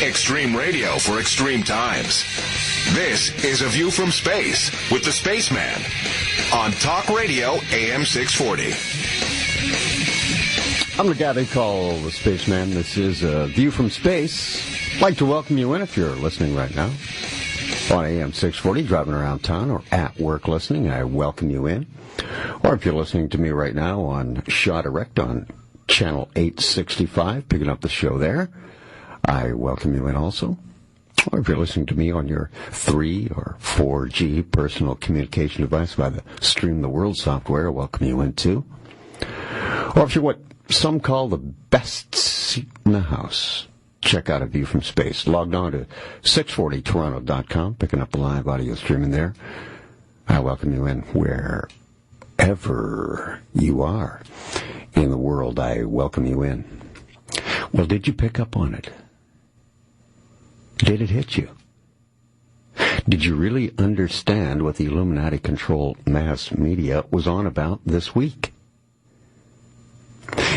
Extreme radio for extreme times. This is A View from Space with the Spaceman on Talk Radio AM 640. I'm the guy they call the Spaceman. This is A View from Space. I'd like to welcome you in if you're listening right now on AM 640, driving around town or at work listening. I welcome you in. Or if you're listening to me right now on Shaw Direct on Channel 865, picking up the show there, I welcome you in also. Or if you're listening to me on your 3 or 4G personal communication device by the Stream the World software, I welcome you in too. Or if you're what some call the best seat in the house, check out A View from Space. Logged on to 640toronto.com, picking up the live audio streaming there. I welcome you in wherever you are in the world. I welcome you in. Well, did you pick up on it? Did it hit you? Did you really understand what the Illuminati-controlled mass media was on about this week?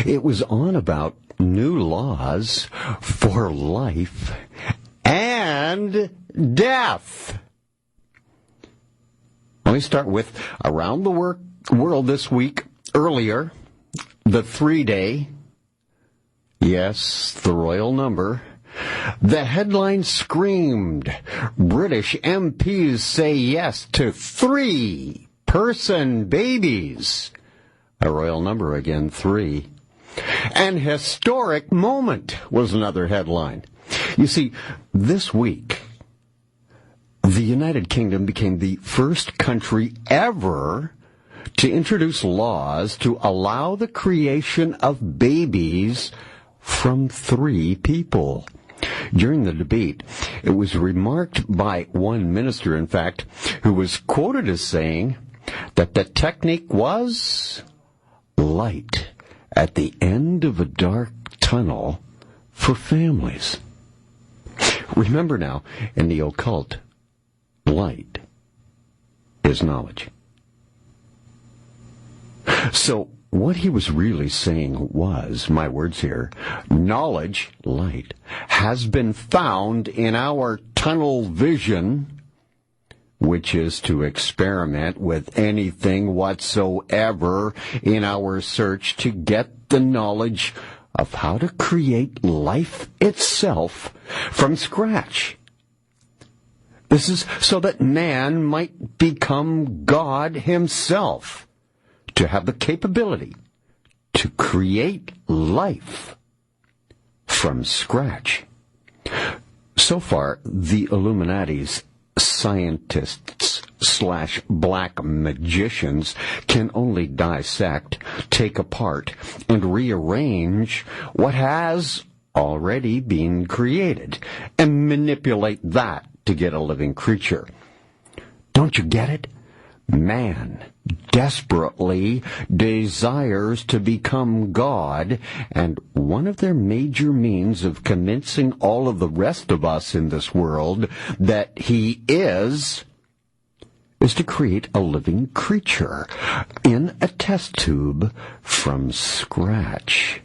It was on about new laws for life and death. Let me start with around the world this week. Earlier, the 3-day, yes, the royal number, the headline screamed, British MPs say yes to 3-person babies. A royal number again, 3. An historic moment was another headline. You see, this week, the United Kingdom became the first country ever to introduce laws to allow the creation of babies from 3 people. During the debate, it was remarked by one minister, in fact, who was quoted as saying that the technique was light at the end of a dark tunnel for families. Remember now, in the occult, light is knowledge. So what he was really saying was, my words here, knowledge, light, has been found in our tunnel vision, which is to experiment with anything whatsoever in our search to get the knowledge of how to create life itself from scratch. This is so that man might become God himself, to have the capability to create life from scratch. So far, the Illuminati's scientists / black magicians can only dissect, take apart, and rearrange what has already been created and manipulate that to get a living creature. Don't you get it? Man desperately desires to become God, and one of their major means of convincing all of the rest of us in this world that he is to create a living creature in a test tube from scratch,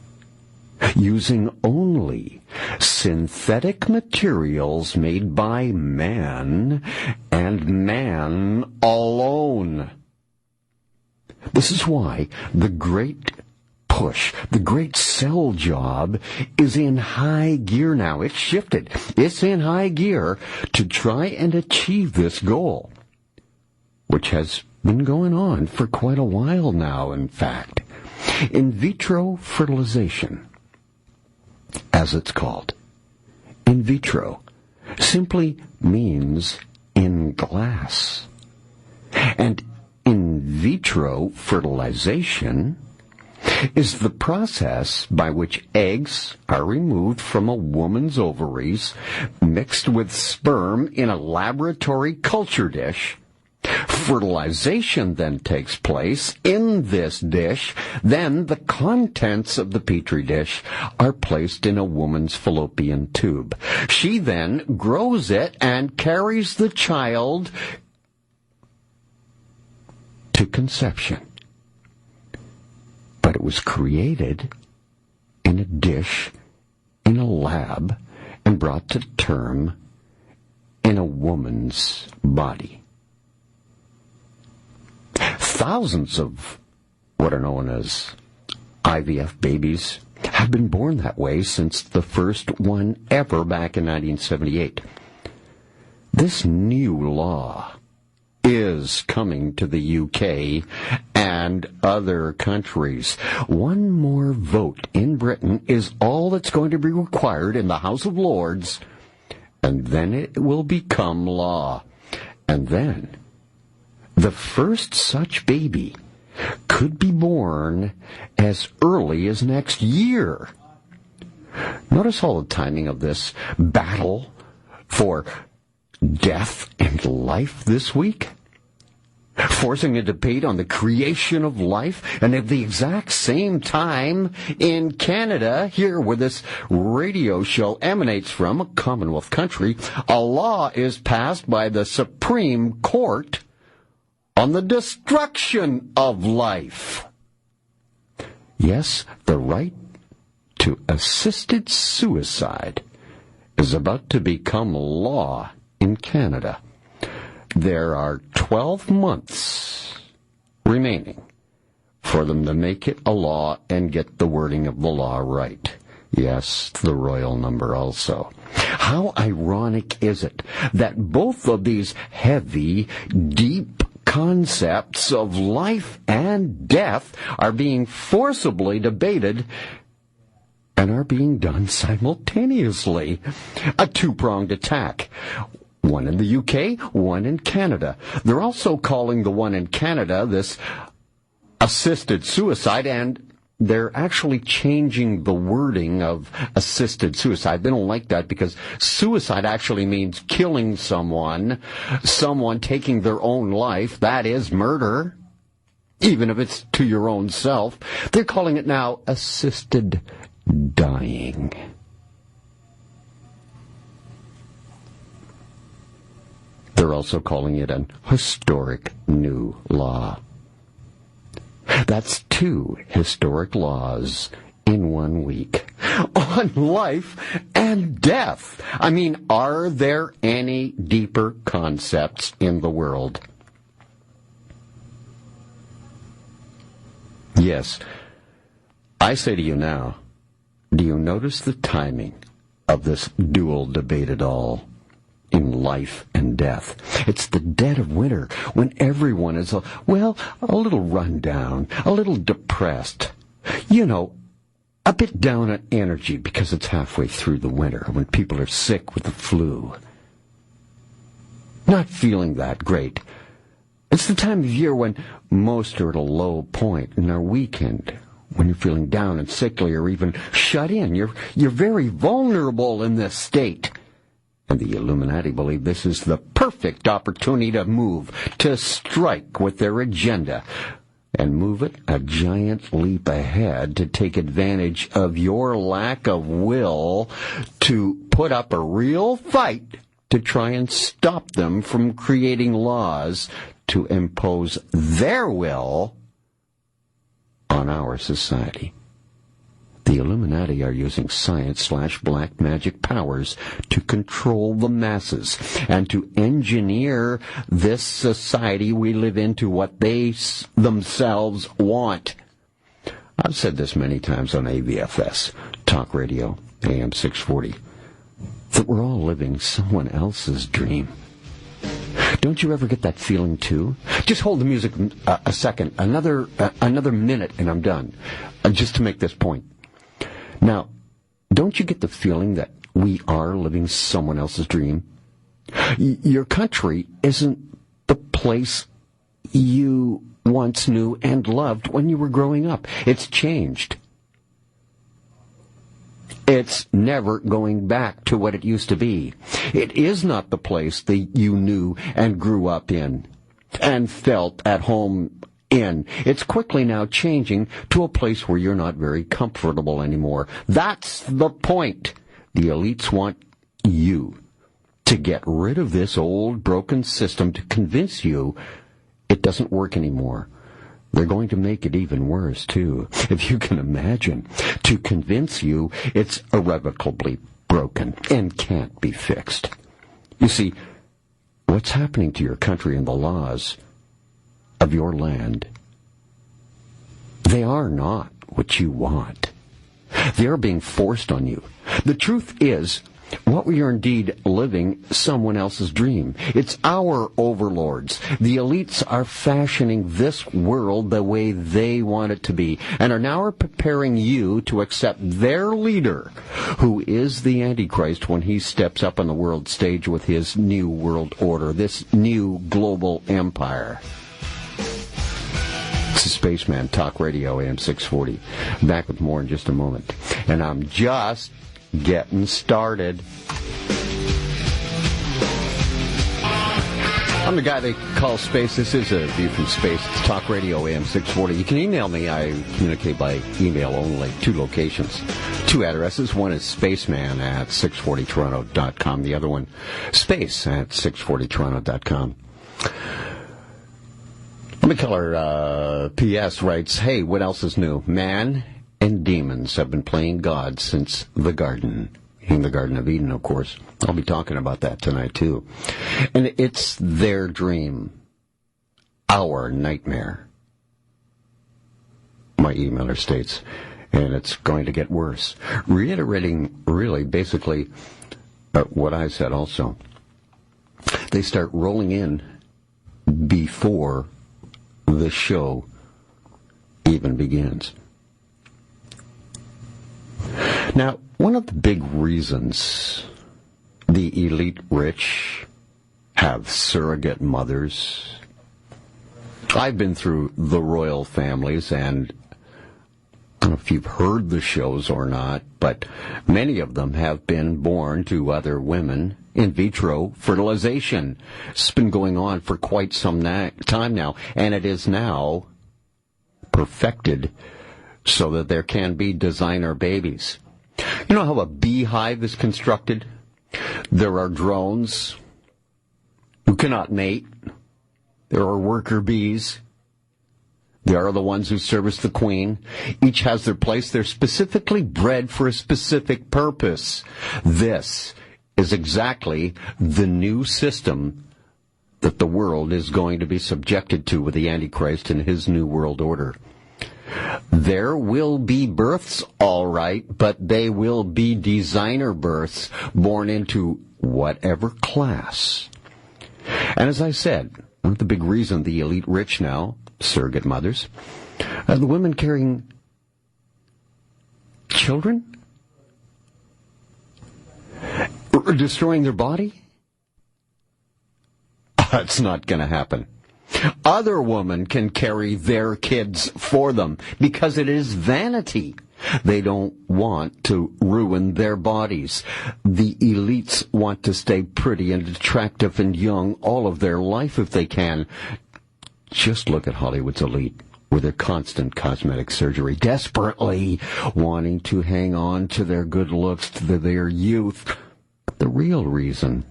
using only synthetic materials made by man and man alone. This is why the great push, the great sell job is in high gear now. It's shifted. It's in high gear to try and achieve this goal, which has been going on for quite a while now, in fact. In vitro fertilization, as it's called. In vitro simply means in glass. And in vitro fertilization is the process by which eggs are removed from a woman's ovaries, mixed with sperm in a laboratory culture dish. Fertilization then takes place in this dish. Then the contents of the petri dish are placed in a woman's fallopian tube. She then grows it and carries the child to conception. But it was created in a dish, in a lab, and brought to term in a woman's body. Thousands of what are known as IVF babies have been born that way since the first one ever back in 1978. This new law is coming to the UK and other countries. One more vote in Britain is all that's going to be required in the House of Lords, and then it will become law. And then the first such baby could be born as early as next year. Notice all the timing of this battle for death and life this week, forcing a debate on the creation of life, and at the exact same time in Canada, here where this radio show emanates from, a Commonwealth country, a law is passed by the Supreme Court on the destruction of life. Yes, the right to assisted suicide is about to become law in Canada. There are 12 months remaining for them to make it a law and get the wording of the law right. Yes, the royal number also. How ironic is it that both of these heavy, deep concepts of life and death are being forcibly debated and are being done simultaneously? A two-pronged attack. One in the UK, one in Canada. They're also calling the one in Canada this assisted suicide, and they're actually changing the wording of assisted suicide. They don't like that because suicide actually means killing someone taking their own life. That is murder, even if it's to your own self. They're calling it now assisted dying. They're also calling it an historic new law. That's two historic laws in 1 week on life and death. I mean, are there any deeper concepts in the world? Yes, I say to you now, do you notice the timing of this dual debate at all? In life and death. It's the dead of winter when everyone is, a little run down, a little depressed. You know, a bit down on energy because it's halfway through the winter when people are sick with the flu. Not feeling that great. It's the time of year when most are at a low point in their weekend. When you're feeling down and sickly or even shut in, you're very vulnerable in this state. And the Illuminati believe this is the perfect opportunity to move, to strike with their agenda, and move it a giant leap ahead to take advantage of your lack of will to put up a real fight to try and stop them from creating laws to impose their will on our society. The Illuminati are using science/black magic powers to control the masses and to engineer this society we live in to what they themselves want. I've said this many times on AVFS, Talk Radio, AM 640, that we're all living someone else's dream. Don't you ever get that feeling too? Just hold the music a second, another minute, and I'm done, just to make this point. Now, don't you get the feeling that we are living someone else's dream? Your country isn't the place you once knew and loved when you were growing up. It's changed. It's never going back to what it used to be. It is not the place that you knew and grew up in and felt at home in. It's quickly now changing to a place where you're not very comfortable anymore. That's the point. The elites want you to get rid of this old broken system to convince you it doesn't work anymore. They're going to make it even worse, too, if you can imagine, to convince you it's irrevocably broken and can't be fixed. You see, what's happening to your country and the laws of your land, they are not what you want. They are being forced on you. The truth is, what we are indeed living someone else's dream. It's our overlords. The elites are fashioning this world the way they want it to be, and are now preparing you to accept their leader, who is the Antichrist when he steps up on the world stage with his new world order, this new global empire. This is Spaceman, Talk Radio, AM 640. Back with more in just a moment. And I'm just getting started. I'm the guy they call Space. This is A View from Space. It's Talk Radio, AM 640. You can email me. I communicate by email only. 2 locations, 2 addresses. One is spaceman at 640toronto.com. The other one, space at 640toronto.com. McKellar, P.S. writes, hey, what else is new? Man and demons have been playing God since the garden. In the Garden of Eden, of course. I'll be talking about that tonight, too. And it's their dream. Our nightmare. My emailer states. And it's going to get worse. Reiterating, really, basically, what I said also. They start rolling in before the show even begins. Now, one of the big reasons the elite rich have surrogate mothers, I've been through the royal families, and I don't know if you've heard the shows or not, but many of them have been born to other women. In vitro fertilization. It's been going on for quite some time now, and it is now perfected so that there can be designer babies. You know how a beehive is constructed? There are drones who cannot mate. There are worker bees. There are the ones who service the queen. Each has their place. They're specifically bred for a specific purpose. This is exactly the new system that the world is going to be subjected to with the Antichrist and his new world order. There will be births, all right, but they will be designer births born into whatever class. And as I said, one of the big reasons the elite rich now, surrogate mothers, the women carrying children, destroying their body? That's not going to happen. Other women can carry their kids for them because it is vanity. They don't want to ruin their bodies. The elites want to stay pretty and attractive and young all of their life if they can. Just look at Hollywood's elite with their constant cosmetic surgery, desperately wanting to hang on to their good looks, to their youth. The real reason,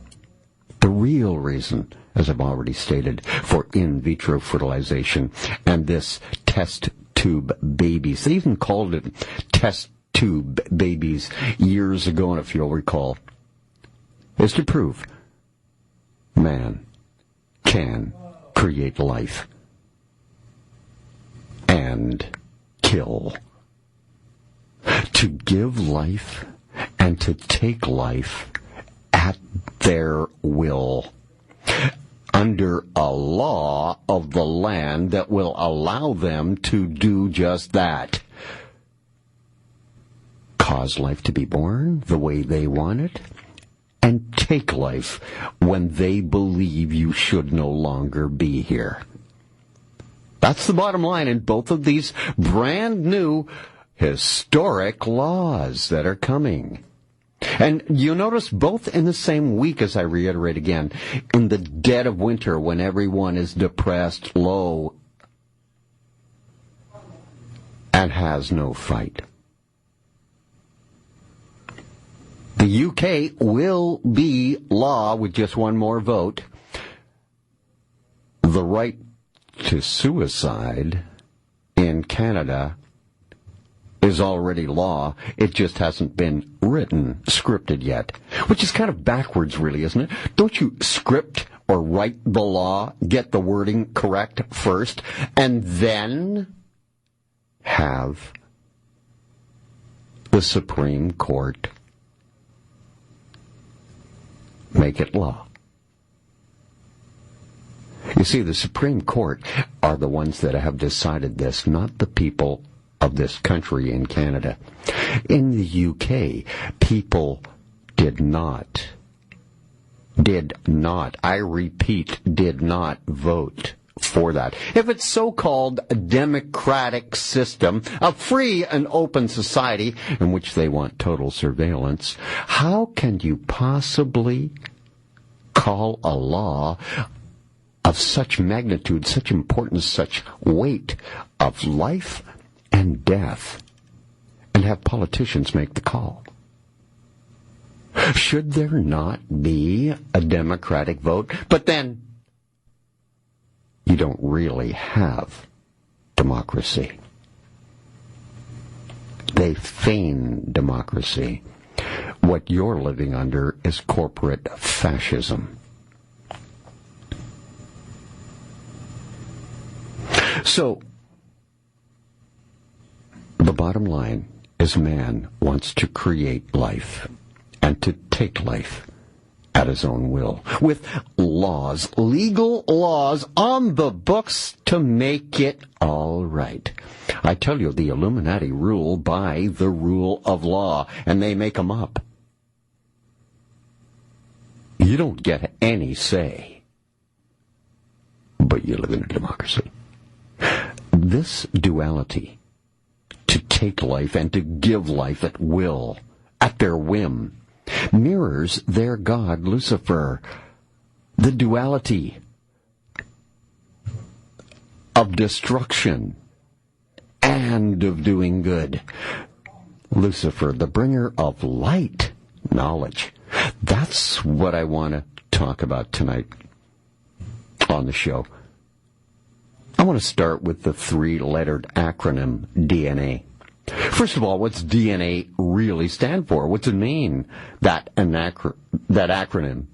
as I've already stated, for in vitro fertilization and this test tube babies. They even called it test tube babies years ago, and if you'll recall, is to prove man can create life and kill. To give life and to take life at their will, under a law of the land that will allow them to do just that. Cause life to be born the way they want it, and take life when they believe you should no longer be here. That's the bottom line in both of these brand new historic laws that are coming. And you notice both in the same week, as I reiterate again, in the dead of winter when everyone is depressed, low, and has no fight. The UK will be law with just one more vote. The right to suicide in Canada is already law. It just hasn't been written, scripted yet. Which is kind of backwards, really, isn't it? Don't you script or write the law, get the wording correct first, and then have the Supreme Court make it law? You see, the Supreme Court are the ones that have decided this, not the people of this country in Canada. In the UK, people did not, I repeat, did not vote for that. If it's so-called democratic system, a free and open society in which they want total surveillance, how can you possibly call a law of such magnitude, such importance, such weight of life and death, and have politicians make the call? Should there not be a democratic vote? But then, you don't really have democracy. They feign democracy. What you're living under is corporate fascism. So, the bottom line is man wants to create life and to take life at his own will, with laws, legal laws on the books to make it all right. I tell you, the Illuminati rule by the rule of law, and they make them up. You don't get any say, but you live in a democracy. This duality, to take life and to give life at will, at their whim, mirrors their god Lucifer. The duality of destruction and of doing good. Lucifer, the bringer of light, knowledge. That's what I want to talk about tonight on the show. I want to start with the three-lettered acronym DNA. First of all, what's DNA really stand for? What's it mean, that acronym?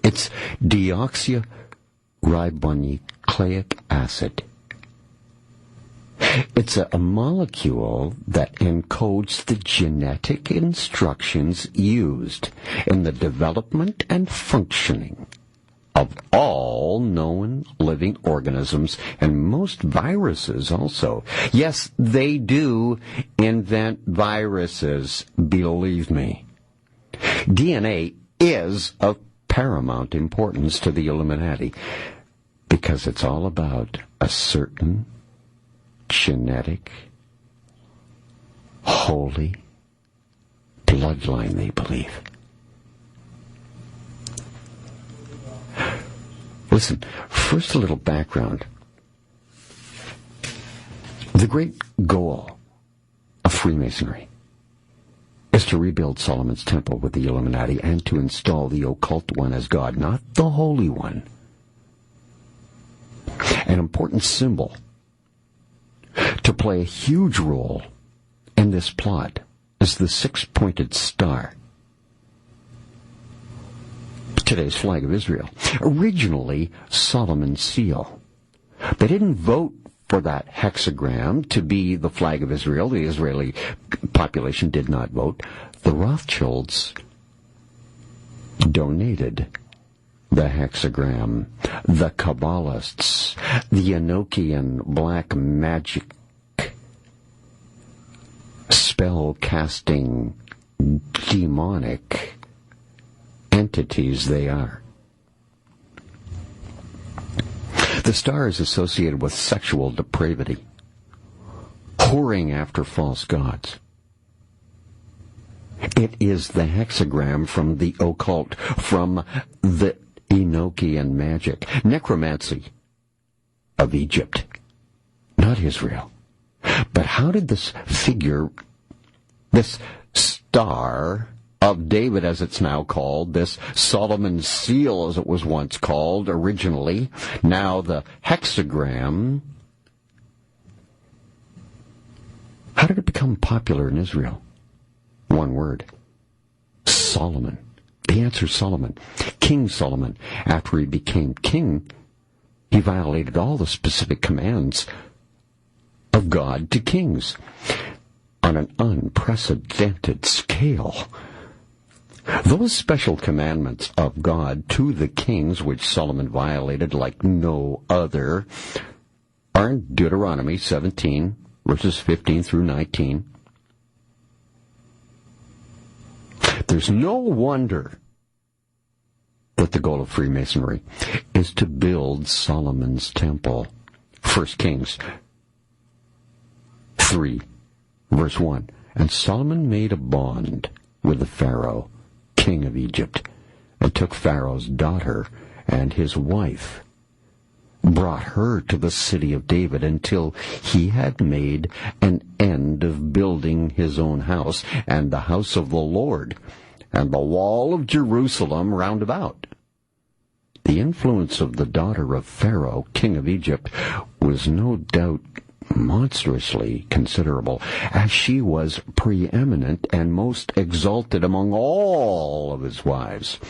It's deoxyribonucleic acid. It's a molecule that encodes the genetic instructions used in the development and functioning of all known living organisms, and most viruses also. Yes, they do invent viruses, believe me. DNA is of paramount importance to the Illuminati because it's all about a certain genetic, holy bloodline, they believe. Listen, first a little background. The great goal of Freemasonry is to rebuild Solomon's temple with the Illuminati and to install the occult one as God, not the Holy One. An important symbol to play a huge role in this plot is the six-pointed star, today's flag of Israel. Originally, Solomon's seal. They didn't vote for that hexagram to be the flag of Israel. The Israeli population did not vote. The Rothschilds donated the hexagram. The Kabbalists, the Enochian black magic spell-casting demonic entities they are. The star is associated with sexual depravity, whoring after false gods. It is the hexagram from the occult, from the Enochian magic, necromancy of Egypt, not Israel. But how did this figure, this star of David, as it's now called, this Solomon's seal, as it was once called originally, now the hexagram, how become popular in Israel? One word. Solomon. The answer is Solomon. King Solomon. After he became king, he violated all the specific commands of God to kings on an unprecedented scale. Those special commandments of God to the kings, which Solomon violated like no other, are in Deuteronomy 17, verses 15 through 19. There's no wonder that the goal of Freemasonry is to build Solomon's temple. 1 Kings 3, verse 1. And Solomon made a bond with the Pharaoh, king of Egypt, and took Pharaoh's daughter and his wife, brought her to the city of David until he had made an end of building his own house and the house of the Lord and the wall of Jerusalem round about. The influence of the daughter of Pharaoh, king of Egypt, was no doubt monstrously considerable, as she was preeminent and most exalted among all of his wives.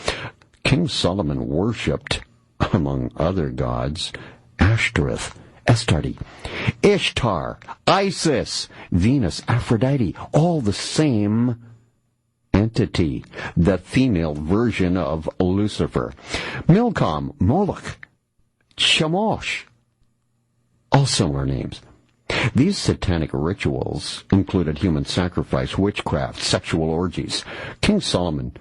King Solomon worshipped, among other gods, Ashtoreth, Astarte, Ishtar, Isis, Venus, Aphrodite, all the same entity, the female version of Lucifer. Milcom, Moloch, Chemosh, all similar names. These satanic rituals included human sacrifice, witchcraft, sexual orgies. King Solomon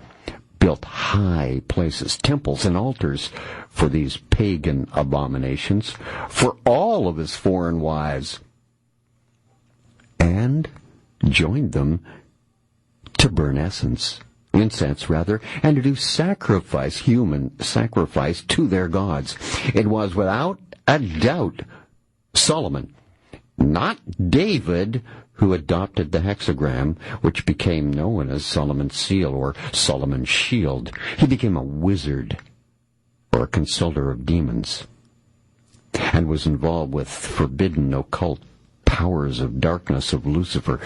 built high places, temples, and altars for these pagan abominations for all of his foreign wives, and joined them to burn incense, and to do human sacrifice to their gods. It was without a doubt Solomon, not David, who adopted the hexagram, which became known as Solomon's seal or Solomon's shield. He became a wizard or a consulter of demons and was involved with forbidden occult powers of darkness of Lucifer,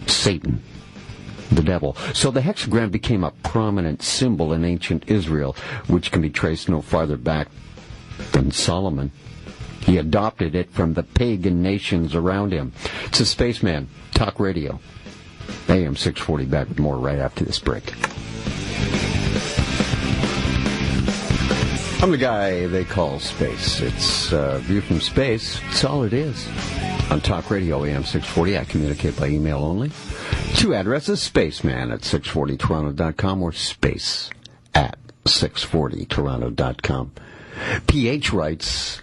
Satan, the devil. So the hexagram became a prominent symbol in ancient Israel, which can be traced no farther back than Solomon. He adopted it from the pagan nations around him. It's a Spaceman, Talk Radio, AM 640. Back with more right after this break. I'm the guy they call Space. It's View from Space. It's all it is. On Talk Radio, AM 640, I communicate by email only. Two addresses, Spaceman at 640toronto.com or space at 640toronto.com. PH writes,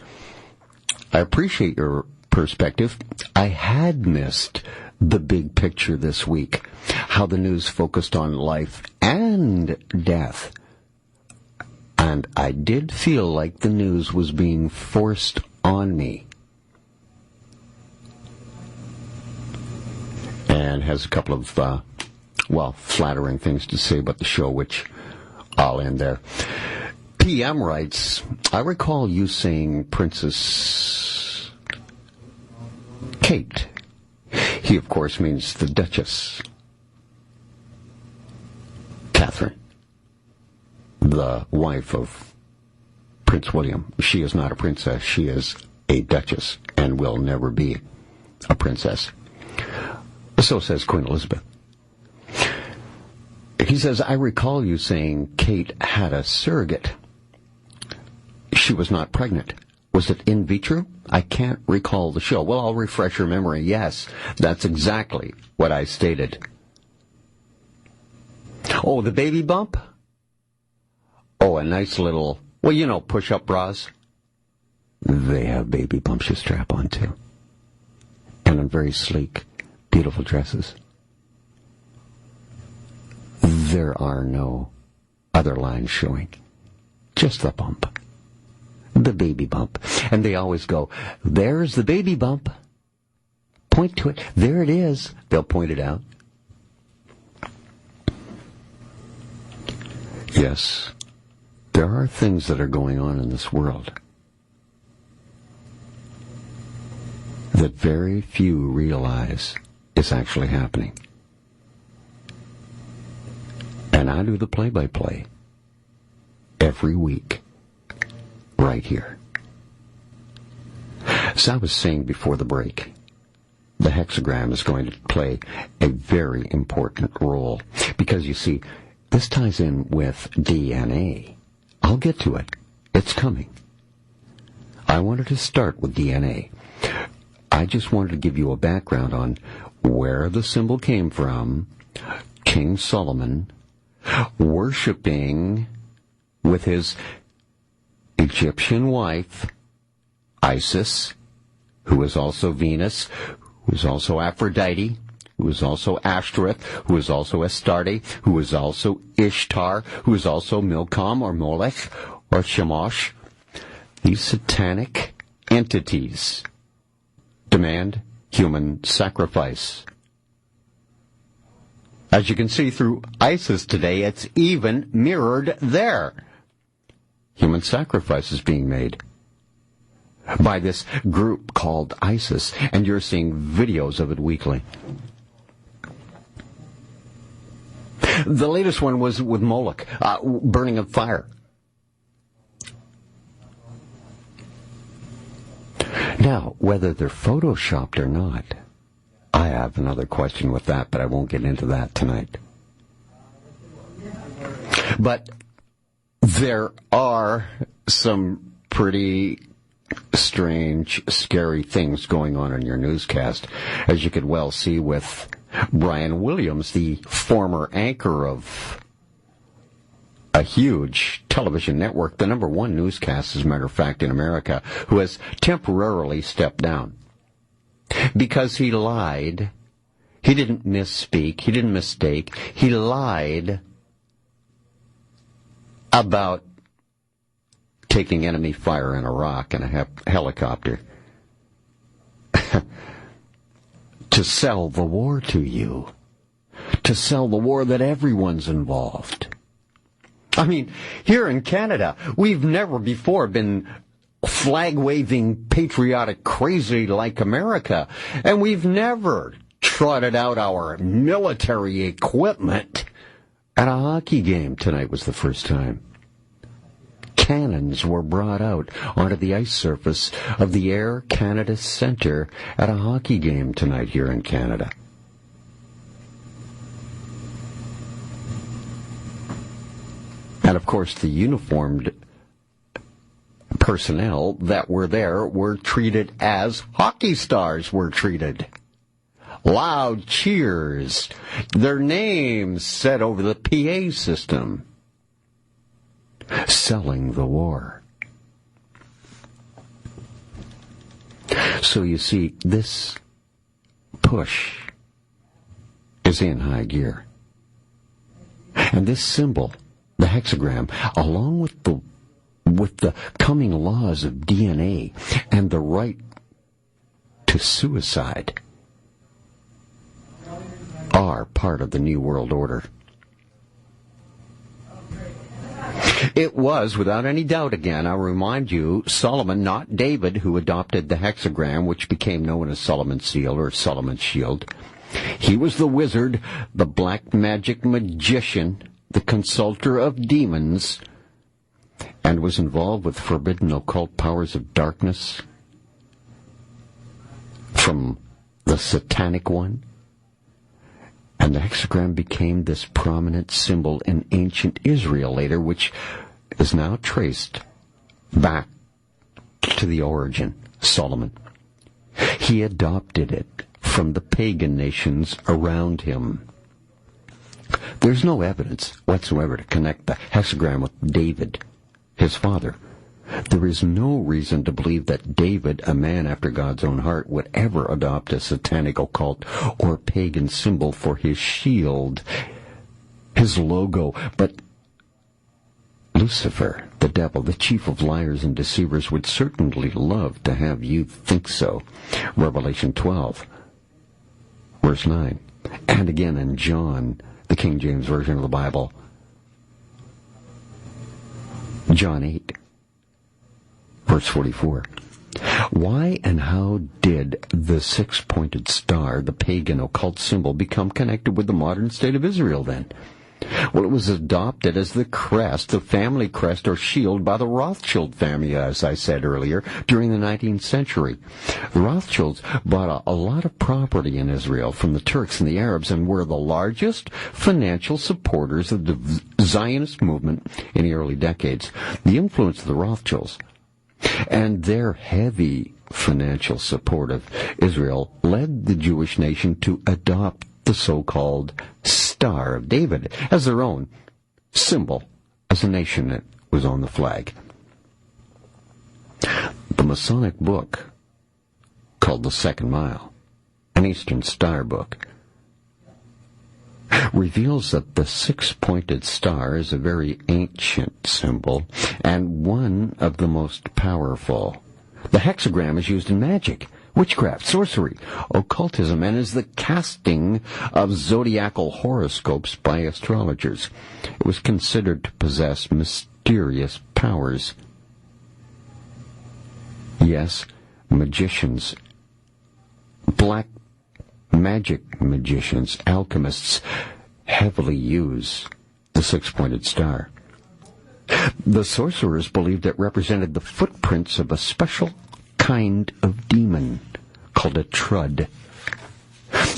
I appreciate your perspective. I had missed the big picture this week, how the news focused on life and death. And I did feel like the news was being forced on me. And has a couple of, flattering things to say about the show, which I'll end there. PM writes, I recall you saying Princess Kate. He, of course, means the Duchess Catherine, the wife of Prince William. She is not a princess. She is a duchess and will never be a princess. So says Queen Elizabeth. He says, I recall you saying Kate had a surrogate. She was not pregnant. Was it in vitro? I can't recall the show. Well, I'll refresh your memory. Yes, that's exactly what I stated. Oh, the baby bump? Oh, a nice little, push-up bras. They have baby bumps you strap on too. And in very sleek, beautiful dresses. There are no other lines showing. Just the bump. The baby bump. And they always go, there's the baby bump. Point to it. There it is. They'll point it out. Yes, there are things that are going on in this world that very few realize is actually happening. And I do the play-by-play every week right here. As I was saying before the break, the hexagram is going to play a very important role because, you see, this ties in with DNA. I'll get to it. It's coming. I wanted to start with DNA. I just wanted to give you a background on where the symbol came from. King Solomon worshiping with his Egyptian wife, Isis, who is also Venus, who is also Aphrodite, who is also Ashtoreth, who is also Astarte, who is also Ishtar, who is also Milcom or Molech or Chemosh. These satanic entities demand human sacrifice. As you can see through ISIS today, it's even mirrored there. Human sacrifice is being made by this group called ISIS, and you're seeing videos of it weekly. The latest one was with Moloch, burning of fire. Now, whether they're photoshopped or not, I have another question with that, but I won't get into that tonight. But there are some pretty strange, scary things going on in your newscast, as you could well see with Brian Williams, the former anchor of a huge television network, the number one newscast, as a matter of fact, in America, who has temporarily stepped down because he lied. He didn't misspeak. He didn't mistake. He lied about taking enemy fire in Iraq in a helicopter to sell the war to you, to sell the war that everyone's involved. I mean, here in Canada, we've never before been flag-waving, patriotic, crazy like America, and we've never trotted out our military equipment at a hockey game. Tonight was the first time. Cannons were brought out onto the ice surface of the Air Canada Centre at a hockey game tonight here in Canada. And of course, the uniformed personnel that were there were treated as hockey stars were treated. Loud cheers, their names said over the PA system. Selling the war. So you see, this push is in high gear. And this symbol, the hexagram, along with the coming laws of DNA and the right to suicide, are part of the New World Order. It was, without any doubt again, I'll remind you, Solomon, not David, who adopted the hexagram, which became known as Solomon's Seal or Solomon's Shield. He was the wizard, the black magic magician, the consulter of demons, and was involved with forbidden occult powers of darkness from the satanic one. And the hexagram became this prominent symbol in ancient Israel later, which is now traced back to the origin, Solomon. He adopted it from the pagan nations around him. There's no evidence whatsoever to connect the hexagram with David, his father. There is no reason to believe that David, a man after God's own heart, would ever adopt a satanic occult or pagan symbol for his shield, his logo. But Lucifer, the devil, the chief of liars and deceivers, would certainly love to have you think so. Revelation 12, verse 9. And again in John, the King James Version of the Bible, John 8. Verse 44. Why and how did the six-pointed star, the pagan occult symbol, become connected with the modern state of Israel then? Well, it was adopted as the crest, the family crest or shield by the Rothschild family, as I said earlier, during the 19th century. The Rothschilds bought a lot of property in Israel from the Turks and the Arabs and were the largest financial supporters of the Zionist movement in the early decades. The influence of the Rothschilds and their heavy financial support of Israel led the Jewish nation to adopt the so-called Star of David as their own symbol as a nation that was on the flag. The Masonic book, called The Second Mile, an Eastern Star book, reveals that the six-pointed star is a very ancient symbol and one of the most powerful. The hexagram is used in magic, witchcraft, sorcery, occultism, and is the casting of zodiacal horoscopes by astrologers. It was considered to possess mysterious powers. Yes, magicians, black magic magicians, alchemists, heavily use the six-pointed star. The sorcerers believed it represented the footprints of a special kind of demon called a trud,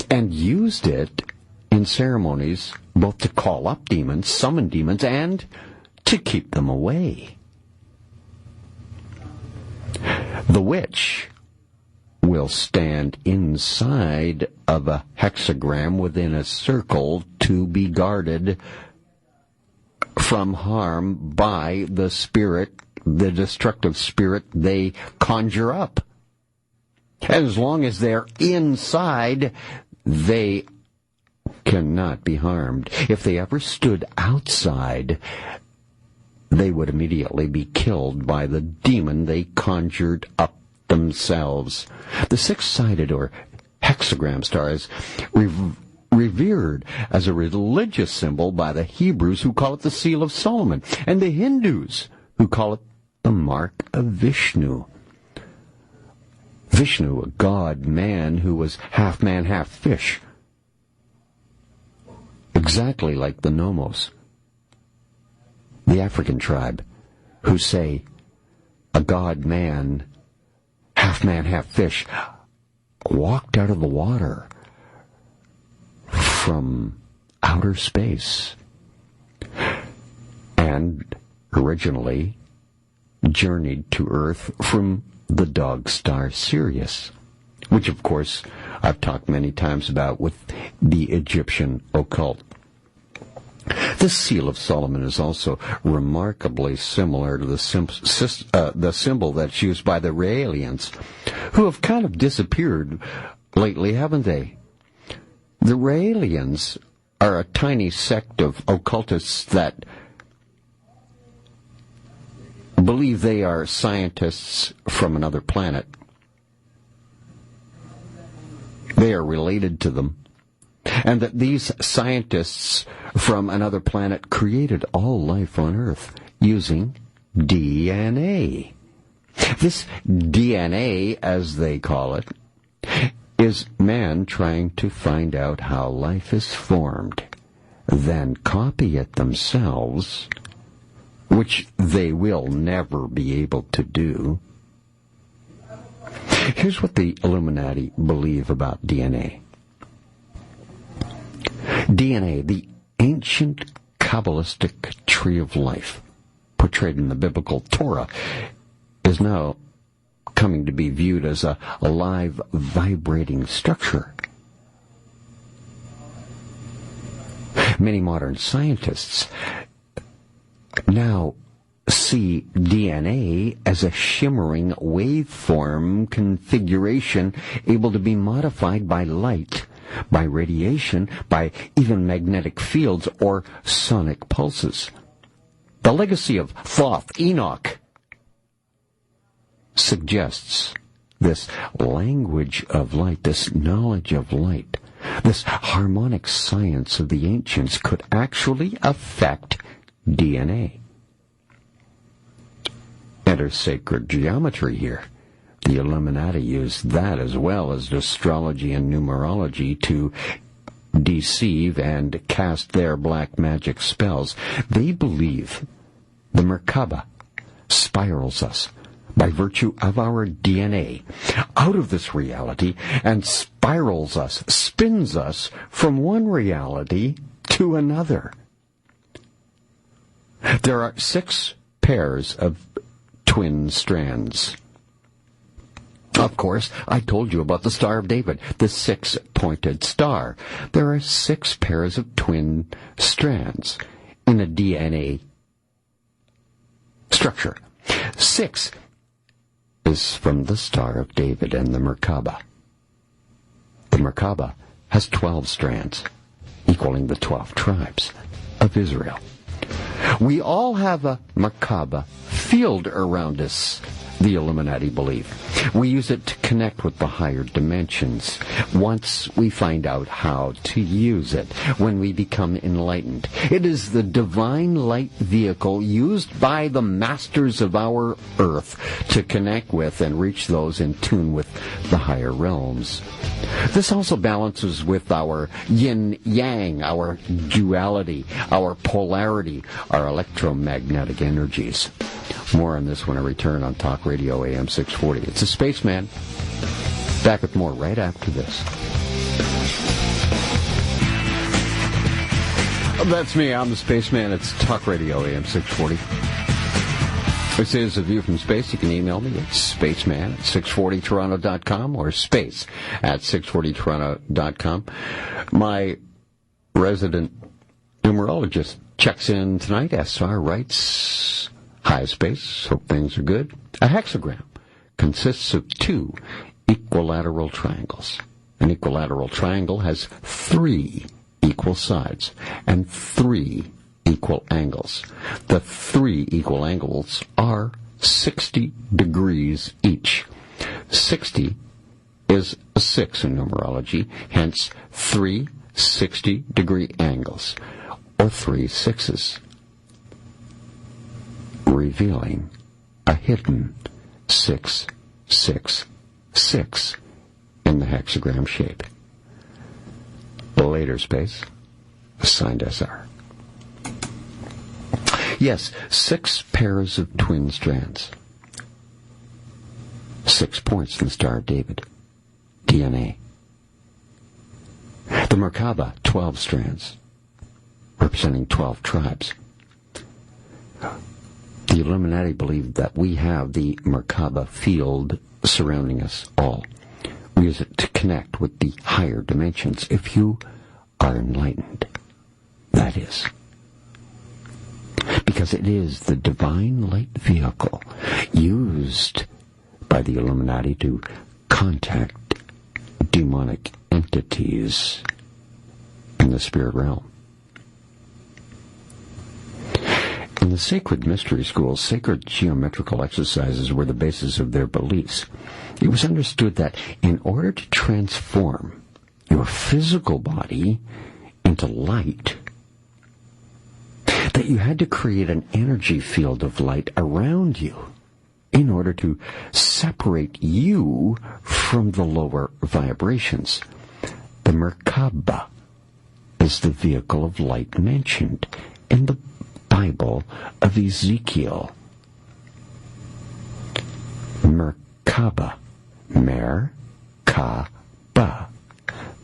and used it in ceremonies both to call up demons, summon demons, and to keep them away. The witch will stand inside of a hexagram within a circle to be guarded from harm by the spirit, the destructive spirit they conjure up. As long as they're inside, they cannot be harmed. If they ever stood outside, they would immediately be killed by the demon they conjured up themselves. The six-sided or hexagram star is revered as a religious symbol by the Hebrews, who call it the Seal of Solomon, and the Hindus, who call it the mark of Vishnu. Vishnu, a god-man who was half man, half fish. Exactly like the Nomos, the African tribe, who say a god-man, half fish, walked out of the water from outer space and originally journeyed to Earth from the dog star Sirius, which of course I've talked many times about with the Egyptian occult. This Seal of Solomon is also remarkably similar to the symbol that's used by the Raelians, who have kind of disappeared lately, haven't they? The Raelians are a tiny sect of occultists that believe they are scientists from another planet. They are related to them, and that these scientists from another planet created all life on Earth using DNA. This DNA, as they call it, is man trying to find out how life is formed, then copy it themselves, which they will never be able to do. Here's what the Illuminati believe about DNA. DNA, the ancient Kabbalistic tree of life, portrayed in the biblical Torah, is now coming to be viewed as a live, vibrating structure. Many modern scientists now see DNA as a shimmering waveform configuration able to be modified by light, by radiation, by even magnetic fields or sonic pulses. The legacy of Thoth, Enoch, suggests this language of light, this knowledge of light, this harmonic science of the ancients could actually affect DNA. Enter sacred geometry here. The Illuminati used that as well as astrology and numerology to deceive and cast their black magic spells. They believe the Merkaba spirals us by virtue of our DNA out of this reality and spirals us, spins us from one reality to another. There are 6 pairs of twin strands. Of course, I told you about the Star of David, the 6-pointed star. There are 6 pairs of twin strands in a DNA structure. 6 is from the Star of David and the Merkaba. The Merkaba has 12 strands, equaling the 12 tribes of Israel. We all have a Merkaba field around us, the Illuminati believe. We use it to connect with the higher dimensions once we find out how to use it, when we become enlightened. It is the divine light vehicle used by the masters of our earth to connect with and reach those in tune with the higher realms. This also balances with our yin-yang, our duality, our polarity, our electromagnetic energies. More on this when I return on Talk Radio AM 640. It's a Spaceman. Back with more right after this. That's me. I'm the Spaceman. It's Talk Radio AM 640. This is A View from Space. You can email me at spaceman@640toronto.com or space@640toronto.com. My resident numerologist checks in tonight. SR writes, "Hi, Space. Hope things are good. A hexagram consists of 2 equilateral triangles. An equilateral triangle has 3 equal sides and 3 equal angles. The 3 equal angles are 60 degrees each. 60 is a 6 in numerology, hence 3 60-degree angles, or 3 sixes, revealing a hidden 666 in the hexagram shape. Later, Space. Signed SR. Yes, 6 pairs of twin strands. 6 points in the Star of David. DNA. The Merkaba, 12 strands, representing 12 tribes. The Illuminati believe that we have the Merkaba field surrounding us all. We use it to connect with the higher dimensions, if you are enlightened. That is. Because it is the divine light vehicle used by the Illuminati to contact demonic entities in the spirit realm. In the sacred mystery schools, sacred geometrical exercises were the basis of their beliefs. It was understood that in order to transform your physical body into light, that you had to create an energy field of light around you in order to separate you from the lower vibrations. The Merkaba is the vehicle of light mentioned in the Bible of Ezekiel. Merkaba. Mer-ka-ba.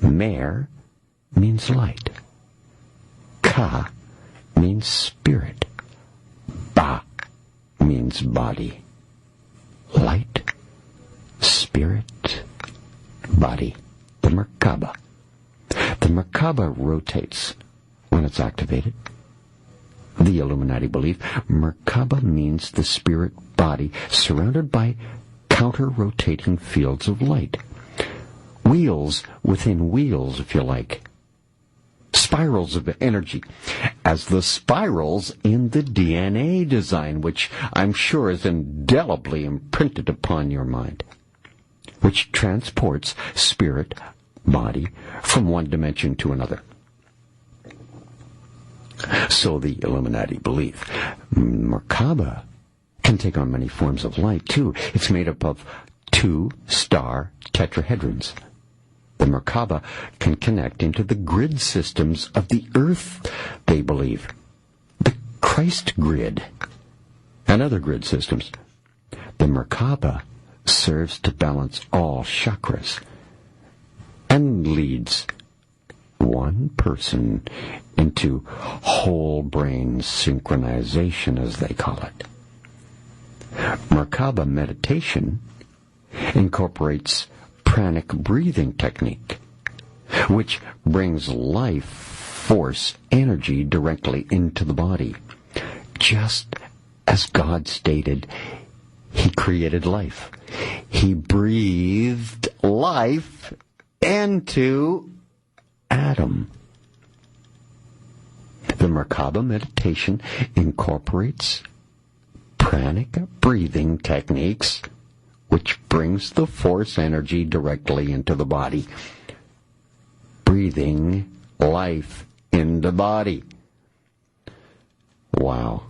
Mer means light. Ka means spirit. Ba means body. Light, spirit, body. The Merkaba. The Merkaba rotates when it's activated. The Illuminati believe Merkaba means the spirit body surrounded by counter-rotating fields of light. Wheels within wheels, if you like. Spirals of energy, as the spirals in the DNA design, which I'm sure is indelibly imprinted upon your mind, which transports spirit, body, from one dimension to another. So the Illuminati believe Merkaba can take on many forms of light, too. It's made up of 2-star tetrahedrons. The Merkaba can connect into the grid systems of the Earth, they believe. The Christ grid and other grid systems. The Merkaba serves to balance all chakras and leads one person into whole brain synchronization, as they call it. Merkaba meditation incorporates pranic breathing technique, which brings life force energy directly into the body. Just as God stated, He created life. He breathed life into Adam. The Merkaba meditation incorporates pranic breathing techniques, which brings the force energy directly into the body. Breathing life in the body. Wow.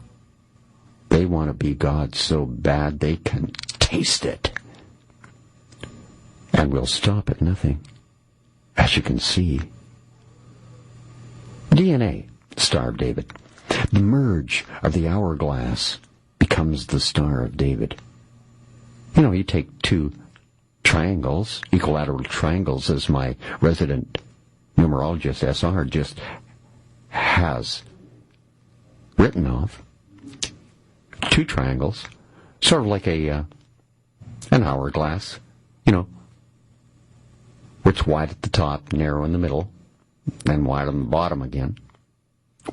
They want to be God so bad they can taste it. And will stop at nothing. As you can see. DNA, Star of David. The merge of the hourglass becomes the Star of David. You know, you take two triangles, equilateral triangles, as my resident numerologist, SR, just has written off. Two triangles, sort of like an hourglass, you know, where it's wide at the top, narrow in the middle, and wide on the bottom again,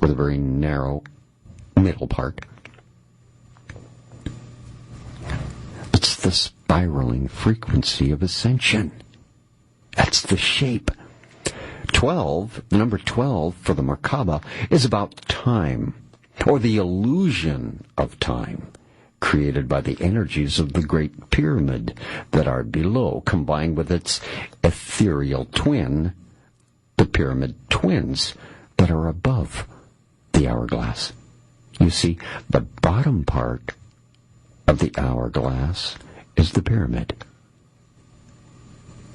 with a very narrow middle part. It's the spiraling frequency of ascension. That's the shape. 12, the number 12 for the Merkaba, is about time, or the illusion of time, created by the energies of the Great Pyramid that are below, combined with its ethereal twin, the Pyramid Twins, that are above the hourglass. You see, the bottom part of the hourglass is the pyramid.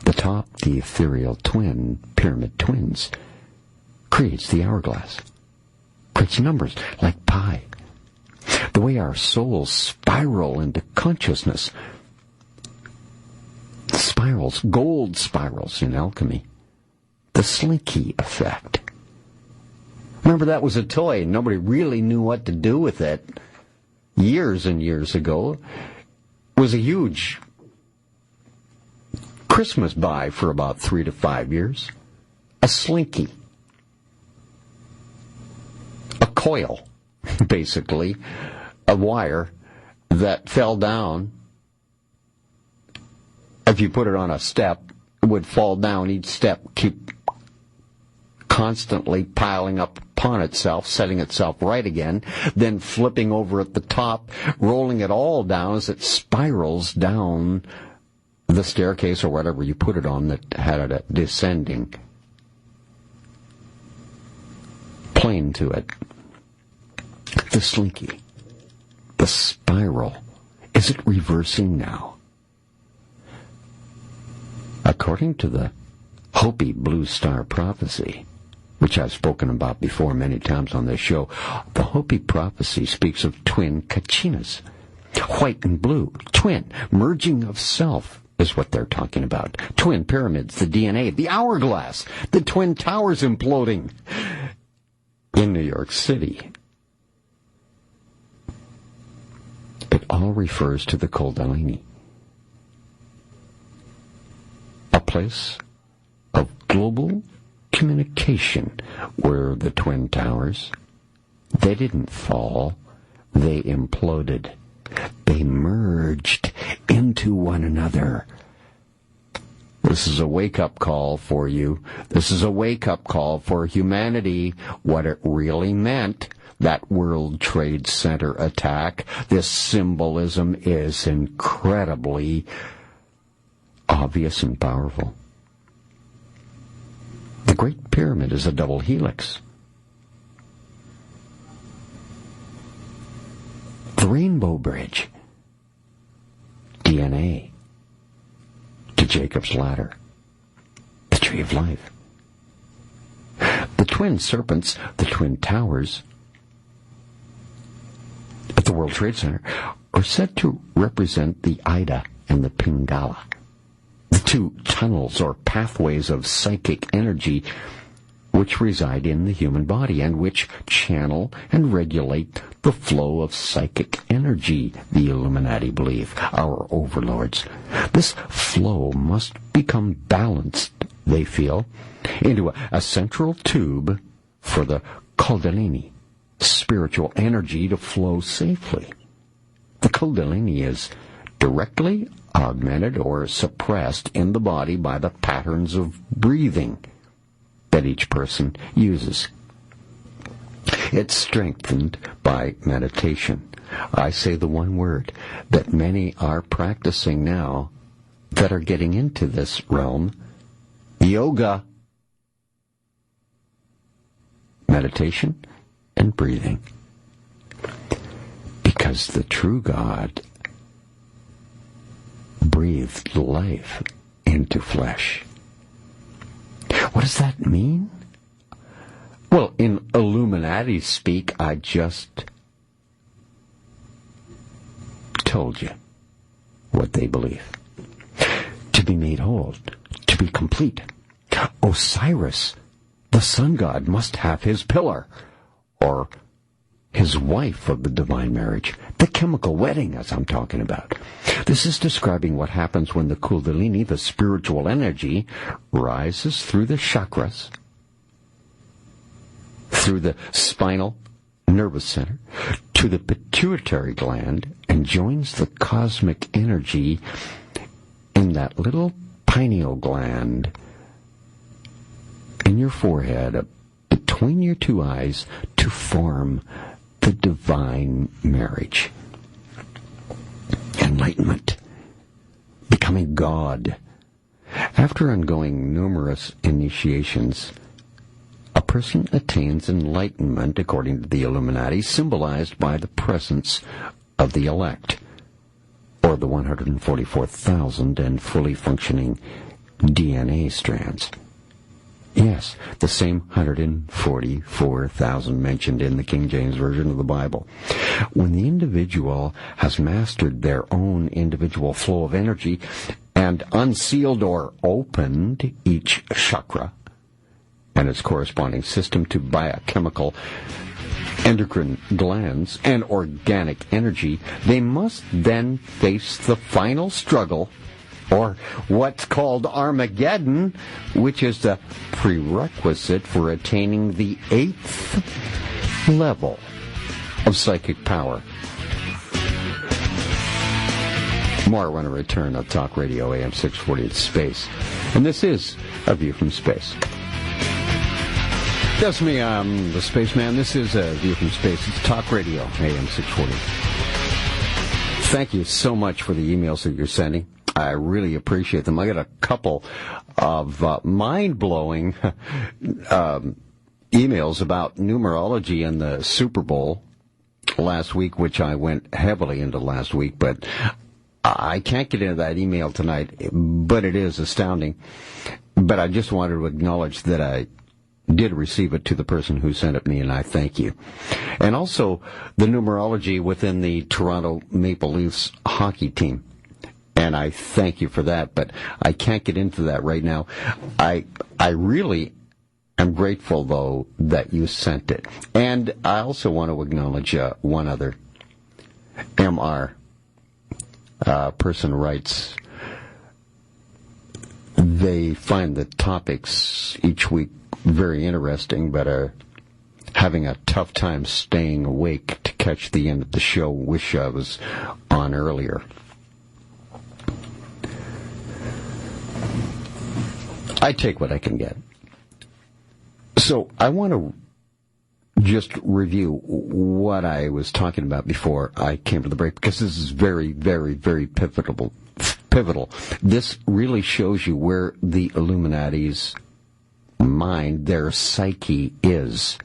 The top, the ethereal twin, Pyramid Twins, creates the hourglass. Creates numbers like pi. The way our souls spiral into consciousness. Spirals, gold spirals in alchemy. The slinky effect. Remember, that was a toy. Nobody really knew what to do with it. Years and years ago, it was a huge Christmas buy for about 3 to 5 years. A slinky. A coil, basically, a wire that fell down. If you put it on a step, it would fall down each step, keep constantly piling up upon itself, setting itself right again, then flipping over at the top, rolling it all down as it spirals down the staircase or whatever you put it on that had it a descending plane to it. The slinky, the spiral, is it reversing now? According to the Hopi Blue Star Prophecy, which I've spoken about before many times on this show, the Hopi prophecy speaks of twin kachinas, white and blue, twin, merging of self is what they're talking about. Twin pyramids, the DNA, the hourglass, the Twin Towers imploding in New York City. It all refers to the Kundalini, a place of global communication where the Twin Towers, they didn't fall, they imploded. They merged into one another. This is a wake-up call for you. This is a wake-up call for humanity. What it really meant, that World Trade Center attack, this symbolism is incredibly obvious and powerful. The Great Pyramid is a double helix. The Rainbow Bridge, DNA. Jacob's ladder, the tree of life. The twin serpents, the twin towers at the World Trade Center are said to represent the Ida and the Pingala, the two tunnels or pathways of psychic energy which reside in the human body and which channel and regulate the flow of psychic energy, the Illuminati believe, our overlords. This flow must become balanced, they feel, into a central tube for the Kundalini, spiritual energy, to flow safely. The Kundalini is directly augmented or suppressed in the body by the patterns of breathing that each person uses. It's strengthened by meditation. I say the one word that many are practicing now that are getting into this realm: yoga. Meditation and breathing. Because the true God breathed life into flesh. What does that mean? Well, in Illuminati speak, I just told you what they believe. To be made whole, to be complete. Osiris, the sun god, must have his pillar, or his wife of the divine marriage, the chemical wedding, as I'm talking about. This is describing what happens when the Kundalini, the spiritual energy, rises through the chakras, through the spinal nervous center, to the pituitary gland, and joins the cosmic energy in that little pineal gland in your forehead, between your two eyes, to form the divine marriage. Enlightenment. Becoming God. After undergoing numerous initiations, a person attains enlightenment, according to the Illuminati, symbolized by the presence of the elect, or the 144,000 and fully functioning DNA strands. Yes, the same 144,000 mentioned in the King James Version of the Bible. When the individual has mastered their own individual flow of energy and unsealed or opened each chakra and its corresponding system to biochemical endocrine glands and organic energy, they must then face the final struggle, or what's called Armageddon, which is the prerequisite for attaining the 8th level of psychic power. More when I return on Talk Radio AM 640 at Space. And this is A View from Space. That's me, I'm the Spaceman. This is A View from Space. It's Talk Radio AM 640. Thank you so much for the emails that you're sending. I really appreciate them. I got a couple of mind-blowing emails about numerology and the Super Bowl last week, which I went heavily into last week, but I can't get into that email tonight, but it is astounding. But I just wanted to acknowledge that I did receive it to the person who sent it me, and I thank you. And also the numerology within the Toronto Maple Leafs hockey team. And I thank you for that, but I can't get into that right now. I really am grateful, though, that you sent it. And I also want to acknowledge one other. MR person writes, they find the topics each week very interesting, but are having a tough time staying awake to catch the end of the show. Wish I was on earlier. I take what I can get. So I want to just review what I was talking about before I came to the break, because this is very, very, very pivotal. This really shows you where the Illuminati's mind, their psyche is,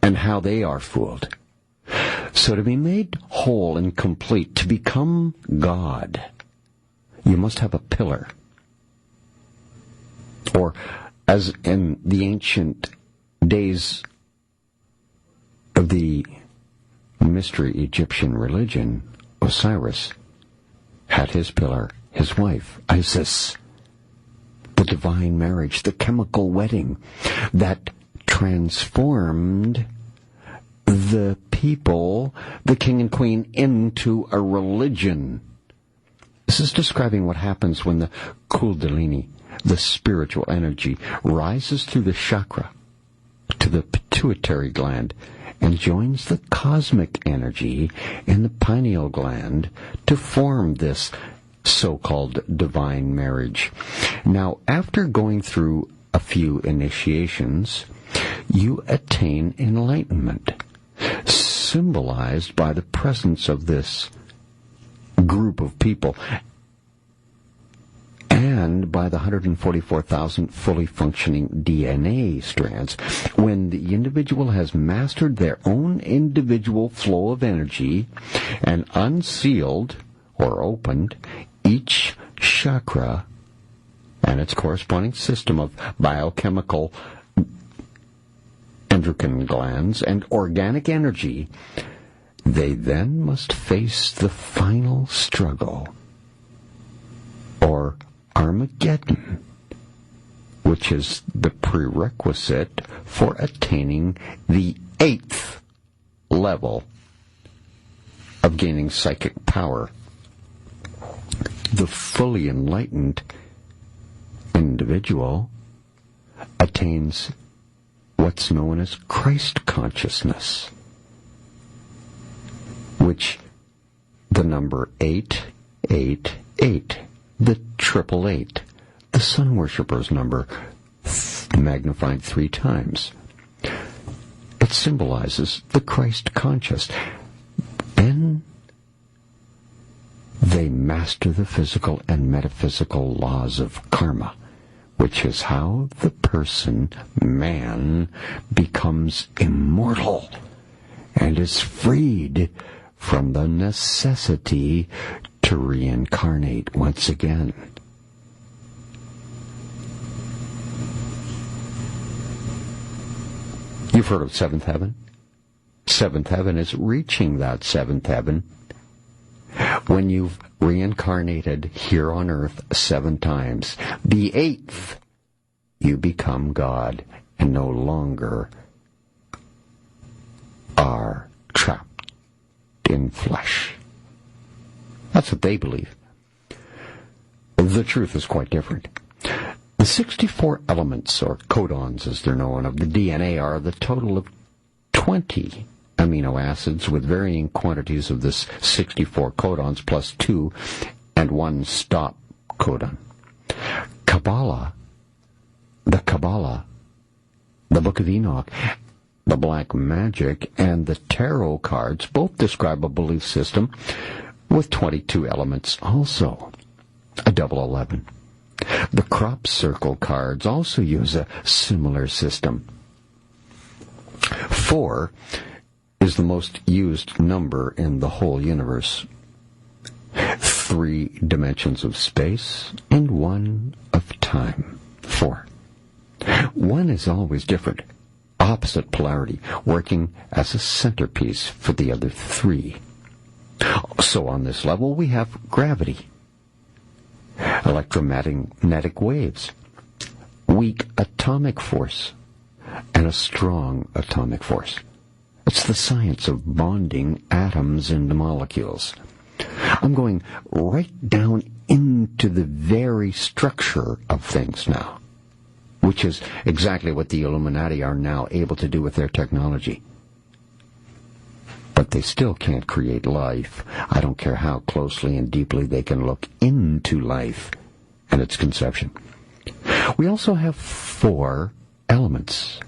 and how they are fooled. So to be made whole and complete, to become God, you must have a pillar Or, as in the ancient days of the mystery Egyptian religion, Osiris had his pillar, his wife, Isis. The divine marriage, the chemical wedding that transformed the people, the king and queen, into a religion. This is describing what happens when the Kundalini, the spiritual energy, rises through the chakra to the pituitary gland and joins the cosmic energy in the pineal gland to form this so-called divine marriage. Now, after going through a few initiations, you attain enlightenment, symbolized by the presence of this group of people and by the 144,000 fully functioning DNA strands. When the individual has mastered their own individual flow of energy and unsealed or opened each chakra and its corresponding system of biochemical endocrine glands and organic energy, they then must face the final struggle, or Armageddon, which is the prerequisite for attaining the 8th level of gaining psychic power. The fully enlightened individual attains what's known as Christ consciousness, which the number 888, the 888, the sun worshipper's number, magnified 3 times. It symbolizes the Christ conscious. Then they master the physical and metaphysical laws of karma, which is how the person, man, becomes immortal and is freed from the necessity to reincarnate once again. You've heard of seventh heaven? Seventh heaven is reaching that seventh heaven when you've reincarnated here on earth 7 times. The 8th, you become God and no longer are trapped in flesh. That's what they believe. The truth is quite different. The 64 elements, or codons as they're known, of the DNA are the total of 20 amino acids with varying quantities of this 64 codons plus 2 and 1 stop codon. Kabbalah, the Book of Enoch, the Black Magic, and the Tarot cards both describe a belief system with 22 elements also, a double 11. The crop circle cards also use a similar system. 4 is the most used number in the whole universe. 3 dimensions of space and 1 of time. 4. 1 is always different, opposite polarity, working as a centerpiece for the other 3. So on this level we have gravity, electromagnetic waves, weak atomic force, and a strong atomic force. It's the science of bonding atoms into molecules. I'm going right down into the very structure of things now, which is exactly what the Illuminati are now able to do with their technology. But they still can't create life. I don't care how closely and deeply they can look into life and its conception. We also have 4 elements: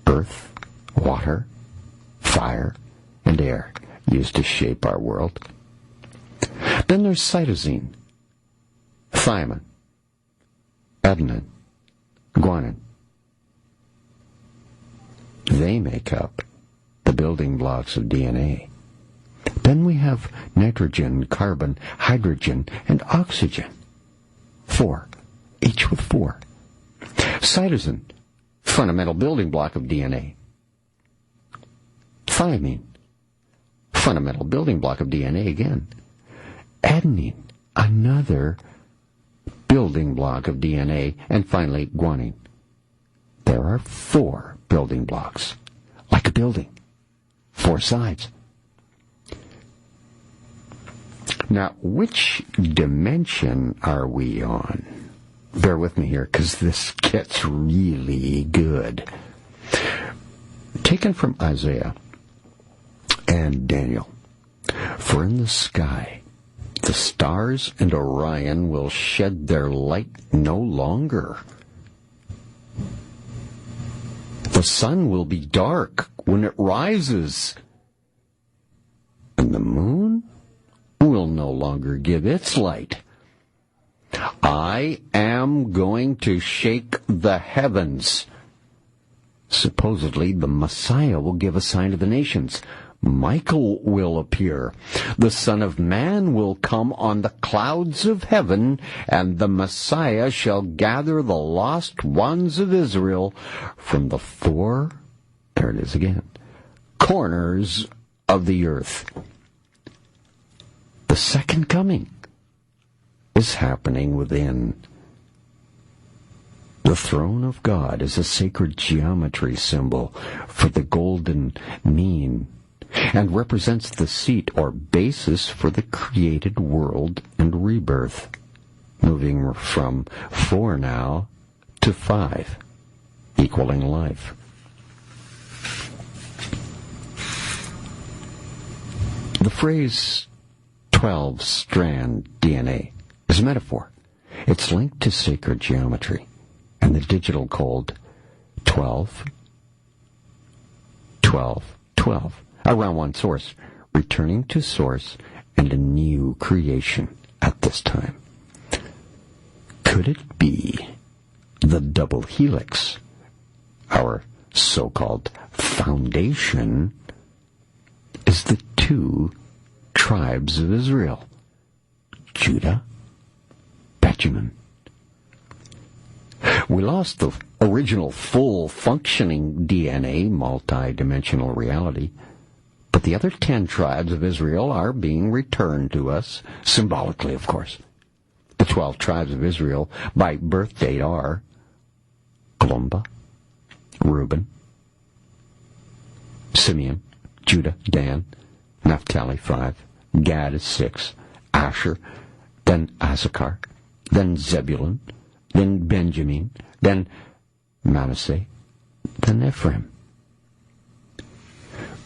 earth, water, fire, and air, used to shape our world. Then there's cytosine, thymine, adenine, guanine. They make up the building blocks of DNA. Then we have nitrogen, carbon, hydrogen, and oxygen. 4, each with 4. Cytosine, fundamental building block of DNA. Thymine, fundamental building block of DNA again. Adenine, another building block of DNA. And finally, guanine. There are 4 building blocks, like a building, 4 sides. Now, which dimension are we on? Bear with me here, because this gets really good. Taken from Isaiah and Daniel. For in the sky, the stars and Orion will shed their light no longer. The sun will be dark when it rises, and the moon will no longer give its light. I am going to shake the heavens. Supposedly, the Messiah will give a sign to the nations. Michael will appear. The Son of Man will come on the clouds of heaven, and the Messiah shall gather the lost ones of Israel from the 4, there it is again, corners of the earth. The second coming is happening within. The throne of God is a sacred geometry symbol for the golden mean, and represents the seat or basis for the created world and rebirth, moving from 4 now to 5, equaling life. The phrase 12-strand DNA is a metaphor. It's linked to sacred geometry and the digital code 12, 12, 12. Around one source, returning to source and a new creation at this time. Could it be the double helix, our so-called foundation, is the 2 tribes of Israel, Judah, Benjamin? We lost the original full-functioning DNA, multi-dimensional reality, but the other 10 tribes of Israel are being returned to us, symbolically, of course. The 12 tribes of Israel by birth date are Columba, Reuben, Simeon, Judah, Dan, Naphtali 5, Gad is 6, Asher, then Issachar, then Zebulun, then Benjamin, then Manasseh, then Ephraim.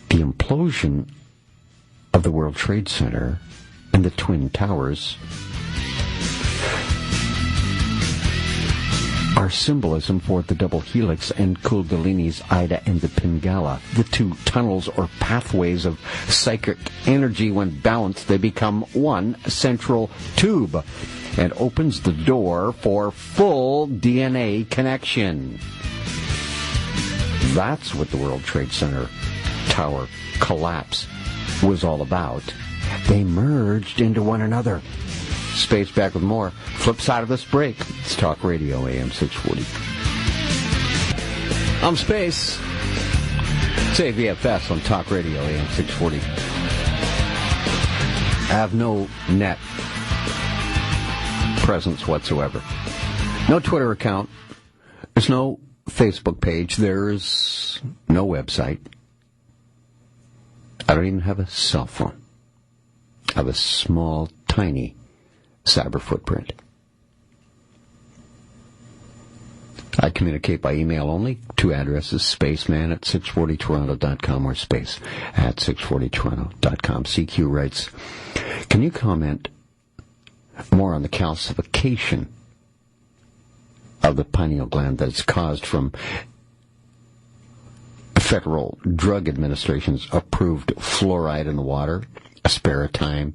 The implosion of the World Trade Center and the Twin Towers are symbolism for the double helix and Kundalini's Ida and the Pingala, the 2 tunnels or pathways of psychic energy. When balanced, they become one central tube and opens the door for full DNA connection. That's what the World Trade Center tower collapse was all about. They merged into one another. Space back with more. Flip side of this break. It's Talk Radio AM 640. I'm Space. Say VFS on Talk Radio AM 640. I have no net presence whatsoever. No Twitter account. There's no Facebook page. There's no website. I don't even have a cell phone. I have a small, tiny cyber footprint. I communicate by email only. 2 addresses, spaceman at 640toronto.com or space at 640toronto.com. CQ writes, can you comment more on the calcification of the pineal gland that's caused from Federal Drug Administration's approved fluoride in the water, aspartame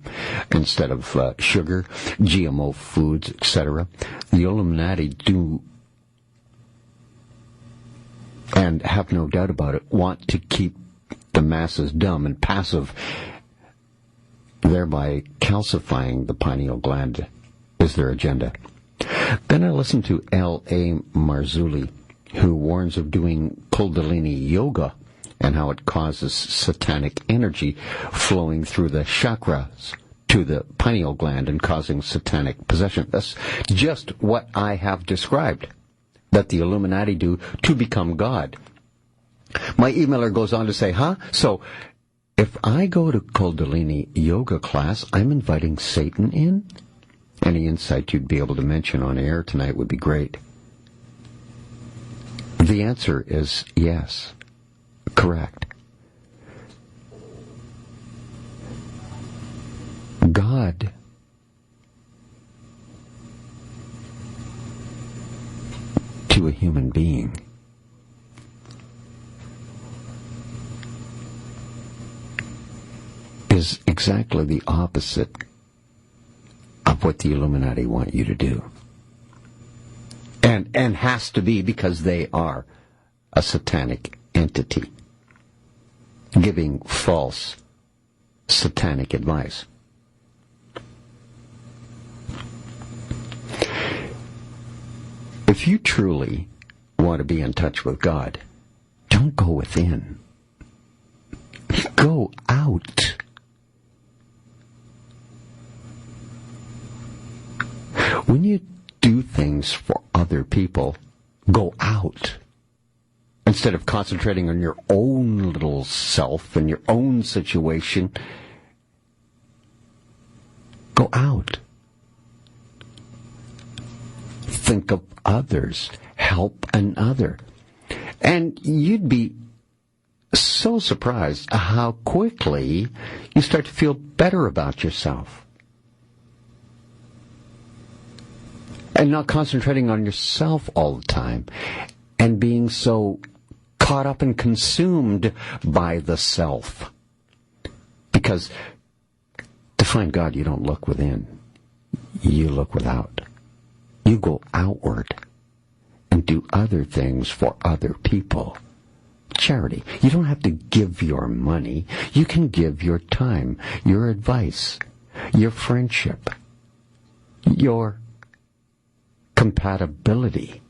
instead of sugar, GMO foods, etc. The Illuminati do, and have no doubt about it, want to keep the masses dumb and passive, thereby calcifying the pineal gland is their agenda. Then I listened to L.A. Marzulli, who warns of doing Kundalini yoga and how it causes satanic energy flowing through the chakras to the pineal gland and causing satanic possession. That's just what I have described that the Illuminati do to become God. My emailer goes on to say, So if I go to Kundalini yoga class, I'm inviting Satan in? Any insight you'd be able to mention on air tonight would be great. The answer is yes. Correct. God to a human being is exactly the opposite of what the Illuminati want you to do. And has to be, because they are a satanic entity giving false satanic advice. If you truly want to be in touch with God, don't go within. Go out. When you do things for other people, go out. Instead of concentrating on your own little self and your own situation, go out. Think of others. Help another. And you'd be so surprised how quickly you start to feel better about yourself. And not concentrating on yourself all the time and being so caught up and consumed by the self. Because to find God, you don't look within. You look without. You go outward and do other things for other people. Charity. You don't have to give your money. You can give your time, your advice, your friendship, your compatibility.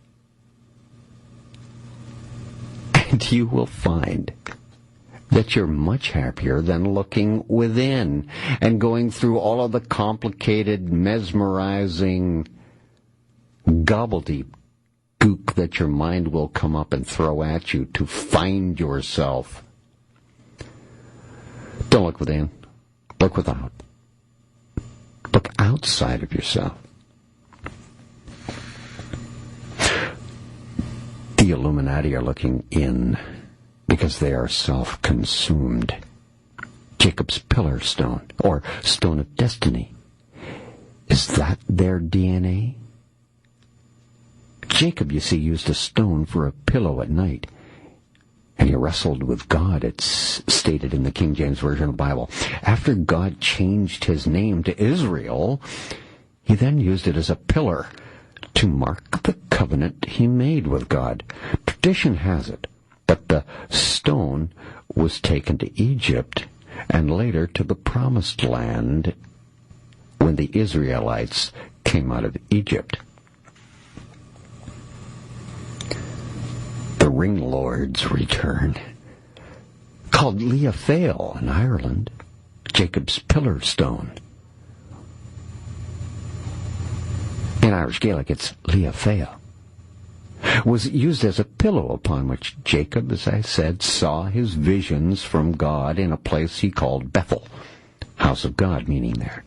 And you will find that you're much happier than looking within and going through all of the complicated, mesmerizing gobbledygook that your mind will come up and throw at you to find yourself. Don't look within. Look without. Look outside of yourself. The Illuminati are looking in because they are self-consumed. Jacob's pillar stone, or stone of destiny, is that their DNA? Jacob, you see, used a stone for a pillow at night, and he wrestled with God, it's stated in the King James Version of the Bible. After God changed his name to Israel, he then used it as a pillar to mark the covenant he made with God. Tradition has it that the stone was taken to Egypt and later to the Promised Land when the Israelites came out of Egypt. The ring lords return, called Leofail in Ireland, Jacob's pillar stone. In Irish Gaelic, it's Leofail. Was used as a pillow upon which Jacob, as I said, saw his visions from God in a place he called Bethel, house of God, meaning there.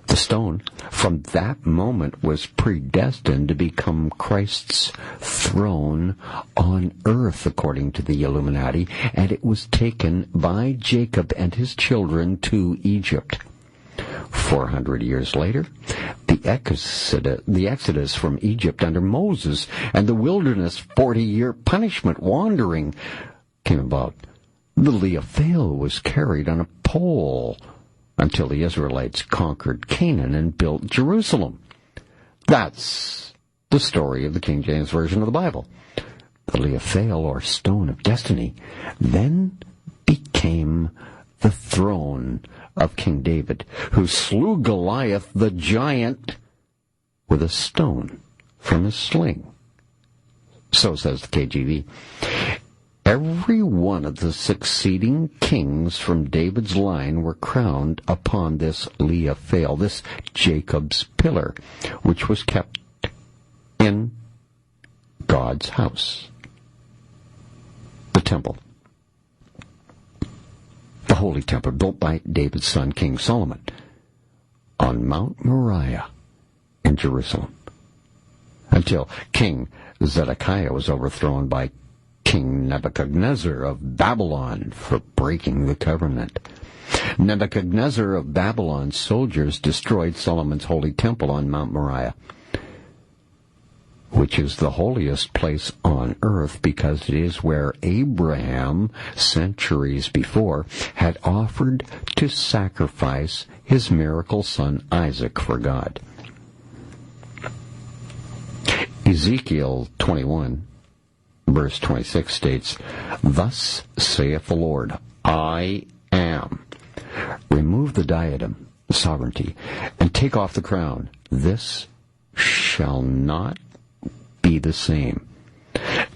The stone, from that moment, was predestined to become Christ's throne on earth, according to the Illuminati, and it was taken by Jacob and his children to Egypt. 400 years later, the exodus from Egypt under Moses and the wilderness 40-year punishment wandering came about. The Leofail was carried on a pole until the Israelites conquered Canaan and built Jerusalem. That's the story of the King James Version of the Bible. The Leofail, or stone of destiny, then became the throne of King David, who slew Goliath the giant with a stone from his sling. So says the KJV. Every one of the succeeding kings from David's line were crowned upon this Leah-Phale, this Jacob's pillar, which was kept in God's house, the temple, the holy temple built by David's son, King Solomon, on Mount Moriah in Jerusalem, until King Zedekiah was overthrown by King Nebuchadnezzar of Babylon for breaking the covenant. Nebuchadnezzar of Babylon's soldiers destroyed Solomon's holy temple on Mount Moriah, which is the holiest place on earth because it is where Abraham, centuries before, had offered to sacrifice his miracle son Isaac for God. Ezekiel 21, verse 26 states, "Thus saith the Lord, I am. Remove the diadem, sovereignty, and take off the crown. This shall not be the same.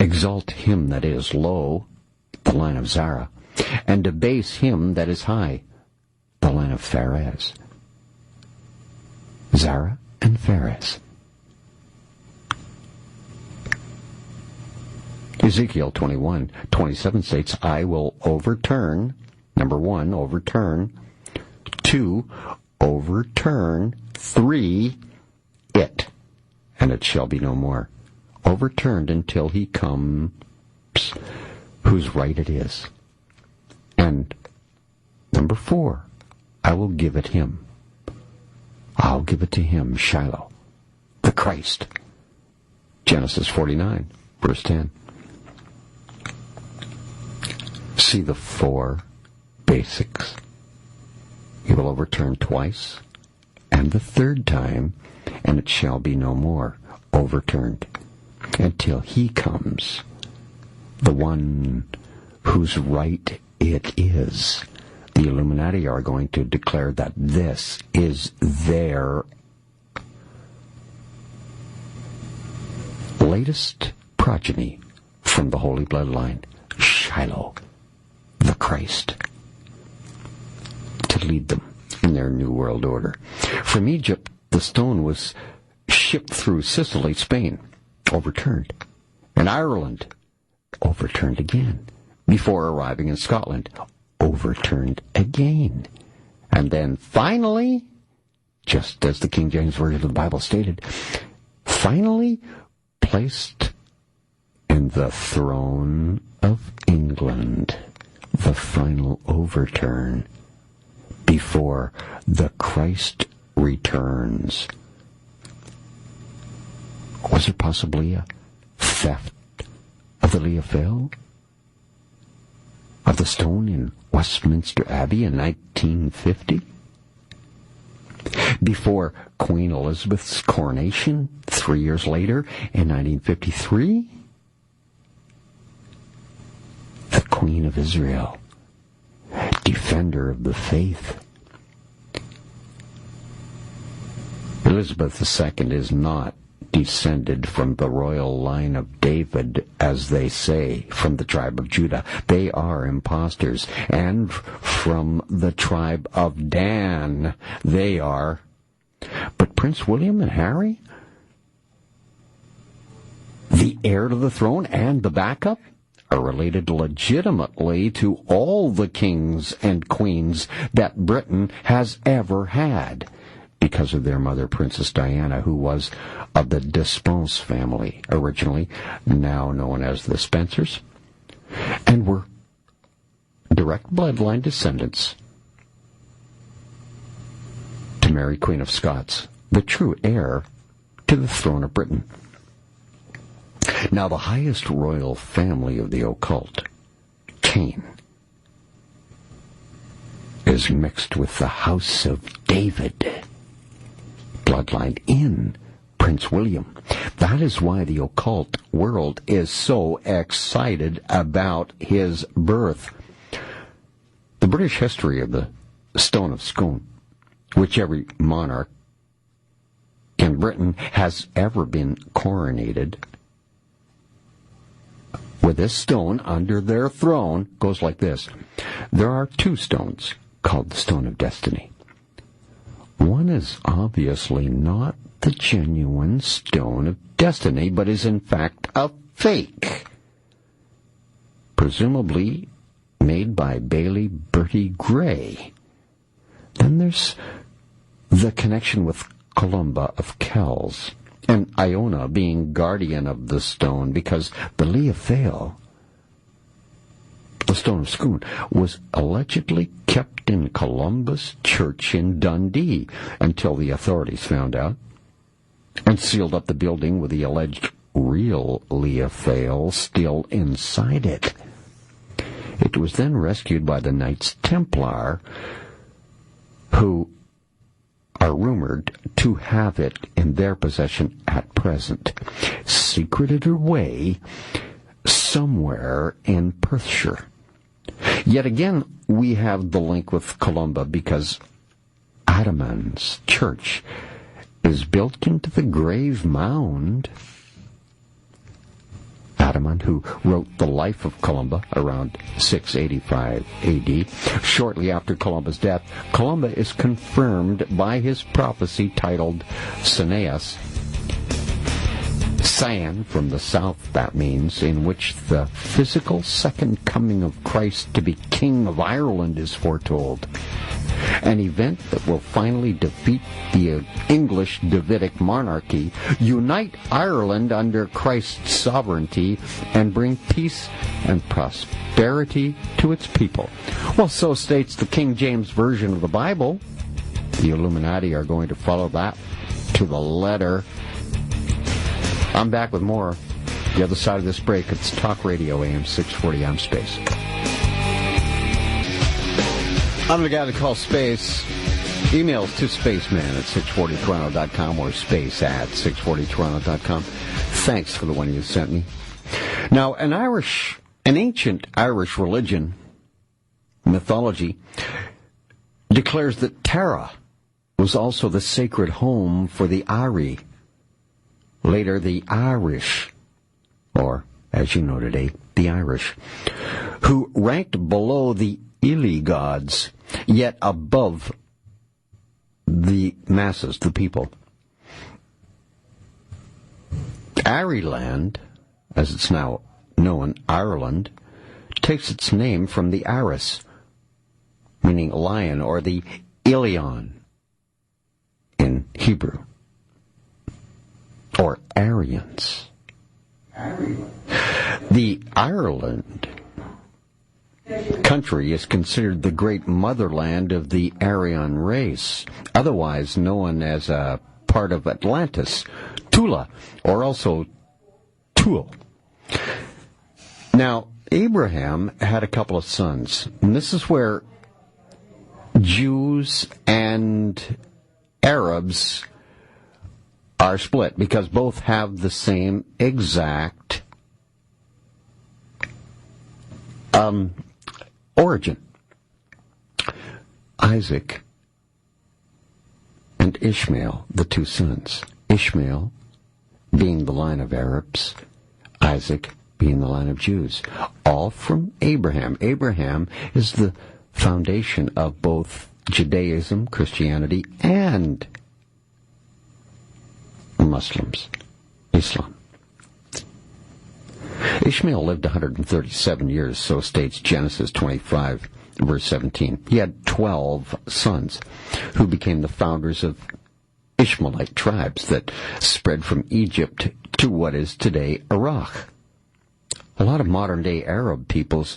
Exalt him that is low, the line of Zara, and debase him that is high, the line of Pharez." Zara and Pharez. Ezekiel 21:27 states, "I will overturn," number 1, overturn, 2, overturn, 3, it, and it shall be no more. Overturned until he comes whose right it is. And number 4, I will give it him. I'll give it to him, Shiloh, the Christ. Genesis 49, verse 10. See the 4 basics. He will overturn twice, and the third time, and it shall be no more overturned until he comes, the one whose right it is. The Illuminati are going to declare that this is their latest progeny from the holy bloodline, Shiloh, the Christ, to lead them in their new world order. From Egypt, the stone was shipped through Sicily, Spain, overturned, and Ireland, overturned again, before arriving in Scotland, overturned again. And then finally, just as the King James Version of the Bible stated, finally placed in the throne of England, the final overturn before the Christ returns. Was there possibly a theft of the Leah-Phale, of the stone in Westminster Abbey in 1950? Before Queen Elizabeth's coronation 3 years later in 1953? The Queen of Israel, defender of the faith. Elizabeth II is not descended from the royal line of David, as they say, from the tribe of Judah. They are impostors. And from the tribe of Dan, they are. But Prince William and Harry, the heir to the throne and the backup, are related legitimately to all the kings and queens that Britain has ever had, because of their mother, Princess Diana, who was of the Despense family originally, now known as the Spencers, and were direct bloodline descendants to Mary, Queen of Scots, the true heir to the throne of Britain. Now, the highest royal family of the occult, Cain, is mixed with the House of David bloodline in Prince William. That is why the occult world is so excited about his birth. The British history of the Stone of Scone, which every monarch in Britain has ever been coronated with this stone under their throne goes like this. There are two stones called the Stone of Destiny. One is obviously not the genuine Stone of Destiny, but is in fact a fake, presumably made by Bailey Bertie Gray. Then there's the connection with Columba of Kells, and Iona being guardian of the stone, because the Leophale, the Stone of Scone, was allegedly kept in Columba's church in Dundee until the authorities found out and sealed up the building with the alleged real Leophale still inside it. It was then rescued by the Knights Templar, who are rumored to have it in their possession at present, secreted away somewhere in Perthshire. Yet again, we have the link with Columba because Adamann's church is built into the grave mound. Adamann, who wrote The Life of Columba around 685 A.D., shortly after Columba's death, Columba is confirmed by his prophecy titled Cineas, Cyan from the south, that means, in which the physical second coming of Christ to be King of Ireland is foretold. An event that will finally defeat the English Davidic monarchy, unite Ireland under Christ's sovereignty, and bring peace and prosperity to its people. Well, so states the King James Version of the Bible. The Illuminati are going to follow that to the letter. I'm back with more. The other side of this break, it's Talk Radio AM 640. I'm Space. I'm the guy that calls Space. Emails to Spaceman at 640toronto.com or space at 640toronto.com. Thanks for the one you sent me. Now, an ancient Irish religion, mythology, declares that Tara was also the sacred home for the Ari, later the Irish, or, as you know today, the Irish, who ranked below the Ili gods, yet above the masses, the people. Ariland, as it's now known, Ireland, takes its name from the Aris, meaning lion, or the Ilion in Hebrew, or Aryans. The Ireland country is considered the great motherland of the Aryan race, otherwise known as a part of Atlantis, Tula, or also Tuul. Now, Abraham had a couple of sons, and this is where Jews and Arabs are split, because both have the same exact origin. Isaac and Ishmael, the two sons. Ishmael being the line of Arabs, Isaac being the line of Jews. All from Abraham. Abraham is the foundation of both Judaism, Christianity, and Muslims, Islam. Ishmael lived 137 years, so states Genesis 25, verse 17. He had 12 sons who became the founders of Ishmaelite tribes that spread from Egypt to what is today Iraq. A lot of modern-day Arab peoples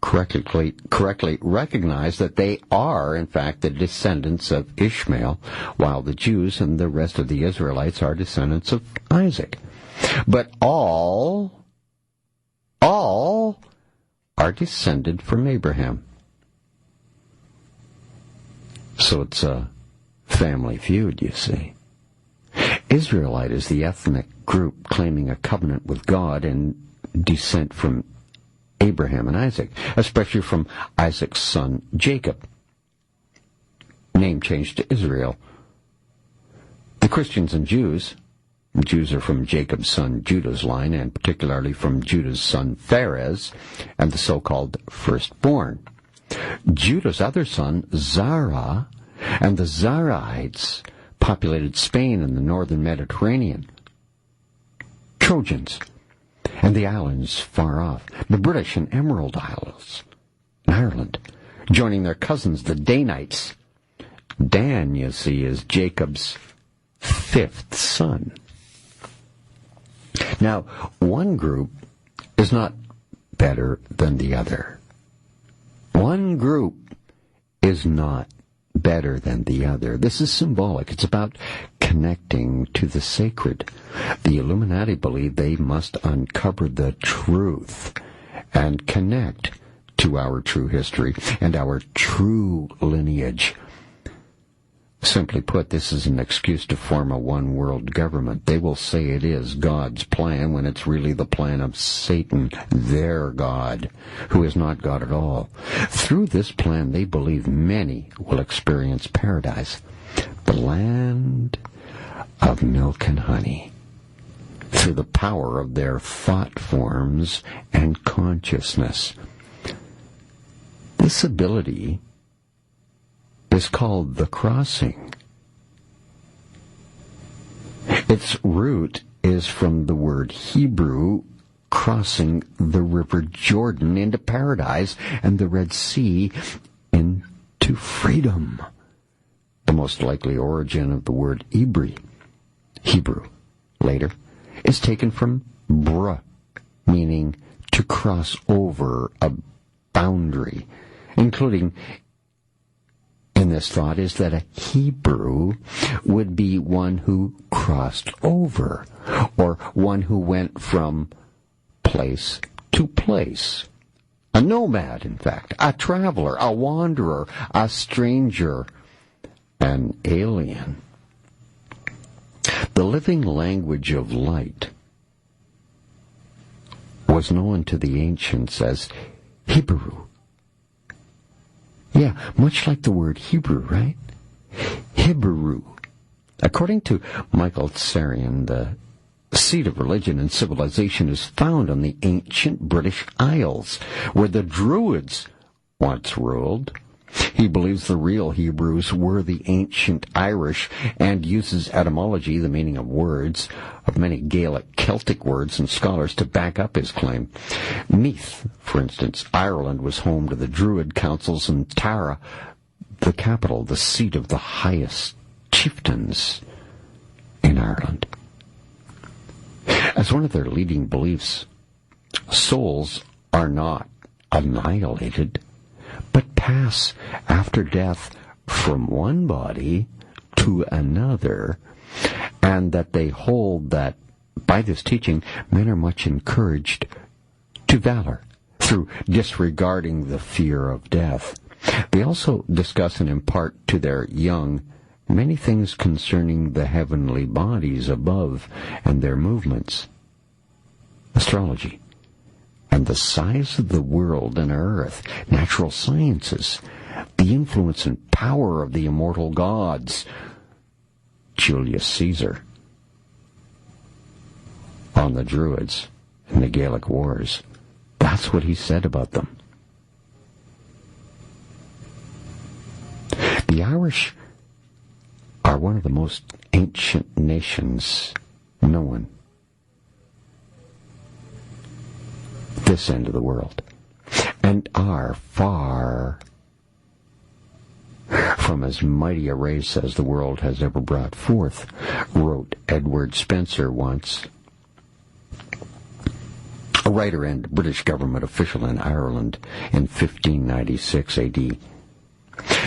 correctly recognize that they are, in fact, the descendants of Ishmael, while the Jews and the rest of the Israelites are descendants of Isaac. But all are descended from Abraham. So it's a family feud, you see. Israelite is the ethnic group claiming a covenant with God and descent from Abraham and Isaac, especially from Isaac's son Jacob, name changed to Israel. The Christians and Jews are from Jacob's son Judah's line, and particularly from Judah's son Pharez, and the so-called firstborn. Judah's other son, Zara, and the Zaraites populated Spain and the northern Mediterranean. Trojans, and the islands far off, the British and Emerald Isles, in Ireland, joining their cousins, the Danites. Dan, you see, is Jacob's fifth son. Now, one group is not better than the other. One group is not better than the other. This is symbolic. It's about connecting to the sacred. The Illuminati believe they must uncover the truth and connect to our true history and our true lineage. Simply put, this is an excuse to form a one-world government. They will say it is God's plan when it's really the plan of Satan, their God, who is not God at all. Through this plan, they believe many will experience paradise, the land of milk and honey, through the power of their thought forms and consciousness. This ability is called the crossing. Its root is from the word Hebrew, crossing the river Jordan into paradise and the Red Sea into freedom. The most likely origin of the word Hebrew, later, is taken from bra, meaning to cross over a boundary, including in this thought is that a Hebrew would be one who crossed over, or one who went from place to place. A nomad, in fact, a traveler, a wanderer, a stranger, an alien. The living language of light was known to the ancients as Hebrew. Yeah, much like the word Hebrew, right? Hebrew. According to Michael Tsarian, the seat of religion and civilization is found on the ancient British Isles, where the Druids once ruled. He believes the real Hebrews were the ancient Irish and uses etymology, the meaning of words, of many Gaelic Celtic words and scholars to back up his claim. Meath, for instance, Ireland was home to the Druid councils, and Tara, the capital, the seat of the highest chieftains in Ireland. As one of their leading beliefs, souls are not annihilated, but pass after death from one body to another, and that they hold that by this teaching men are much encouraged to valor through disregarding the fear of death. They also discuss and impart to their young many things concerning the heavenly bodies above and their movements, astrology, and the size of the world and earth, natural sciences, the influence and power of the immortal gods, Julius Caesar, on the Druids in the Gaelic Wars. That's what he said about them. The Irish are one of the most ancient nations known this end of the world, and are far from as mighty a race as the world has ever brought forth, wrote Edward Spencer once, a writer and British government official in Ireland in 1596 AD.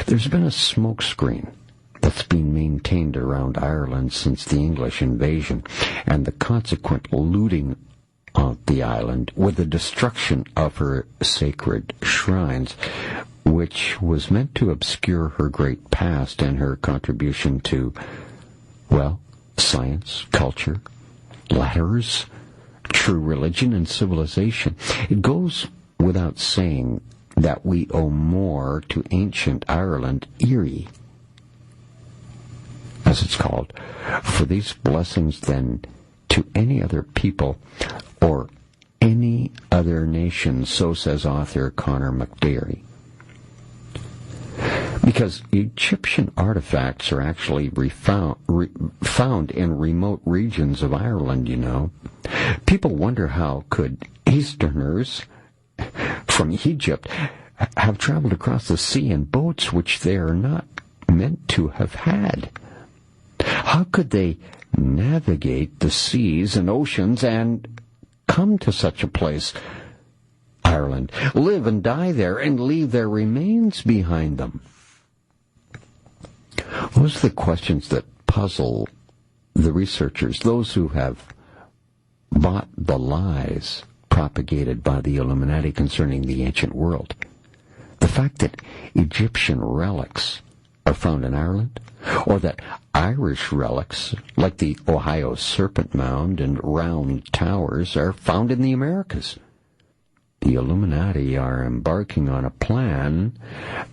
There's been a smokescreen that's been maintained around Ireland since the English invasion and the consequent looting of the island with the destruction of her sacred shrines, which was meant to obscure her great past and her contribution to, well, science, culture, letters, true religion, and civilization. It goes without saying that we owe more to ancient Ireland, Erie, as it's called, for these blessings than to any other people or any other nation, so says author Connor McDeary. Because Egyptian artifacts are actually found in remote regions of Ireland, you know. People wonder how could Easterners from Egypt have traveled across the sea in boats which they are not meant to have had. How could they navigate the seas and oceans and come to such a place, Ireland, live and die there, and leave their remains behind them? Those are the questions that puzzle the researchers, those who have bought the lies propagated by the Illuminati concerning the ancient world. The fact that Egyptian relics are found in Ireland, or that Irish relics, like the Ohio Serpent Mound and Round Towers, are found in the Americas. The Illuminati are embarking on a plan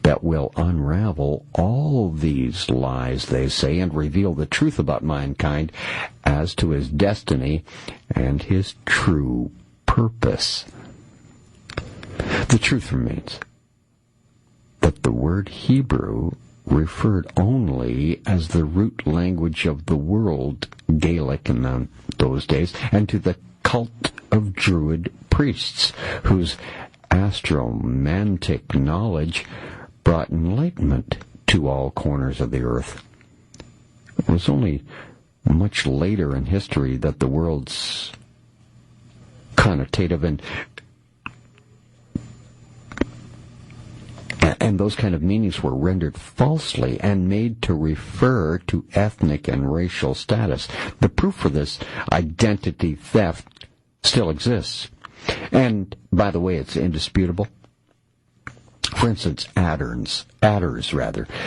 that will unravel all these lies, they say, and reveal the truth about mankind as to his destiny and his true purpose. The truth remains that the word Hebrew referred only as the root language of the world, Gaelic in those days, and to the cult of Druid priests, whose astromantic knowledge brought enlightenment to all corners of the earth. It was only much later in history that the world's connotative and those kind of meanings were rendered falsely and made to refer to ethnic and racial status. The proof for this identity theft still exists. And, by the way, it's indisputable. For instance, adders,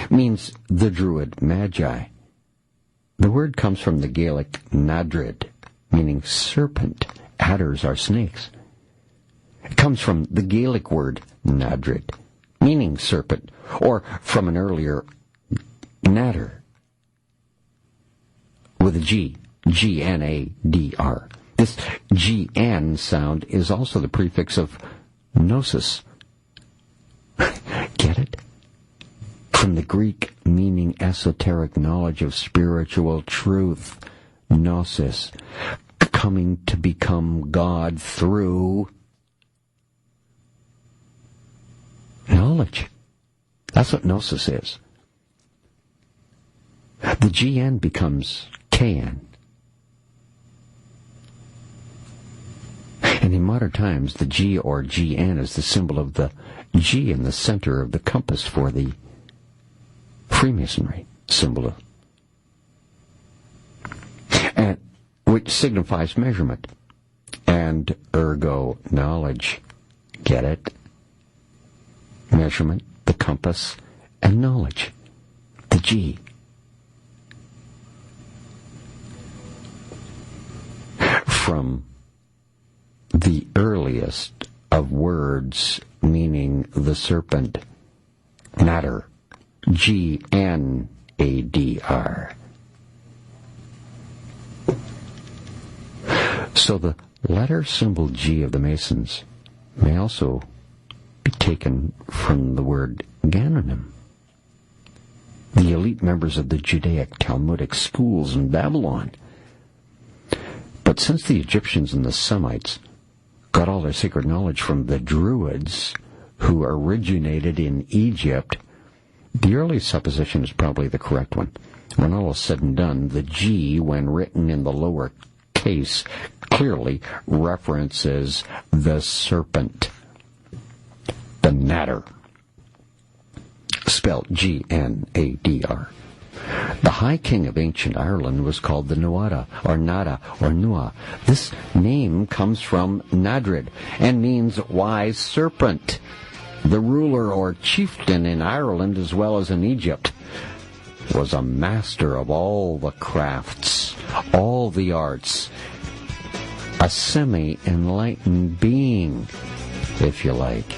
means the Druid Magi. The word comes from the Gaelic nadrid, meaning serpent. Adders are snakes. It comes from the Gaelic word nadrid, meaning serpent, or from an earlier natter, with a G, G-N-A-D-R. This G-N sound is also the prefix of gnosis. Get it? From the Greek meaning esoteric knowledge of spiritual truth, gnosis, coming to become God through knowledge. That's what gnosis is. The GN becomes KN. And in modern times, the G or GN is the symbol of the G in the center of the compass for the Freemasonry symbol, and which signifies measurement, and ergo knowledge. Get it? Measurement, the compass, and knowledge, the G. From the earliest of words meaning the serpent, natter, G-N-A-D-R. So the letter symbol G of the Masons may also be taken from the word Ganonim. The elite members of the Judaic Talmudic schools in Babylon. But since the Egyptians and the Semites got all their sacred knowledge from the Druids, who originated in Egypt, the early supposition is probably the correct one. When all is said and done, the G, when written in the lower case, clearly references the serpent, the natter, spelled G-N-A-D-R. The High King of ancient Ireland was called the Nuada, or Nada, or Nua. This name comes from Nadrid and means wise serpent. The ruler or chieftain in Ireland, as well as in Egypt, was a master of all the crafts, all the arts, a semi-enlightened being, if you like.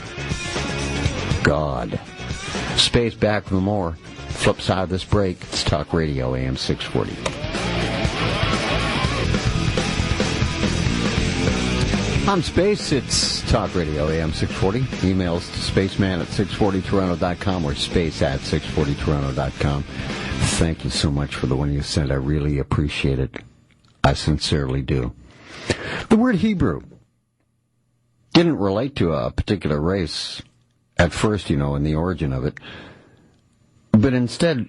God. Space, back for more Flip side of this break, it's Talk Radio AM 640. I'm Space. It's Talk Radio AM 640. Emails to spaceman at 640toronto.com or space at 640toronto.com. Thank you so much for the one you sent. I really appreciate it. I sincerely do. The word Hebrew didn't relate to a particular race at first, in the origin of it, but instead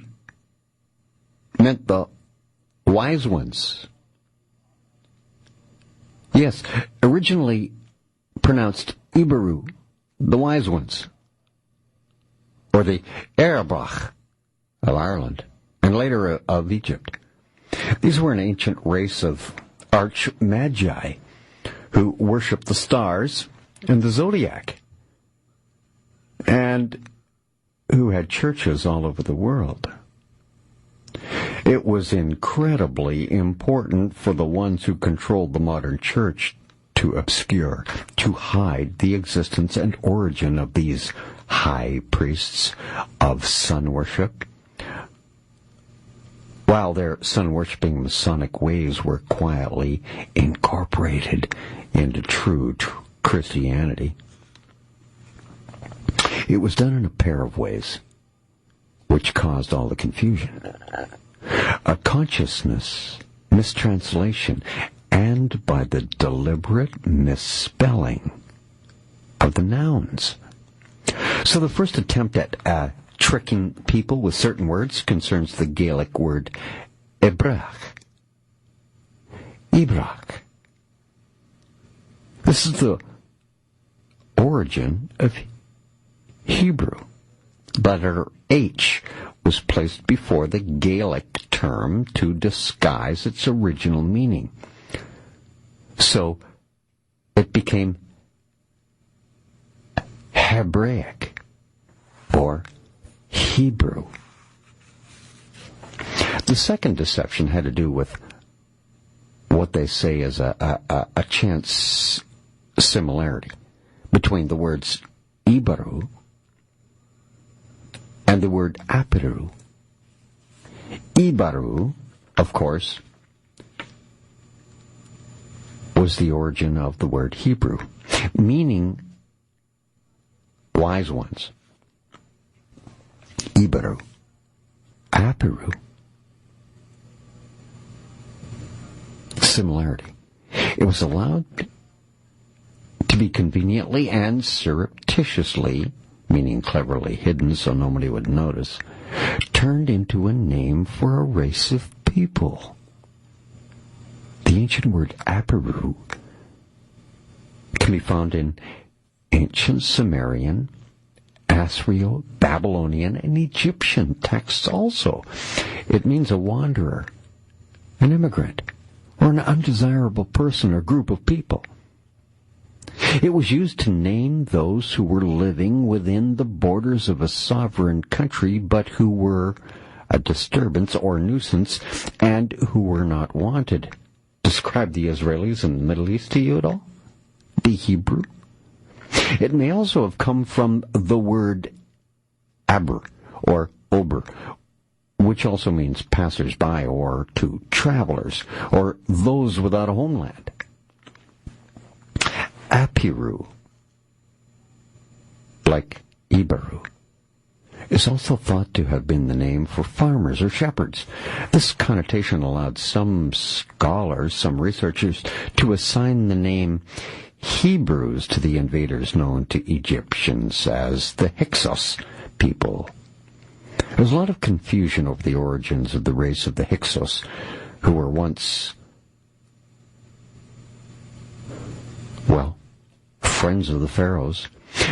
meant the wise ones. Yes, originally pronounced Iberu, the wise ones, or the Erebrach of Ireland, and later of Egypt. These were an ancient race of arch-magi who worshipped the stars and the zodiac, and who had churches all over the world. It was incredibly important for the ones who controlled the modern church to obscure, to hide the existence and origin of these high priests of sun worship, while their sun-worshipping Masonic ways were quietly incorporated into true Christianity. It was done in a pair of ways, which caused all the confusion. A consciousness mistranslation, and by the deliberate misspelling of the nouns. So the first attempt at tricking people with certain words concerns the Gaelic word Ebrach. Ebrach. This is the origin of Hebrew. Letter H was placed before the Gaelic term to disguise its original meaning. So it became Hebraic, or Hebrew. The second deception had to do with what they say is a chance similarity between the words Ibaru and the word Apiru. Ibaru, of course, was the origin of the word Hebrew, meaning wise ones. Ibaru. Apiru. Similarity. It was allowed to be conveniently and surreptitiously, meaning cleverly hidden so nobody would notice, turned into a name for a race of people. The ancient word Apiru can be found in ancient Sumerian, Assyrio, Babylonian, and Egyptian texts also. It means a wanderer, an immigrant, or an undesirable person or group of people. It was used to name those who were living within the borders of a sovereign country, but who were a disturbance or nuisance, and who were not wanted. Describe the Israelis in the Middle East to you at all? The Hebrew? It may also have come from the word aber, or ober, which also means passers-by, or to travelers, or those without a homeland. Apiru, like Ibaru, is also thought to have been the name for farmers or shepherds. This connotation allowed some scholars, some researchers, to assign the name Hebrews to the invaders known to Egyptians as the Hyksos people. There was a lot of confusion over the origins of the race of the Hyksos, who were once, friends of the pharaohs,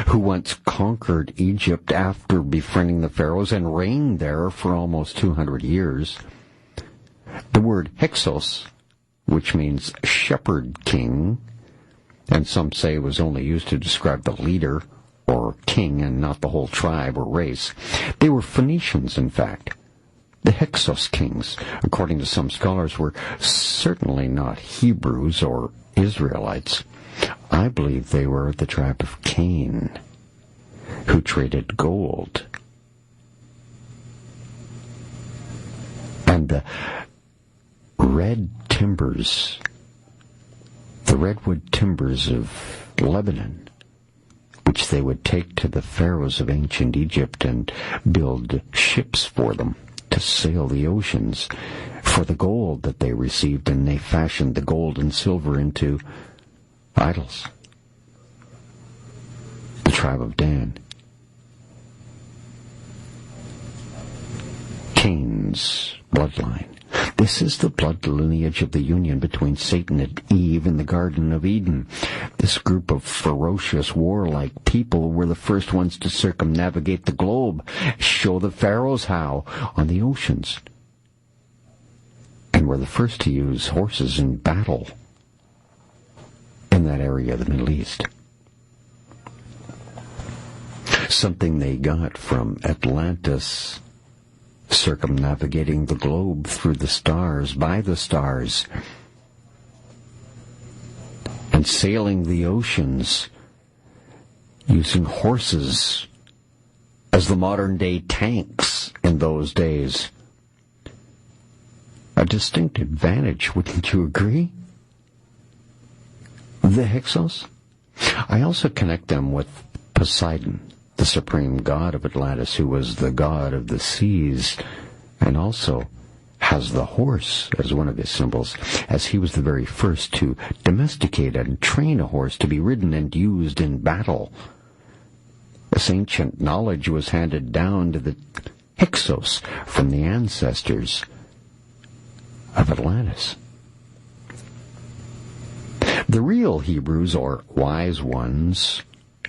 who once conquered Egypt after befriending the pharaohs and reigned there for almost 200 years. The word Hyksos, which means shepherd king, and some say was only used to describe the leader or king and not the whole tribe or race. They were Phoenicians, in fact. The Hyksos kings, according to some scholars, were certainly not Hebrews or Israelites. I believe they were the tribe of Cain, who traded gold the redwood timbers of Lebanon, which they would take to the pharaohs of ancient Egypt and build ships for them to sail the oceans for the gold that they received, and they fashioned the gold and silver into idols. The tribe of Dan. Cain's bloodline. This is the blood lineage of the union between Satan and Eve in the Garden of Eden. This group of ferocious, warlike people were the first ones to circumnavigate the globe, show the pharaohs how on the oceans, and were the first to use horses in battle in that area of the Middle East. Something they got from Atlantis, circumnavigating the globe through the stars, by the stars, and sailing the oceans using horses as the modern-day tanks in those days. A distinct advantage, wouldn't you agree? The Hyksos? I also connect them with Poseidon, the supreme god of Atlantis, who was the god of the seas, and also has the horse as one of his symbols, as he was the very first to domesticate and train a horse to be ridden and used in battle. This ancient knowledge was handed down to the Hyksos from the ancestors of Atlantis. The real Hebrews, or wise ones,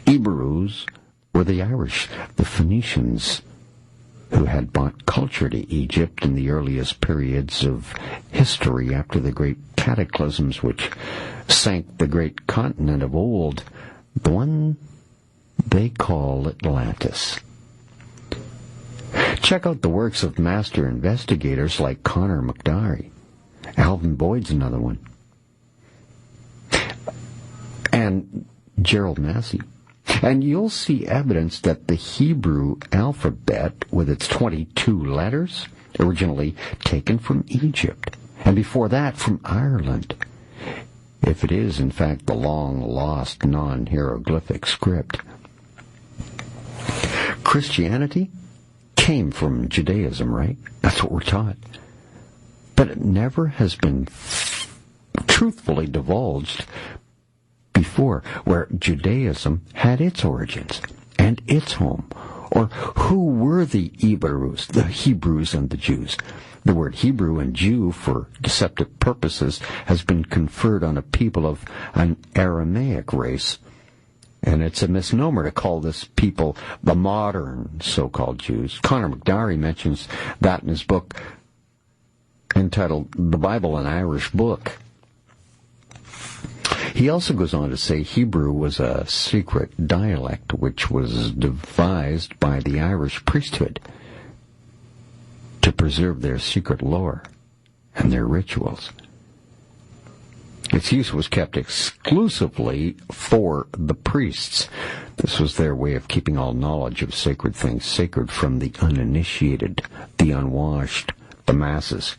Hebrews, were the Irish, the Phoenicians, who had brought culture to Egypt in the earliest periods of history after the great cataclysms which sank the great continent of old, the one they call Atlantis. Check out the works of master investigators like Connor McDarry. Alvin Boyd's another one. And Gerald Massey. And you'll see evidence that the Hebrew alphabet, with its 22 letters, originally taken from Egypt, and before that from Ireland, if it is in fact the long-lost non-hieroglyphic script. Christianity came from Judaism, right? That's what we're taught. But it never has been truthfully divulged before, where Judaism had its origins and its home. Or who were the Hebrews and the Jews? The word Hebrew and Jew, for deceptive purposes, has been conferred on a people of an Aramaic race. And it's a misnomer to call this people the modern so-called Jews. Connor McDarry mentions that in his book entitled The Bible, an Irish Book. He also goes on to say Hebrew was a secret dialect which was devised by the Irish priesthood to preserve their secret lore and their rituals. Its use was kept exclusively for the priests. This was their way of keeping all knowledge of sacred things sacred from the uninitiated, the unwashed, the masses.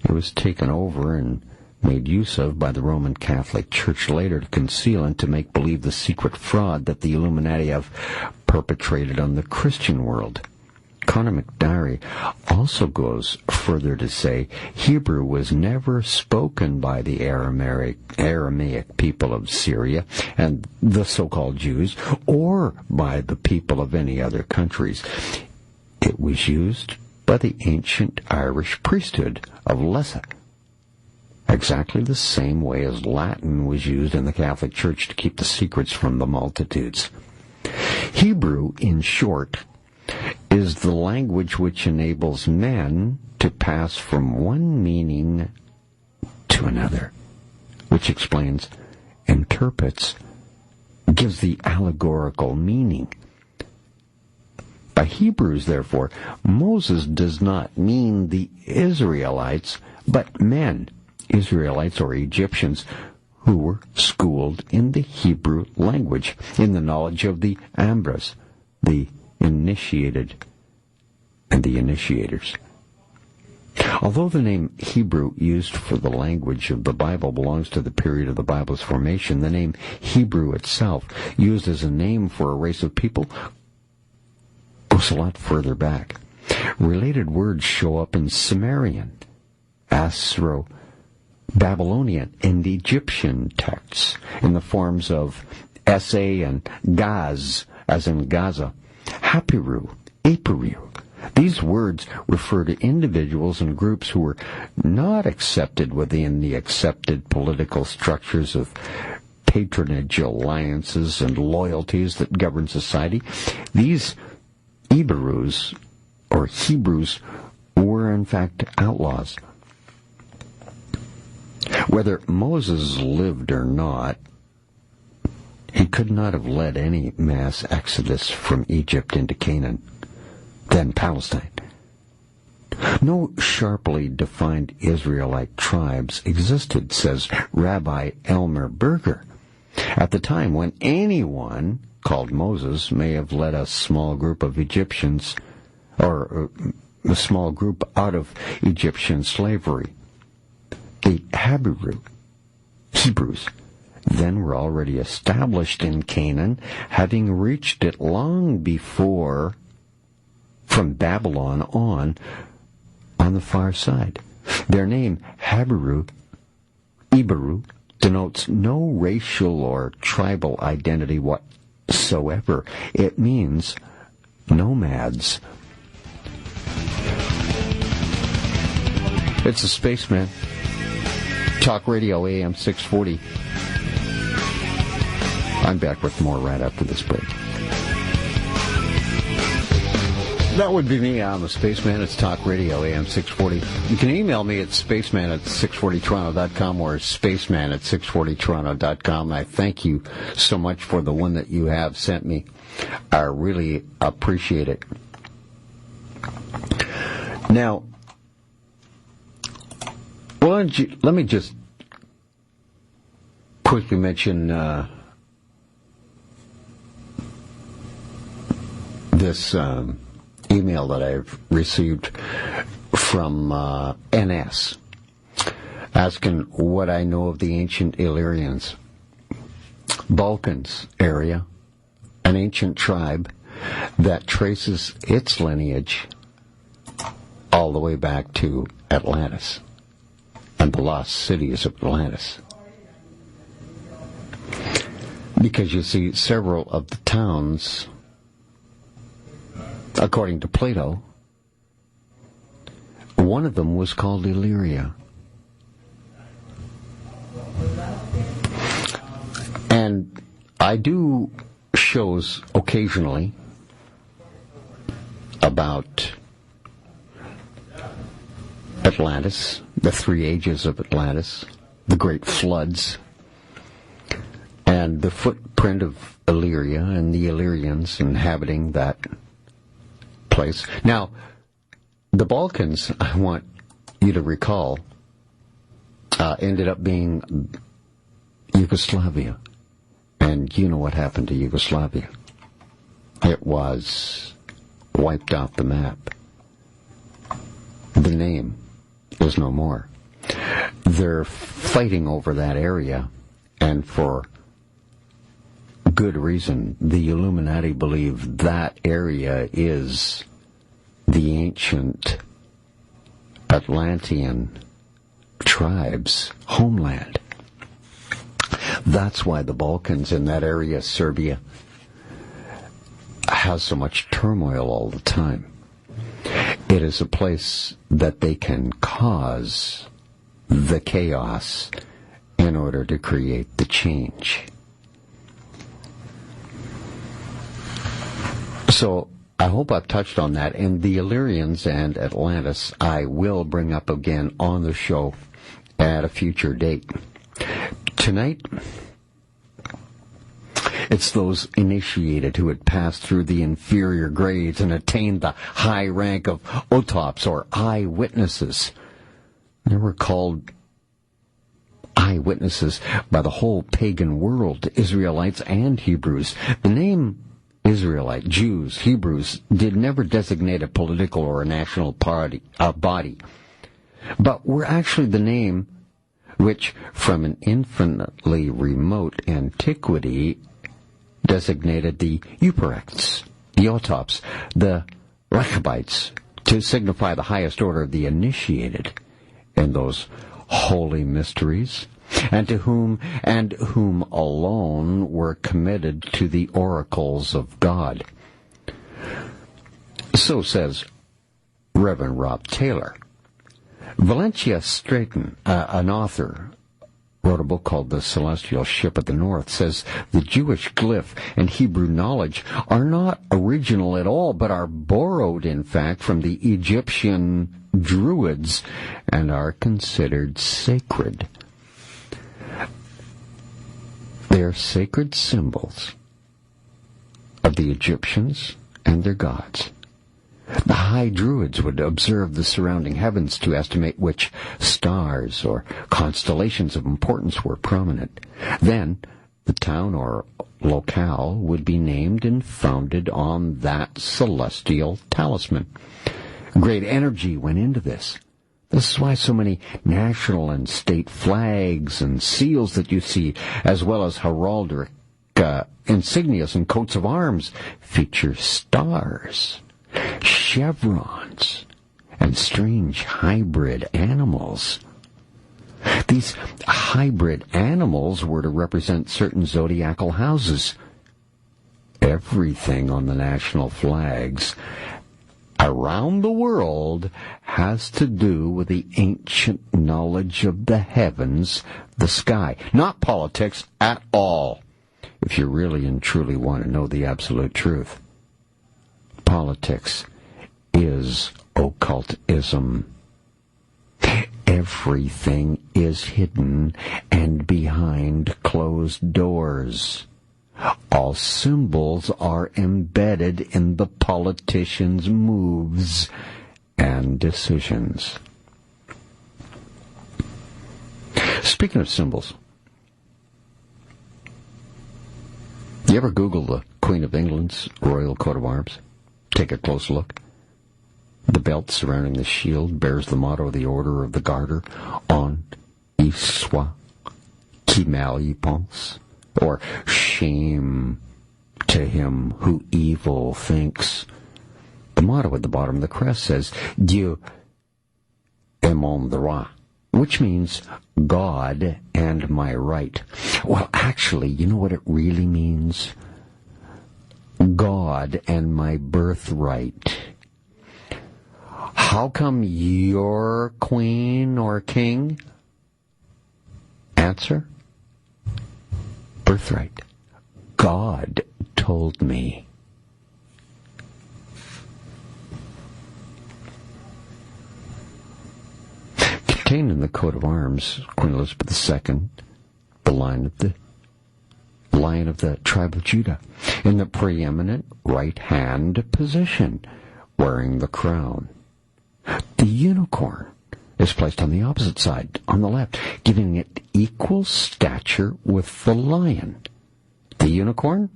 It was taken over and made use of by the Roman Catholic Church later to conceal and to make believe the secret fraud that the Illuminati have perpetrated on the Christian world. Connor McDarry also goes further to say Hebrew was never spoken by the Aramaic people of Syria and the so-called Jews, or by the people of any other countries. It was used by the ancient Irish priesthood of Lessa, exactly the same way as Latin was used in the Catholic Church to keep the secrets from the multitudes. Hebrew, in short, is the language which enables men to pass from one meaning to another, which explains, interprets, gives the allegorical meaning. By Hebrews, therefore, Moses does not mean the Israelites, but men, Israelites or Egyptians, who were schooled in the Hebrew language, in the knowledge of the Ambras, the initiated, and the initiators. Although the name Hebrew used for the language of the Bible belongs to the period of the Bible's formation, the name Hebrew itself, used as a name for a race of people, goes a lot further back. Related words show up in Sumerian, Assyro-Babylonian, and Egyptian texts in the forms of Sa and Gaz, as in Gaza, Hapiru, Apiru. These words refer to individuals and groups who were not accepted within the accepted political structures of patronage, alliances, and loyalties that govern society. These Iberus, or Hebrews, were in fact outlaws. Whether Moses lived or not, he could not have led any mass exodus from Egypt into Canaan, then Palestine. No sharply defined Israelite tribes existed, says Rabbi Elmer Berger, at the time when anyone called Moses may have led a small group of Egyptians, or a small group out of Egyptian slavery. The Hebrews then were already established in Canaan, having reached it long before from Babylon on the far side. Their name, Hebrew, denotes no racial or tribal identity whatsoever. It means nomads. It's a Spaceman. Talk Radio AM 640. I'm back with more right after this break. That would be me. I'm a Spaceman. It's Talk Radio AM 640. You can email me at spaceman@640toronto.com or spaceman@640toronto.com. I thank you so much for the one that you have sent me. I really appreciate it. Now, let me just quickly mention this email that I've received from NS, asking what I know of the ancient Illyrians. Balkans area, an ancient tribe that traces its lineage all the way back to Atlantis and the lost cities of Atlantis. Because you see, several of the towns, according to Plato, one of them was called Illyria. And I do shows occasionally about Atlantis, the three ages of Atlantis, the great floods, and the footprint of Illyria and the Illyrians inhabiting that place. Now, the Balkans, I want you to recall, ended up being Yugoslavia. And you know what happened to Yugoslavia. It was wiped off the map. The name is no more. They're fighting over that area, and for good reason. The Illuminati believe that area is the ancient Atlantean tribes' homeland. That's why the Balkans in that area, Serbia, has so much turmoil all the time. It is a place that they can cause the chaos in order to create the change. So I hope I've touched on that. And the Illyrians and Atlantis I will bring up again on the show at a future date. Tonight, it's those initiated who had passed through the inferior grades and attained the high rank of autops, or eyewitnesses. They were called eyewitnesses by the whole pagan world, Israelites and Hebrews. The name Israelite, Jews, Hebrews did never designate a political or a national body. but were actually the name which, from an infinitely remote antiquity, designated the Euparects, the Autops, the Rechabites, to signify the highest order of the initiated in those holy mysteries, and to whom alone were committed to the oracles of God. So says Reverend Rob Taylor. Valencia Strayton, an author, wrote a book called The Celestial Ship of the North, says the Jewish glyph and Hebrew knowledge are not original at all, but are borrowed, in fact, from the Egyptian Druids and are considered sacred. They are sacred symbols of the Egyptians and their gods. The high Druids would observe the surrounding heavens to estimate which stars or constellations of importance were prominent. Then, the town or locale would be named and founded on that celestial talisman. Great energy went into this. This is why so many national and state flags and seals that you see, as well as heraldic insignias and coats of arms, feature stars, chevrons, and strange hybrid animals. These hybrid animals were to represent certain zodiacal houses. Everything on the national flags around the world has to do with the ancient knowledge of the heavens, the sky, not politics at all, if you really and truly want to know the absolute truth. Politics is occultism. Everything is hidden and behind closed doors. All symbols are embedded in the politicians' moves and decisions. Speaking of symbols, you ever Google the Queen of England's royal coat of arms? Take a close look. The belt surrounding the shield bears the motto of the Order of the Garter, On y soit qui mal y pense, or shame to him who evil thinks. The motto at the bottom of the crest says, Dieu est mon droit, which means God and my right. Well, actually, you know what it really means? God and my birthright. How come you're queen or king? Answer: birthright. God told me. Contained in the coat of arms, Queen Elizabeth II, the Lion of the tribe of Judah, in the preeminent right-hand position, wearing the crown. The unicorn is placed on the opposite side, on the left, giving it equal stature with the lion. The unicorn?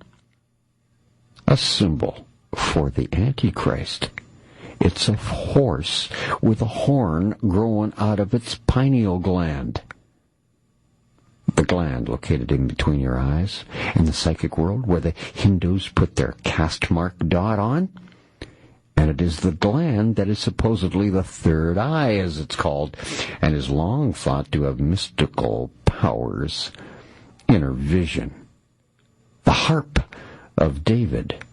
A symbol for the Antichrist. It's a horse with a horn growing out of its pineal gland. The gland located in between your eyes in the psychic world, where the Hindus put their caste mark dot on. And it is the gland that is supposedly the third eye, as it's called, and is long thought to have mystical powers, inner vision. The harp of David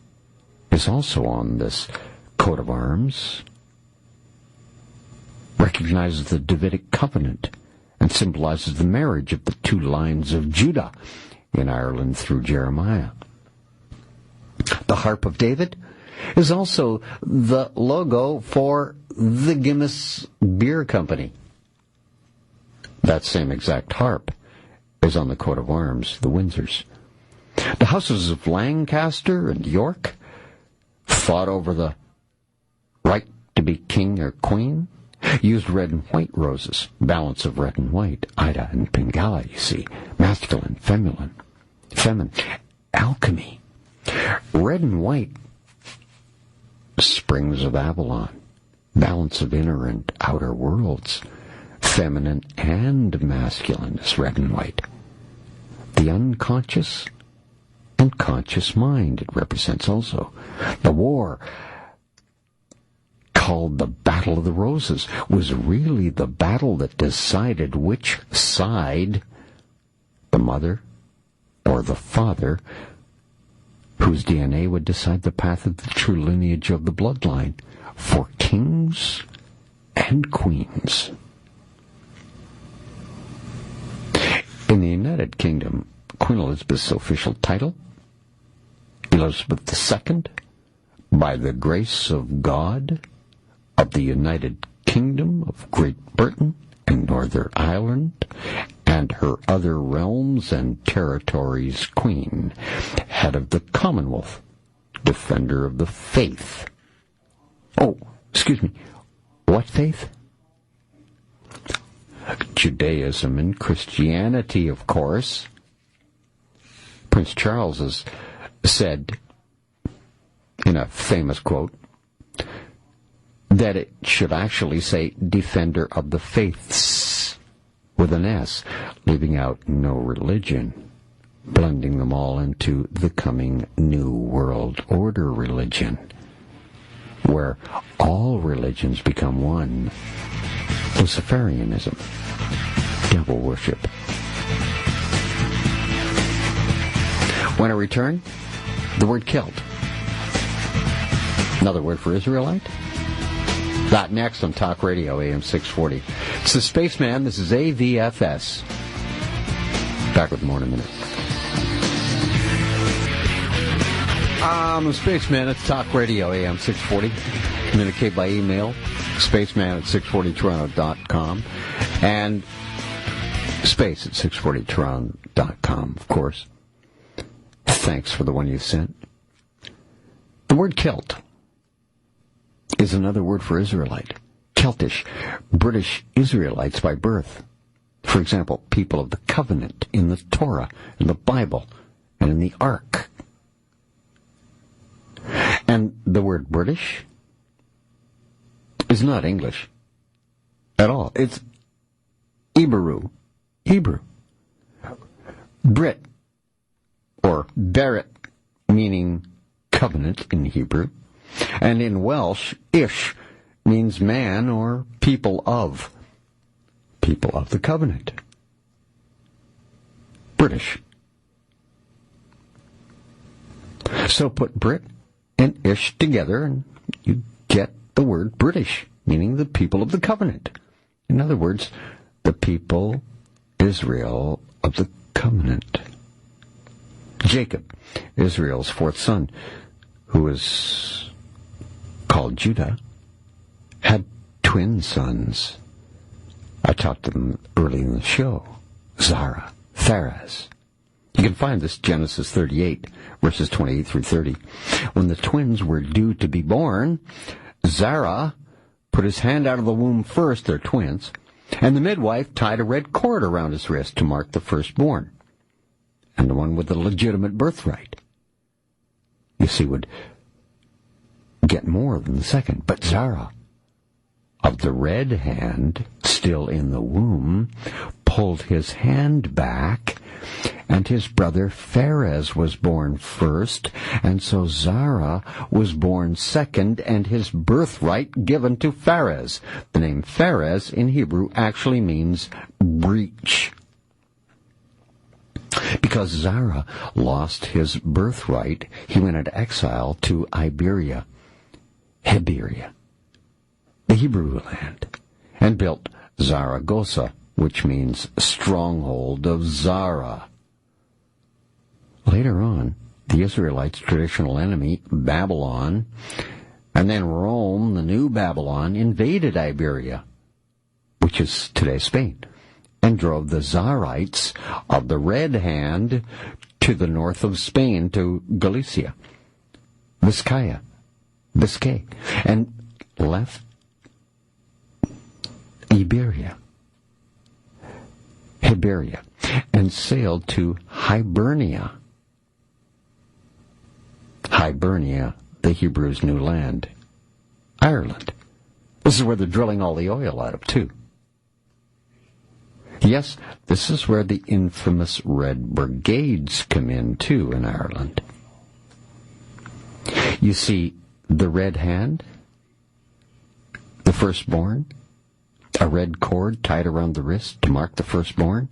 is also on this coat of arms, recognizes the Davidic covenant, and symbolizes the marriage of the two lines of Judah in Ireland through Jeremiah. The harp of David is also the logo for the Guinness Beer Company. That same exact harp is on the coat of arms, the Windsors. The houses of Lancaster and York fought over the right to be king or queen, used red and white roses, balance of red and white, Ida and Pingala, you see, masculine, feminine, alchemy. Red and white, springs of Avalon, balance of inner and outer worlds, feminine and masculine is red and white. The unconscious and conscious mind it represents also. The war, called the Battle of the Roses, was really the battle that decided which side, the mother or the father, whose DNA would decide the path of the true lineage of the bloodline for kings and queens. In the United Kingdom, Queen Elizabeth's official title, Elizabeth II, by the grace of God, of the United Kingdom of Great Britain and Northern Ireland, and her other realms and territories Queen, head of the Commonwealth, defender of the faith. Oh, excuse me, what faith? Judaism and Christianity, of course. Prince Charles has said, in a famous quote, that it should actually say defender of the faiths with an S, leaving out no religion, blending them all into the coming New World Order religion, where all religions become one. Luciferianism, devil worship. When I return, the word Celt. Another word for Israelite? That next on Talk Radio, AM 640. It's the Spaceman. This is AVFS. Back with more in a minute. I'm the Spaceman. It's Talk Radio, AM 640. Communicate by email. Spaceman at 640toronto.com. And space at 640toronto.com, of course. Thanks for the one you sent. The word Celt is another word for Israelite. Celtish, British Israelites by birth. For example, people of the covenant in the Torah, in the Bible, and in the Ark. And the word British is not English at all. It's Hebrew. Brit, or Beret, meaning covenant in Hebrew. And in Welsh, Ish means man or people of the covenant. British. So put Brit and Ish together and you get the word British, meaning the people of the covenant. In other words, the people, Israel of the covenant. Jacob, Israel's fourth son, who was called Judah, had twin sons. I talked to them early in the show. Zara, Pharez. You can find this Genesis 38, verses 28 through 30. When the twins were due to be born, Zara put his hand out of the womb first, they're twins, and the midwife tied a red cord around his wrist to mark the firstborn, and the one with the legitimate birthright, you see, would get more than the second. But Zara, of the red hand, still in the womb, pulled his hand back, and his brother Pharez was born first, and so Zara was born second, and his birthright given to Pharez. The name Pharez in Hebrew actually means breach. Because Zara lost his birthright, he went into exile to Iberia, the Hebrew land, and built Zaragoza, which means stronghold of Zara. Later on, the Israelites' traditional enemy, Babylon, and then Rome, the new Babylon, invaded Iberia, which is today Spain, and drove the Zarites of the Red Hand to the north of Spain, to Galicia, Biscay, and left Iberia, and sailed to Hibernia, the Hebrews' new land, Ireland. This is where they're drilling all the oil out of, too. Yes, this is where the infamous Red Brigades come in, too, in Ireland. You see, the red hand, the firstborn, a red cord tied around the wrist to mark the firstborn,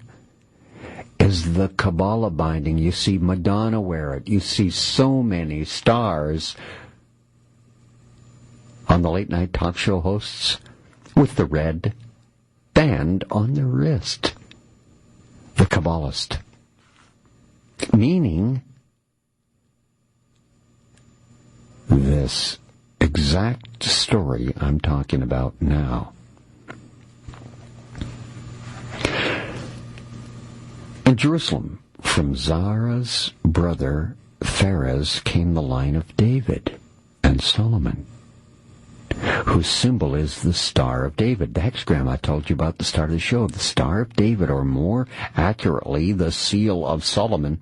is the Kabbalah binding. You see Madonna wear it. You see so many stars on the late-night talk show hosts with the red band on the wrist. The Kabbalist. Meaning this exact story I'm talking about now. In Jerusalem, from Zara's brother Pharez came the line of David and Solomon, whose symbol is the Star of David. The hexagram I told you about at the start of the show, the Star of David, or more accurately, the Seal of Solomon,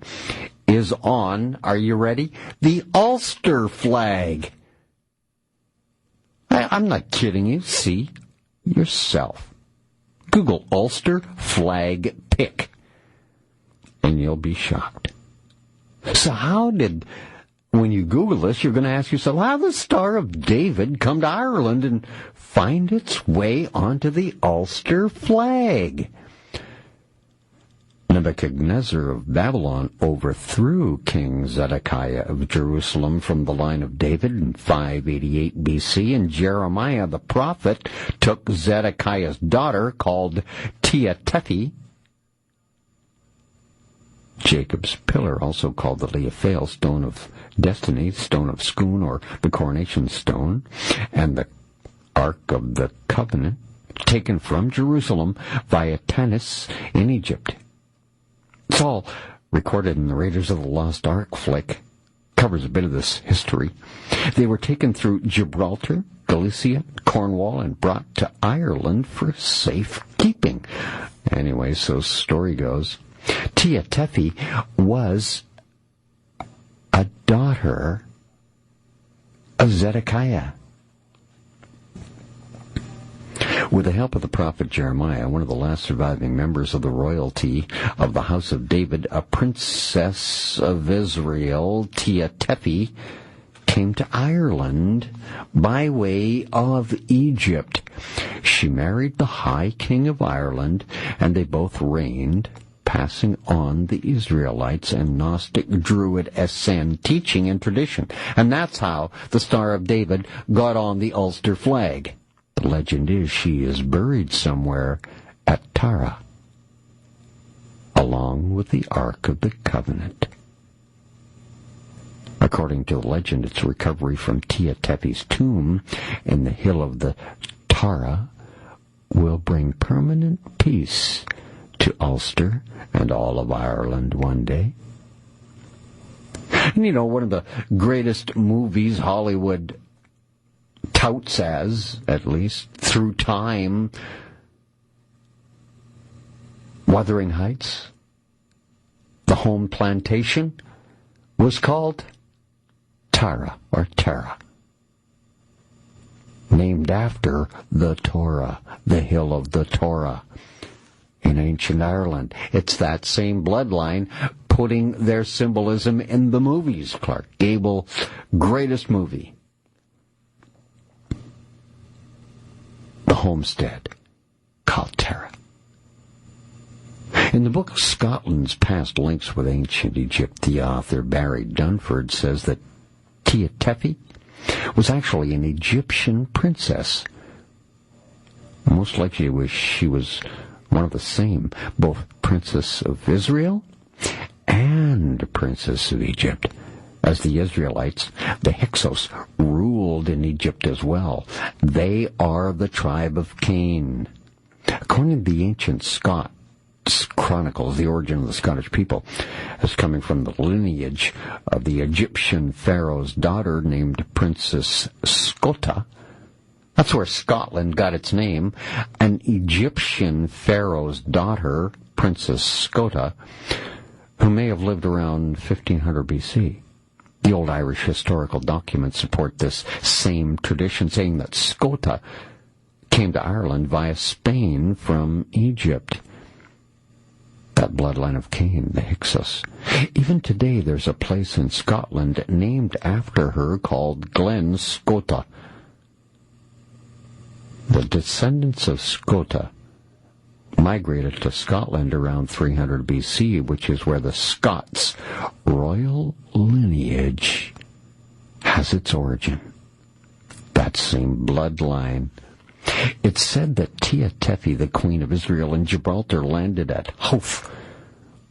is on, are you ready? The Ulster flag. I'm not kidding you. See yourself. Google Ulster flag pic, and you'll be shocked. So when you Google this, you're going to ask yourself, how did the Star of David come to Ireland and find its way onto the Ulster flag? Nebuchadnezzar of Babylon overthrew King Zedekiah of Jerusalem from the line of David in 588 BC, and Jeremiah the prophet took Zedekiah's daughter, called Tehaphthi, Jacob's pillar, also called the Leophale, stone of destiny, stone of Scone, or the coronation stone, and the Ark of the Covenant, taken from Jerusalem via Tanis in Egypt. It's all recorded in the Raiders of the Lost Ark flick. Covers a bit of this history. They were taken through Gibraltar, Galicia, Cornwall, and brought to Ireland for safekeeping. Anyway, so story goes, Tehaphthi was a daughter of Zedekiah. With the help of the prophet Jeremiah, one of the last surviving members of the royalty of the house of David, a princess of Israel, Tehaphthi, came to Ireland by way of Egypt. She married the High King of Ireland, and they both reigned, passing on the Israelites and Gnostic Druid Essene teaching and tradition. And that's how the Star of David got on the Ulster flag. The legend is she is buried somewhere at Tara, along with the Ark of the Covenant. According to the legend, its recovery from Tehaphthi's tomb in the hill of the Tara will bring permanent peace to Ulster and all of Ireland one day. And one of the greatest movies Hollywood touts as, at least through time, Wuthering Heights, the home plantation, was called Tara, or Tara, named after the Torah, the hill of the Torah in ancient Ireland. It's that same bloodline putting their symbolism in the movies. Clark Gable, greatest movie. The homestead, called Tara. In the book Scotland's Past Links with Ancient Egypt, the author Barry Dunford says that Tehaphthi was actually an Egyptian princess. Most likely she was one of the same, both Princess of Israel and Princess of Egypt. As the Israelites, the Hyksos, ruled in Egypt as well. They are the tribe of Cain. According to the ancient Scots chronicles, the origin of the Scottish people is coming from the lineage of the Egyptian pharaoh's daughter named Princess Scota. That's where Scotland got its name. An Egyptian pharaoh's daughter, Princess Scota, who may have lived around 1500 BC. The old Irish historical documents support this same tradition, saying that Scota came to Ireland via Spain from Egypt. that bloodline of Cain, the Hyksos. Even today there's a place in Scotland named after her called Glen Scota. The descendants of Scota migrated to Scotland around 300 BC, which is where the Scots' royal lineage has its origin. That same bloodline. It's said that Tia Tephi, the Queen of Israel in Gibraltar, landed at Howth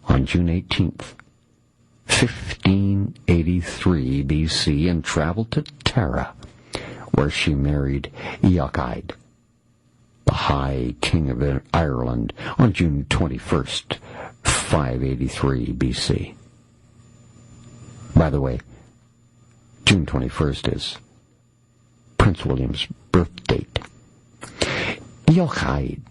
on June 18th, 1583 BC, and traveled to Tara, where she married Eochaid, the High King of Ireland, on June 21st, 583 BC. By the way, June 21st is Prince William's birth date. Eochaid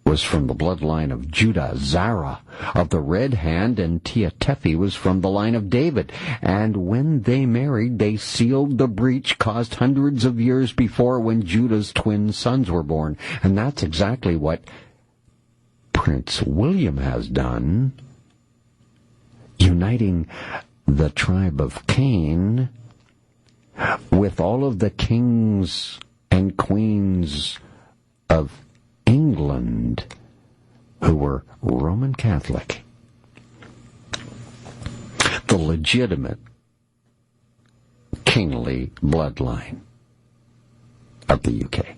was from the bloodline of Judah, Zara of the Red Hand, and Tia Tephi was from the line of David. And when they married, they sealed the breach caused hundreds of years before, when Judah's twin sons were born. And that's exactly what Prince William has done, uniting the tribe of Cain with all of the kings and queens of England who were Roman Catholic. The legitimate kingly bloodline of the UK.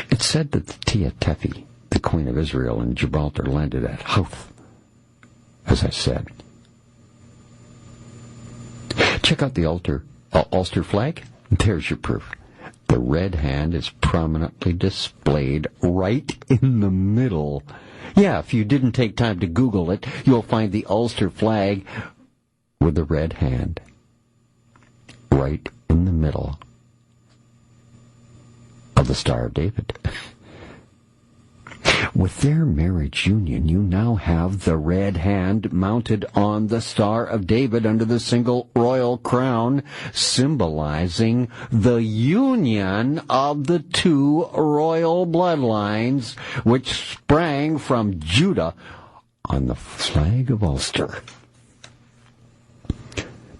It's said that the Tia Tephi, the Queen of Israel in Gibraltar, landed at Howth, as I said. Check out the Ulster flag. There's your proof. The red hand is prominently displayed right in the middle. Yeah, if you didn't take time to Google it, you'll find the Ulster flag with the red hand right in the middle of the Star of David. With their marriage union, you now have the red hand mounted on the Star of David under the single royal crown, symbolizing the union of the two royal bloodlines, which sprang from Judah on the flag of Ulster.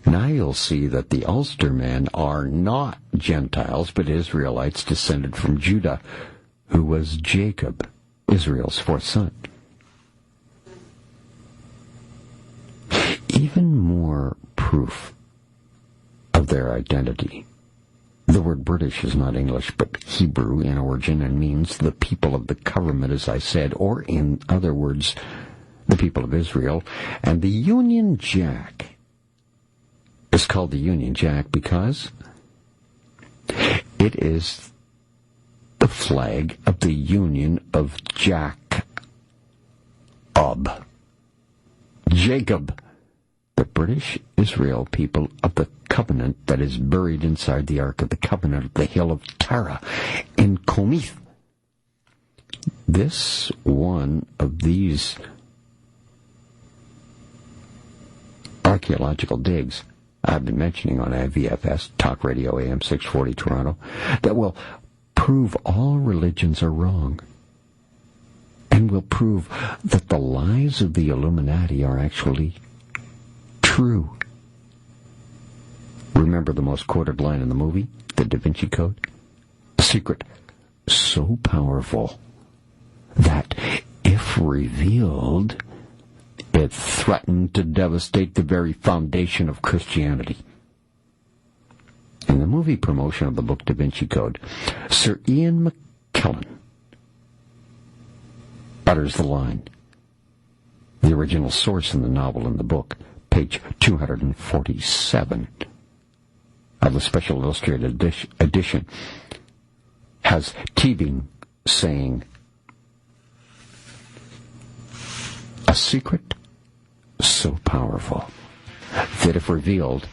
Now you'll see that the Ulstermen are not Gentiles, but Israelites descended from Judah, who was Jacob, Israel's fourth son. Even more proof of their identity. The word British is not English, but Hebrew in origin and means the people of the covenant, as I said, or in other words, the people of Israel. And the Union Jack is called the Union Jack because it is the flag of the Union of Jacob, the British Israel people of the covenant that is buried inside the Ark of the Covenant at the hill of Tara in Comith. This one of these archaeological digs I've been mentioning on VFS, Talk Radio AM 640 Toronto, that will prove all religions are wrong, and will prove that the lies of the Illuminati are actually true. Remember the most quoted line in the movie, The Da Vinci Code? A secret so powerful that, if revealed, it threatened to devastate the very foundation of Christianity. In the movie promotion of the book Da Vinci Code, Sir Ian McKellen utters the line. The original source in the novel in the book, page 247 of the special illustrated edition, has Teabing saying, "A secret so powerful that if revealed,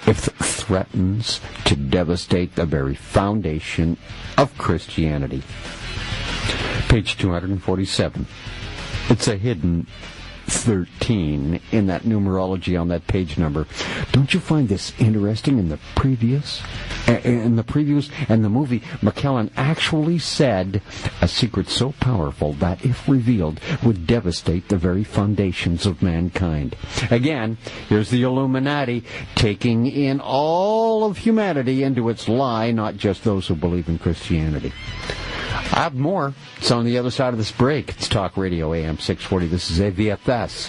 it threatens to devastate the very foundation of Christianity." Page 247. It's a hidden 13 in that numerology on that page number. Don't you find this interesting? In the previews and the movie, McKellen actually said a secret so powerful that, if revealed, would devastate the very foundations of mankind. Again, here's the Illuminati taking in all of humanity into its lie, not just those who believe in Christianity. I have more. It's on the other side of this break. It's Talk Radio AM 640. This is AVFS.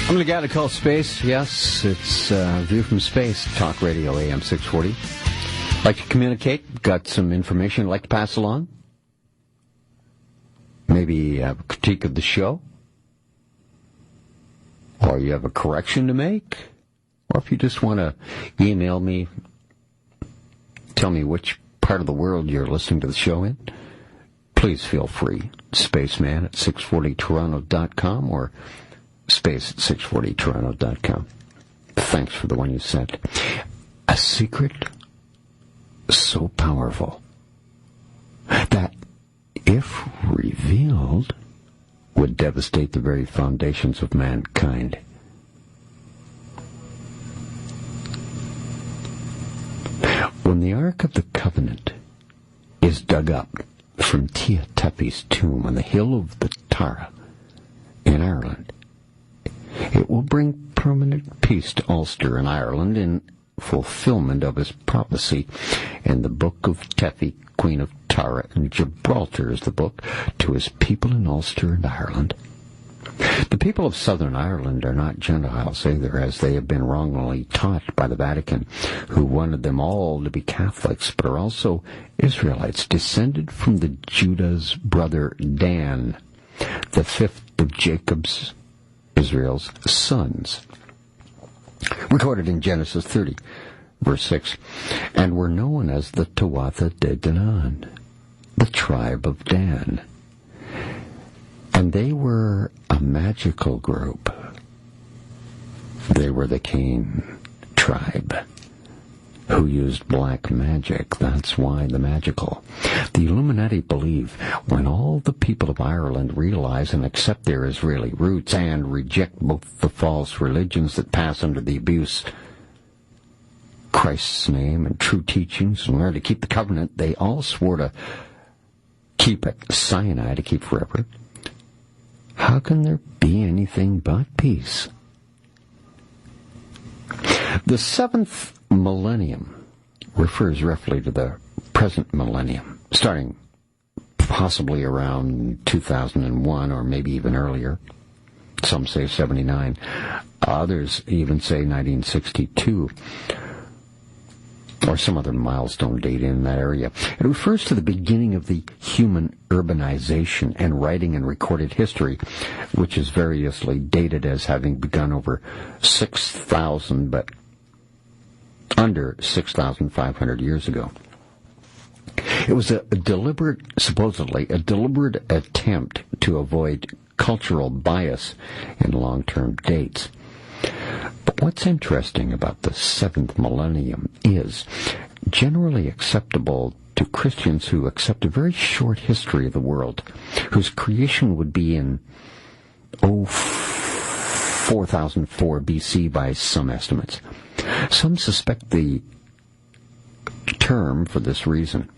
I'm the guy to call Space. Yes, it's View from Space. Talk Radio AM 640. Like to communicate? Got some information you'd like to pass along? Maybe a critique of the show? Or you have a correction to make? Or if you just want to email me, tell me which part of the world you're listening to the show in, please feel free. Spaceman at 640toronto.com or space at 640toronto.com. Thanks for the one you sent. A secret so powerful that, if revealed, would devastate the very foundations of mankind. When the Ark of the Covenant is dug up from Tia Tepe's tomb on the hill of the Tara in Ireland, it will bring permanent peace to Ulster and Ireland in fulfillment of his prophecy in the Book of Tepe, Queen of Tara, and Gibraltar is the book, to his people in Ulster and Ireland. The people of Southern Ireland are not Gentiles either, as they have been wrongly taught by the Vatican, who wanted them all to be Catholics, but are also Israelites, descended from the Judah's brother Dan, the fifth of Jacob's, Israel's sons. Recorded in Genesis 30, verse 6, and were known as the Tuatha De Danaan, the tribe of Dan. And they were a magical group. They were the Cain tribe, who used black magic. That's why the magical. The Illuminati believe when all the people of Ireland realize and accept their Israeli roots and reject both the false religions that pass under the abuse Christ's name and true teachings, and learn to keep the covenant they all swore to keep at Sinai to keep forever, how can there be anything but peace? The seventh millennium refers roughly to the present millennium, starting possibly around 2001 or maybe even earlier. Some say 79. Others even say 1962. Or some other milestone date in that area. It refers to the beginning of the human urbanization and writing and recorded history, which is variously dated as having begun over 6,000, but under 6,500 years ago. It was supposedly a deliberate attempt to avoid cultural bias in long-term dates. But what's interesting about the seventh millennium is generally acceptable to Christians who accept a very short history of the world, whose creation would be in 4004 BC by some estimates. Some suspect the term for this reason.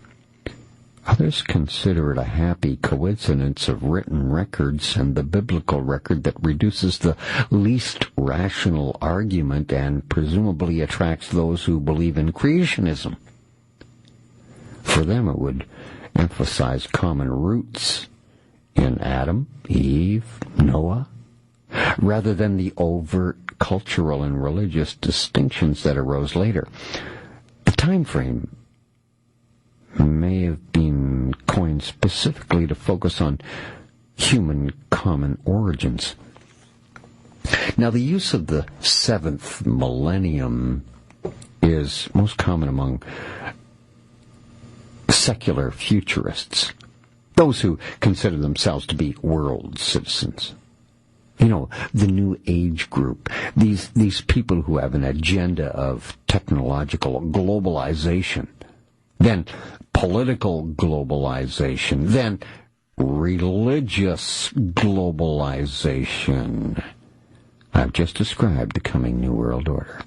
Others consider it a happy coincidence of written records and the biblical record that reduces the least rational argument and presumably attracts those who believe in creationism. For them, it would emphasize common roots in Adam, Eve, Noah, rather than the overt cultural and religious distinctions that arose later. The time frame may have been coined specifically to focus on human common origins. Now, the use of the seventh millennium is most common among secular futurists, those who consider themselves to be world citizens. You know, the New Age group, these people who have an agenda of technological globalization, then political globalization, then religious globalization. I've just described the coming New World Order.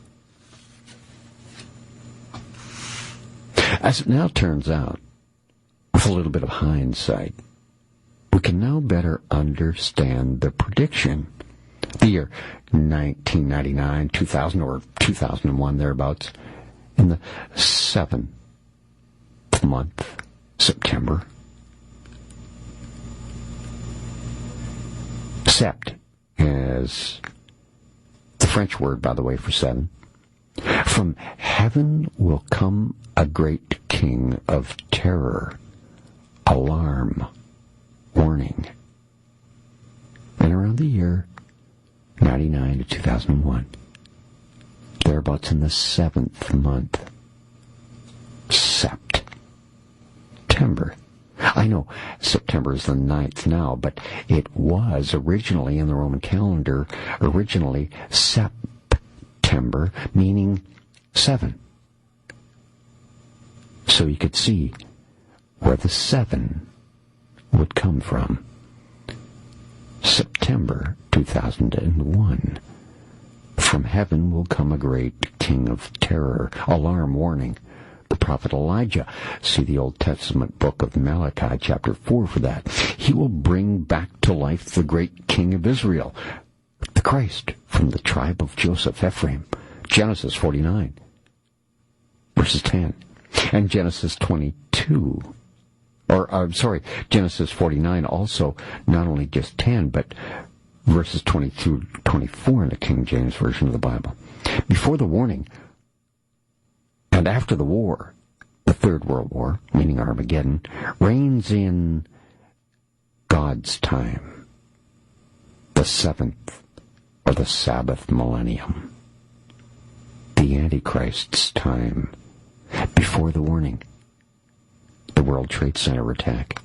As it now turns out, with a little bit of hindsight, we can now better understand the prediction. The year 1999, 2000, or 2001, thereabouts, in the 7th month, September. Sept is the French word, by the way, for 7. From heaven will come a great king of terror, alarm, warning. And around the year 99 to 2001, thereabouts in the 7th month, September. I know September is the 9th now, but it was originally in the Roman calendar, September, meaning 7. So you could see where the 7 would come from. September 2001. From heaven will come a great king of terror, alarm, warning. The prophet Elijah. See the Old Testament book of Malachi, chapter 4 for that. He will bring back to life the great king of Israel, the Christ from the tribe of Joseph, Ephraim. Genesis 49, verses 10. And Genesis 22, Genesis 49 also, not only just 10, but verses 22 to 24 in the King James Version of the Bible. Before the warning, and after the war, the Third World War, meaning Armageddon, reigns in God's time, the 7th or the Sabbath millennium, the Antichrist's time, before the warning, the World Trade Center attack,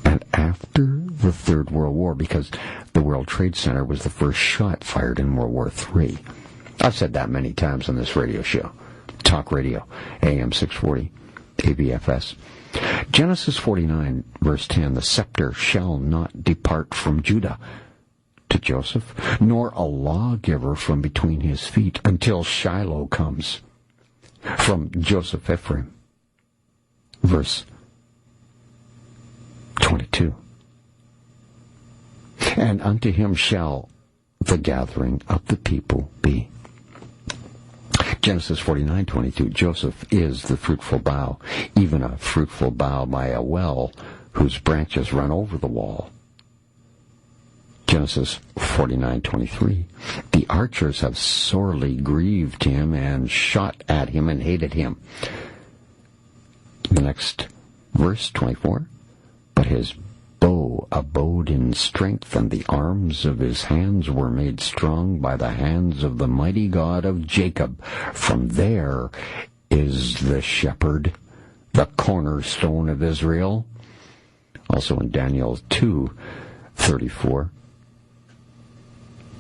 and after the Third World War, because the World Trade Center was the first shot fired in World War III. I've said that many times on this radio show. Talk Radio, AM 640, ABFS. Genesis 49, verse 10, the scepter shall not depart from Judah to Joseph, nor a lawgiver from between his feet until Shiloh comes. From Joseph, Ephraim. Verse 22. And unto him shall the gathering of the people be. Genesis 49:22. Joseph is the fruitful bough, even a fruitful bough by a well whose branches run over the wall. Genesis 49:23. The archers have sorely grieved him and shot at him and hated him. The next verse, 24. But his bow abode in strength, and the arms of his hands were made strong by the hands of the mighty God of Jacob. From there is the shepherd, the cornerstone of Israel. Also in Daniel 2:34.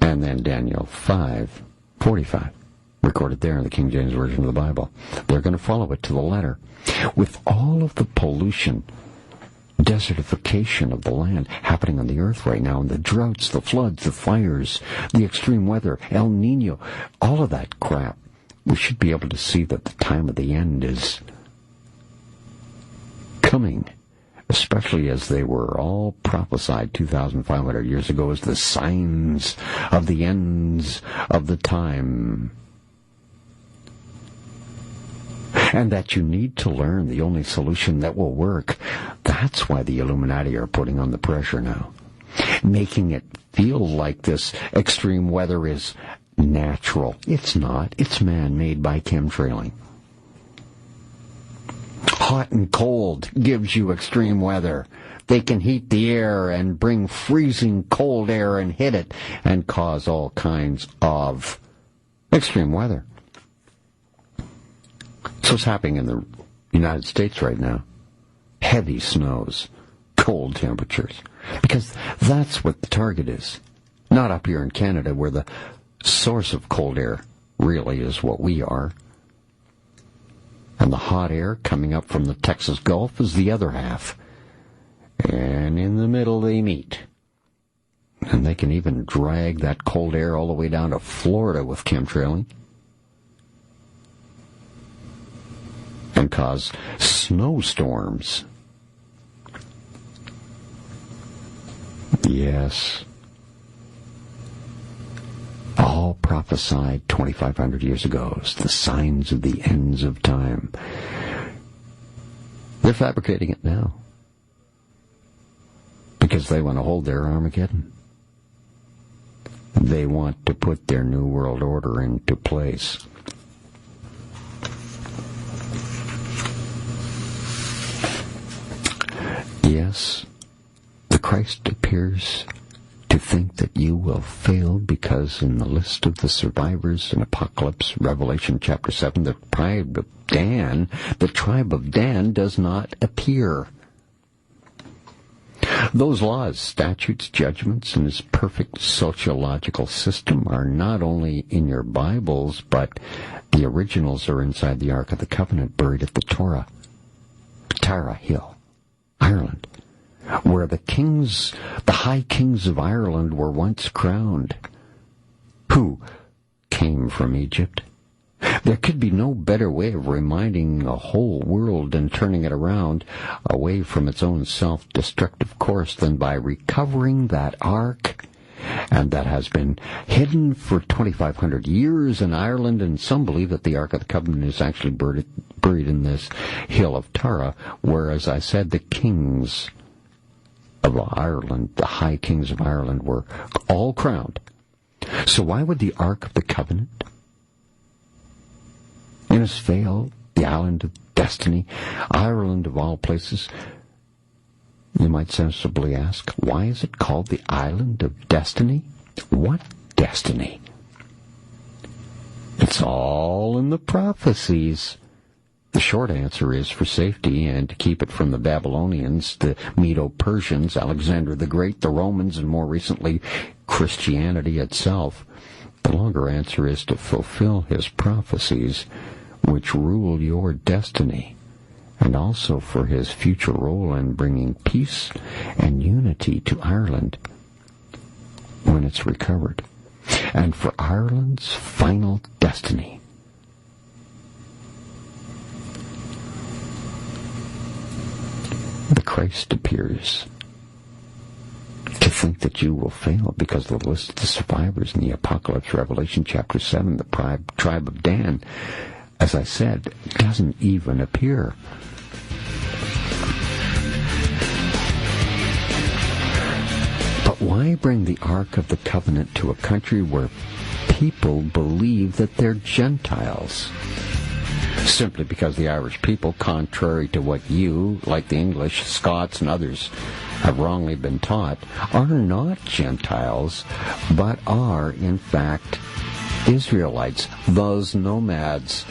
And then Daniel 5:45. Recorded there in the King James Version of the Bible. They're going to follow it to the letter. With all of the pollution, desertification of the land happening on the earth right now, and the droughts, the floods, the fires, the extreme weather, El Nino, all of that crap, we should be able to see that the time of the end is coming, especially as they were all prophesied 2,500 years ago as the signs of the ends of the time. And that you need to learn the only solution that will work. That's why the Illuminati are putting on the pressure now, making it feel like this extreme weather is natural. It's not. It's man-made by chemtrailing. Hot and cold gives you extreme weather. They can heat the air and bring freezing cold air and hit it and cause all kinds of extreme weather. So what's happening in the United States right now? Heavy snows, cold temperatures. Because that's what the target is. Not up here in Canada where the source of cold air really is what we are. And the hot air coming up from the Texas Gulf is the other half. and in the middle they meet. And they can even drag that cold air all the way down to Florida with chemtrailing and cause snowstorms. Yes. All prophesied 2,500 years ago as the signs of the ends of time. They're fabricating it now because they want to hold their Armageddon. They want to put their New World Order into place. Yes, the Christ appears to think that you will fail because in the list of the survivors in Apocalypse, Revelation chapter 7, the tribe of Dan does not appear. Those laws, statutes, judgments, and his perfect sociological system are not only in your Bibles, but the originals are inside the Ark of the Covenant buried at the Tara Hill, Ireland, where the high kings of Ireland were once crowned, who came from Egypt. There could be no better way of reminding a whole world and turning it around away from its own self-destructive course than by recovering that ark, and that has been hidden for 2,500 years in Ireland, and some believe that the Ark of the Covenant is actually buried in this hill of Tara, where, as I said, the kings of Ireland, the high kings of Ireland, were all crowned. So why would the Ark of the Covenant fail, the island of destiny, Ireland of all places? You might sensibly ask, why is it called the island of destiny? What destiny? It's all in the prophecies. The short answer is for safety and to keep it from the Babylonians, the Medo-Persians, Alexander the Great, the Romans, and more recently, Christianity itself. The longer answer is to fulfill his prophecies, which rule your destiny, and also for his future role in bringing peace and unity to Ireland when it's recovered, and for Ireland's final destiny. The Christ appears to think that you will fail because the list of the survivors in the Apocalypse, Revelation chapter 7, the tribe of Dan, as I said, doesn't even appear. But why bring the Ark of the Covenant to a country where people believe that they're Gentiles? Simply because the Irish people, contrary to what you, like the English, Scots, and others have wrongly been taught, are not Gentiles, but are, in fact, Israelites, those nomads.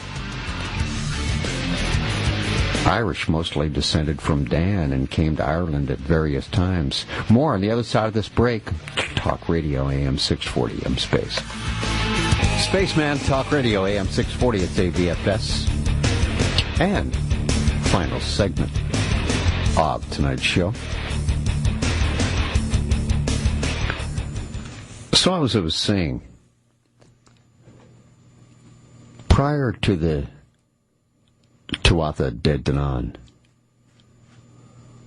Irish mostly descended from Dan and came to Ireland at various times. More on the other side of this break. Talk Radio AM 640. I'm Space. Spaceman, Talk Radio AM 640 at AVFS. And final segment of tonight's show. So as I was saying, prior to the Tuatha De Danann,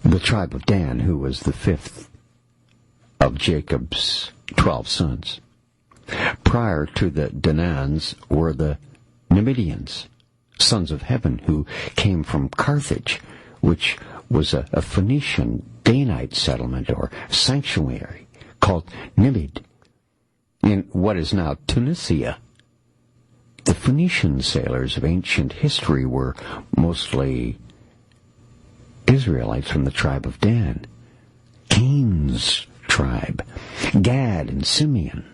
the tribe of Dan, who was the fifth of Jacob's 12 sons. Prior to the Danans were the Numidians, sons of heaven, who came from Carthage, which was a Phoenician Danite settlement or sanctuary called Nimid in what is now Tunisia. The Phoenician sailors of ancient history were mostly Israelites from the tribe of Dan, Cain's tribe, Gad and Simeon.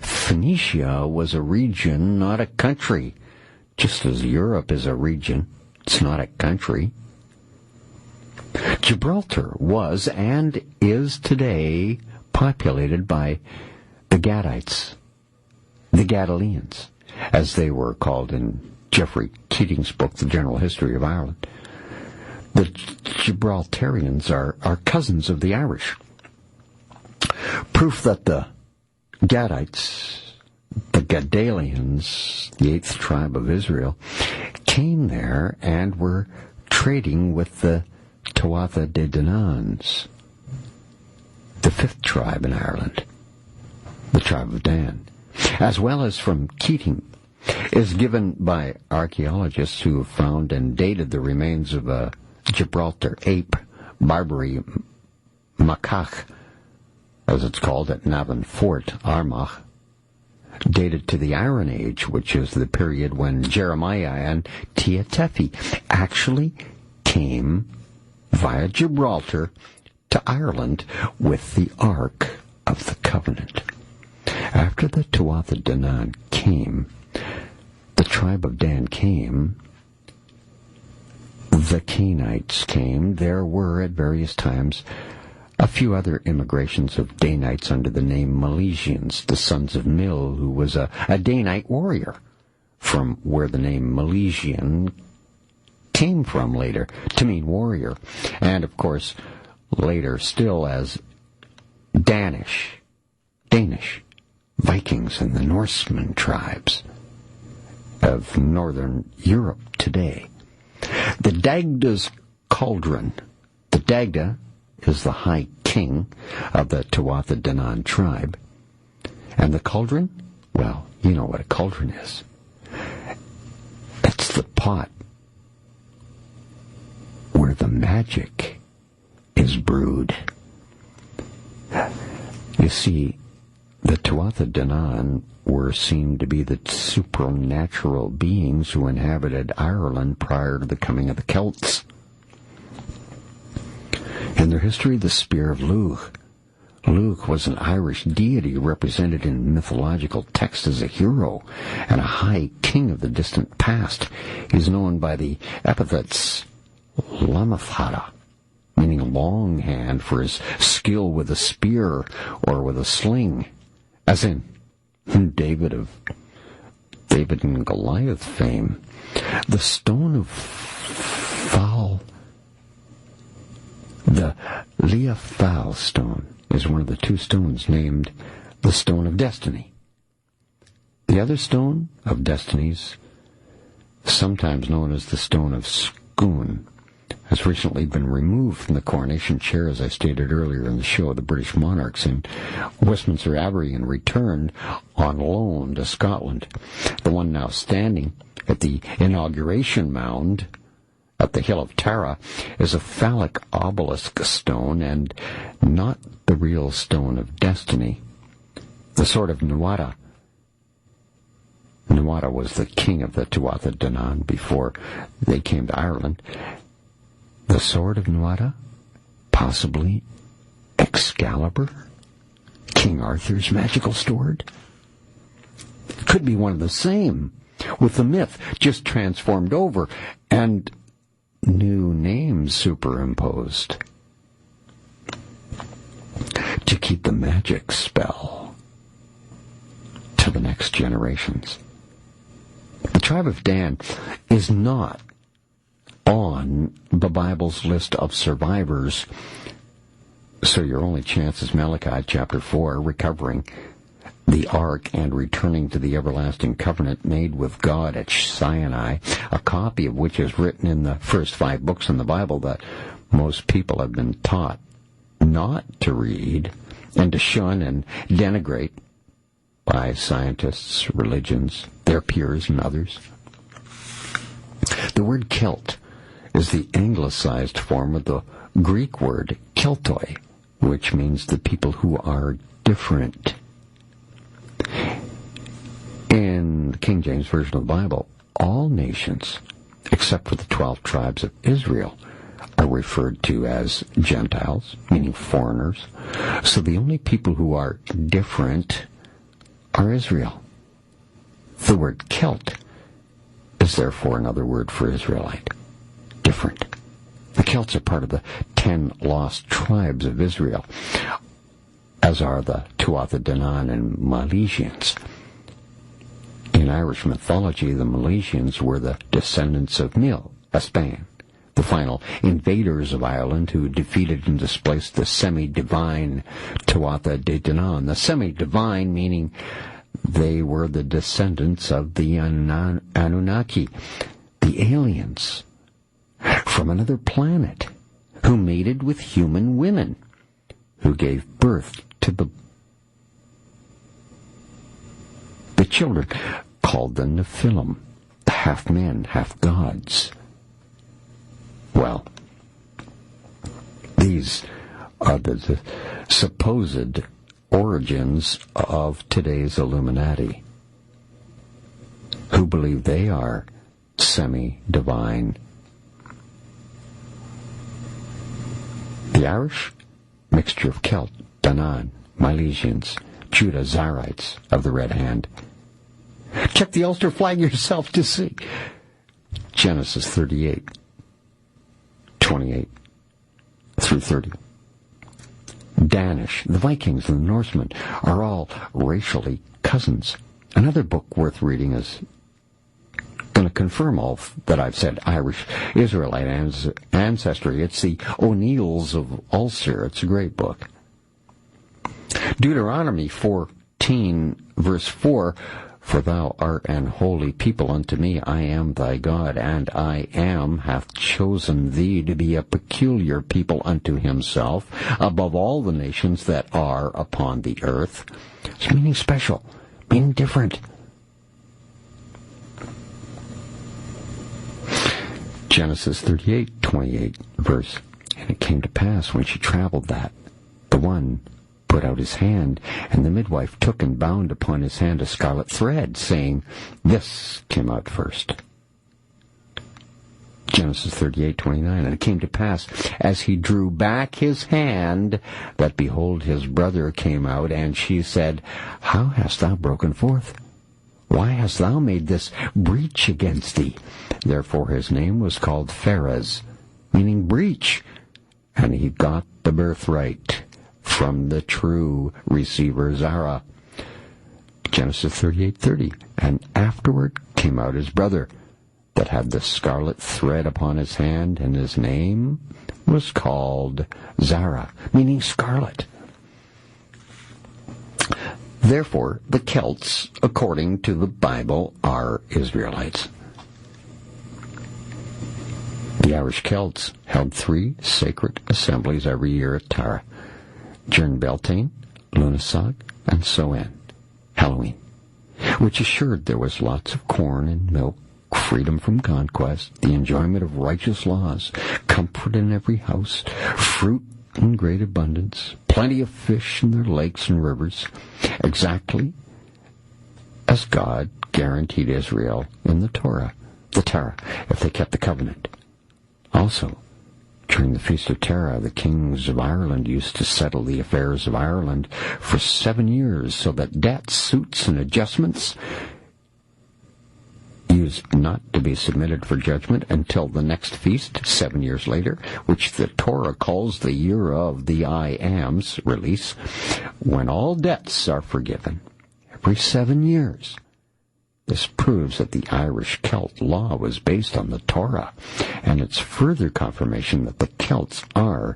Phoenicia was a region, not a country, just as Europe is a region. It's not a country. Gibraltar was and is today populated by the Gadites, the Galileans, as they were called in Geoffrey Keating's book, The General History of Ireland. The Gibraltarians are cousins of the Irish. Proof that the Gadites, the Gadalians, the 8th tribe of Israel, came there and were trading with the Tuatha De Danans, the 5th tribe in Ireland, the tribe of Dan, as well as from Keating, is given by archaeologists who have found and dated the remains of a Gibraltar ape, Barbary macaque, as it's called, at Navan Fort, Armagh, dated to the Iron Age, which is the period when Jeremiah and Tia Tephi actually came via Gibraltar to Ireland with the Ark of the Covenant. After the Tuatha De Danann came, the tribe of Dan came, the Canaanites came. There were, at various times, a few other immigrations of Danites under the name Milesians, the sons of Mil, who was a Danite warrior, from where the name Milesian came from later, to mean warrior, and of course later still as Danish, Vikings, and the Norseman tribes of northern Europe today. The Dagda's cauldron. The Dagda is the high king of the Tuatha De Danann tribe. And the cauldron? Well, you know what a cauldron is. It's the pot where the magic is brewed. You see, the Tuatha De Danann were seen to be the supernatural beings who inhabited Ireland prior to the coming of the Celts. In their history, the spear of Luach. Luach was an Irish deity represented in mythological texts as a hero and a high king of the distant past. He is known by the epithets Lamathada, meaning long hand, for his skill with a spear or with a sling, as in David and Goliath fame. The stone of Fowl, the Leafal stone, is one of the 2 stones named the Stone of Destiny. The other stone of destinies, sometimes known as the Stone of Scone, has recently been removed from the coronation chair, as I stated earlier in the show, of the British monarchs in Westminster Abbey, and returned on loan to Scotland. The one now standing at the inauguration mound at the Hill of Tara is a phallic obelisk stone and not the real Stone of Destiny. The sword of Nuada. Nuada was the king of the Tuatha De Danann before they came to Ireland. The sword of Nuada? Possibly Excalibur? King Arthur's magical sword? Could be one of the same, with the myth just transformed over and new names superimposed to keep the magic spell to the next generations. The tribe of Dan is not on the Bible's list of survivors, so your only chance is Malachi chapter 4, recovering the ark and returning to the everlasting covenant made with God at Sinai, a copy of which is written in the first 5 books in the Bible that most people have been taught not to read and to shun and denigrate by scientists, religions, their peers, and others. The word Celt is the anglicized form of the Greek word Keltoi, which means the people who are different. In the King James Version of the Bible, all nations, except for the 12 tribes of Israel, are referred to as Gentiles, meaning foreigners. So the only people who are different are Israel. The word Celt is therefore another word for Israelite. Different. The Celts are part of the 10 lost tribes of Israel, as are the Tuatha De Danann and Milesians. In Irish mythology, the Milesians were the descendants of Mil, a span, the final invaders of Ireland who defeated and displaced the semi-divine Tuatha De Danann. The semi-divine meaning they were the descendants of the Anunnaki, the aliens from another planet who mated with human women, who gave birth to the children called the Nephilim, half men, half gods. Well, these are the supposed origins of today's Illuminati, who believe they are semi-divine. The Irish, mixture of Celt, Danann, Milesians, Judah, Zarites of the Red Hand. Check the Ulster flag yourself to see. Genesis 38, 28 through 30. Danish, the Vikings, and the Norsemen are all racially cousins. Another book worth reading is going to confirm all that I've said. Irish Israelite ancestry. It's the O'Neills of Ulster. It's a great book. Deuteronomy 14, verse 4, For thou art an holy people unto me, I am thy God, and I hath chosen thee to be a peculiar people unto himself, above all the nations that are upon the earth. It's meaning special, meaning different. Genesis 38, 28 verse. And it came to pass when she traveled that the one put out his hand, and the midwife took and bound upon his hand a scarlet thread, saying, This came out first. Genesis 38:29. And it came to pass, as he drew back his hand, that behold, his brother came out, and she said, How hast thou broken forth? Why hast thou made this breach against thee? Therefore his name was called Pharez, meaning breach, and he got the birthright from the true receiver Zara. Genesis 38:30. And afterward came out his brother, that had the scarlet thread upon his hand, and his name was called Zara, meaning scarlet. Therefore, the Celts, according to the Bible, are Israelites. The Irish Celts held 3 sacred assemblies every year at Tara: Jern Beltane, Lunasag, and Samhain, Halloween, which assured there was lots of corn and milk, freedom from conquest, the enjoyment of righteous laws, comfort in every house, fruit in great abundance, plenty of fish in their lakes and rivers, exactly as God guaranteed Israel in the Torah, if they kept the covenant. Also, during the Feast of Tara, the kings of Ireland used to settle the affairs of Ireland for 7 years, so that debts, suits, and adjustments used not to be submitted for judgment until the next feast, 7 years later, which the Torah calls the year of the I Am's release, when all debts are forgiven every 7 years. This proves that the Irish Celt law was based on the Torah, and it's further confirmation that the Celts are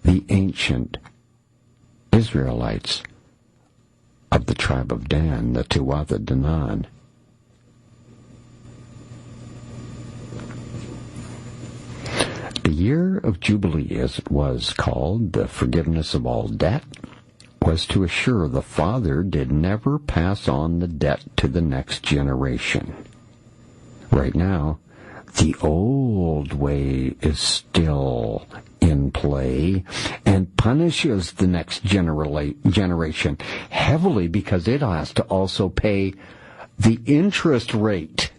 the ancient Israelites of the tribe of Dan, the Tuatha De Danann. The year of Jubilee, as it was called, the forgiveness of all debt, was to assure the father did never pass on the debt to the next generation. Right now, the old way is still in play and punishes the next generation heavily because it has to also pay the interest rate,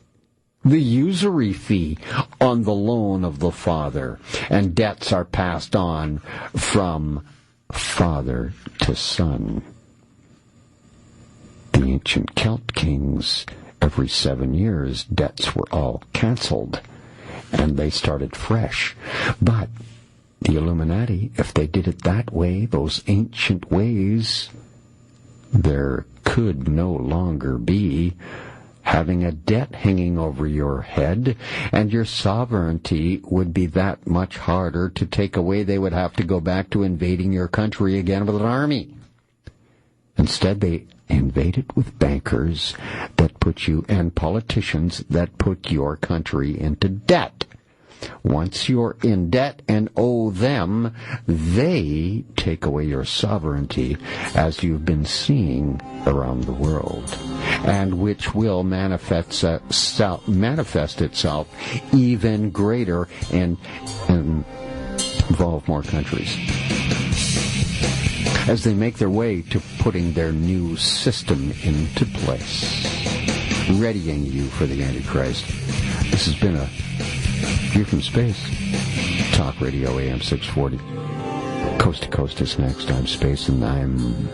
the usury fee on the loan of the father, and debts are passed on from father to son. The ancient Celt kings, every 7 years, debts were all canceled, and they started fresh. But the Illuminati, if they did it that way, those ancient ways, there could no longer be having a debt hanging over your head, and your sovereignty would be that much harder to take away. They would have to go back to invading your country again with an army. Instead, they invade it with bankers that put you, and politicians that put your country into debt. Once you're in debt and owe them, they take away your sovereignty, as you've been seeing around the world, and which will manifest itself even greater and involve more countries, as they make their way to putting their new system into place, readying you for the Antichrist. This has been a View from Space. Talk Radio AM 640. Coast to Coast is next. I'm Space, and I'm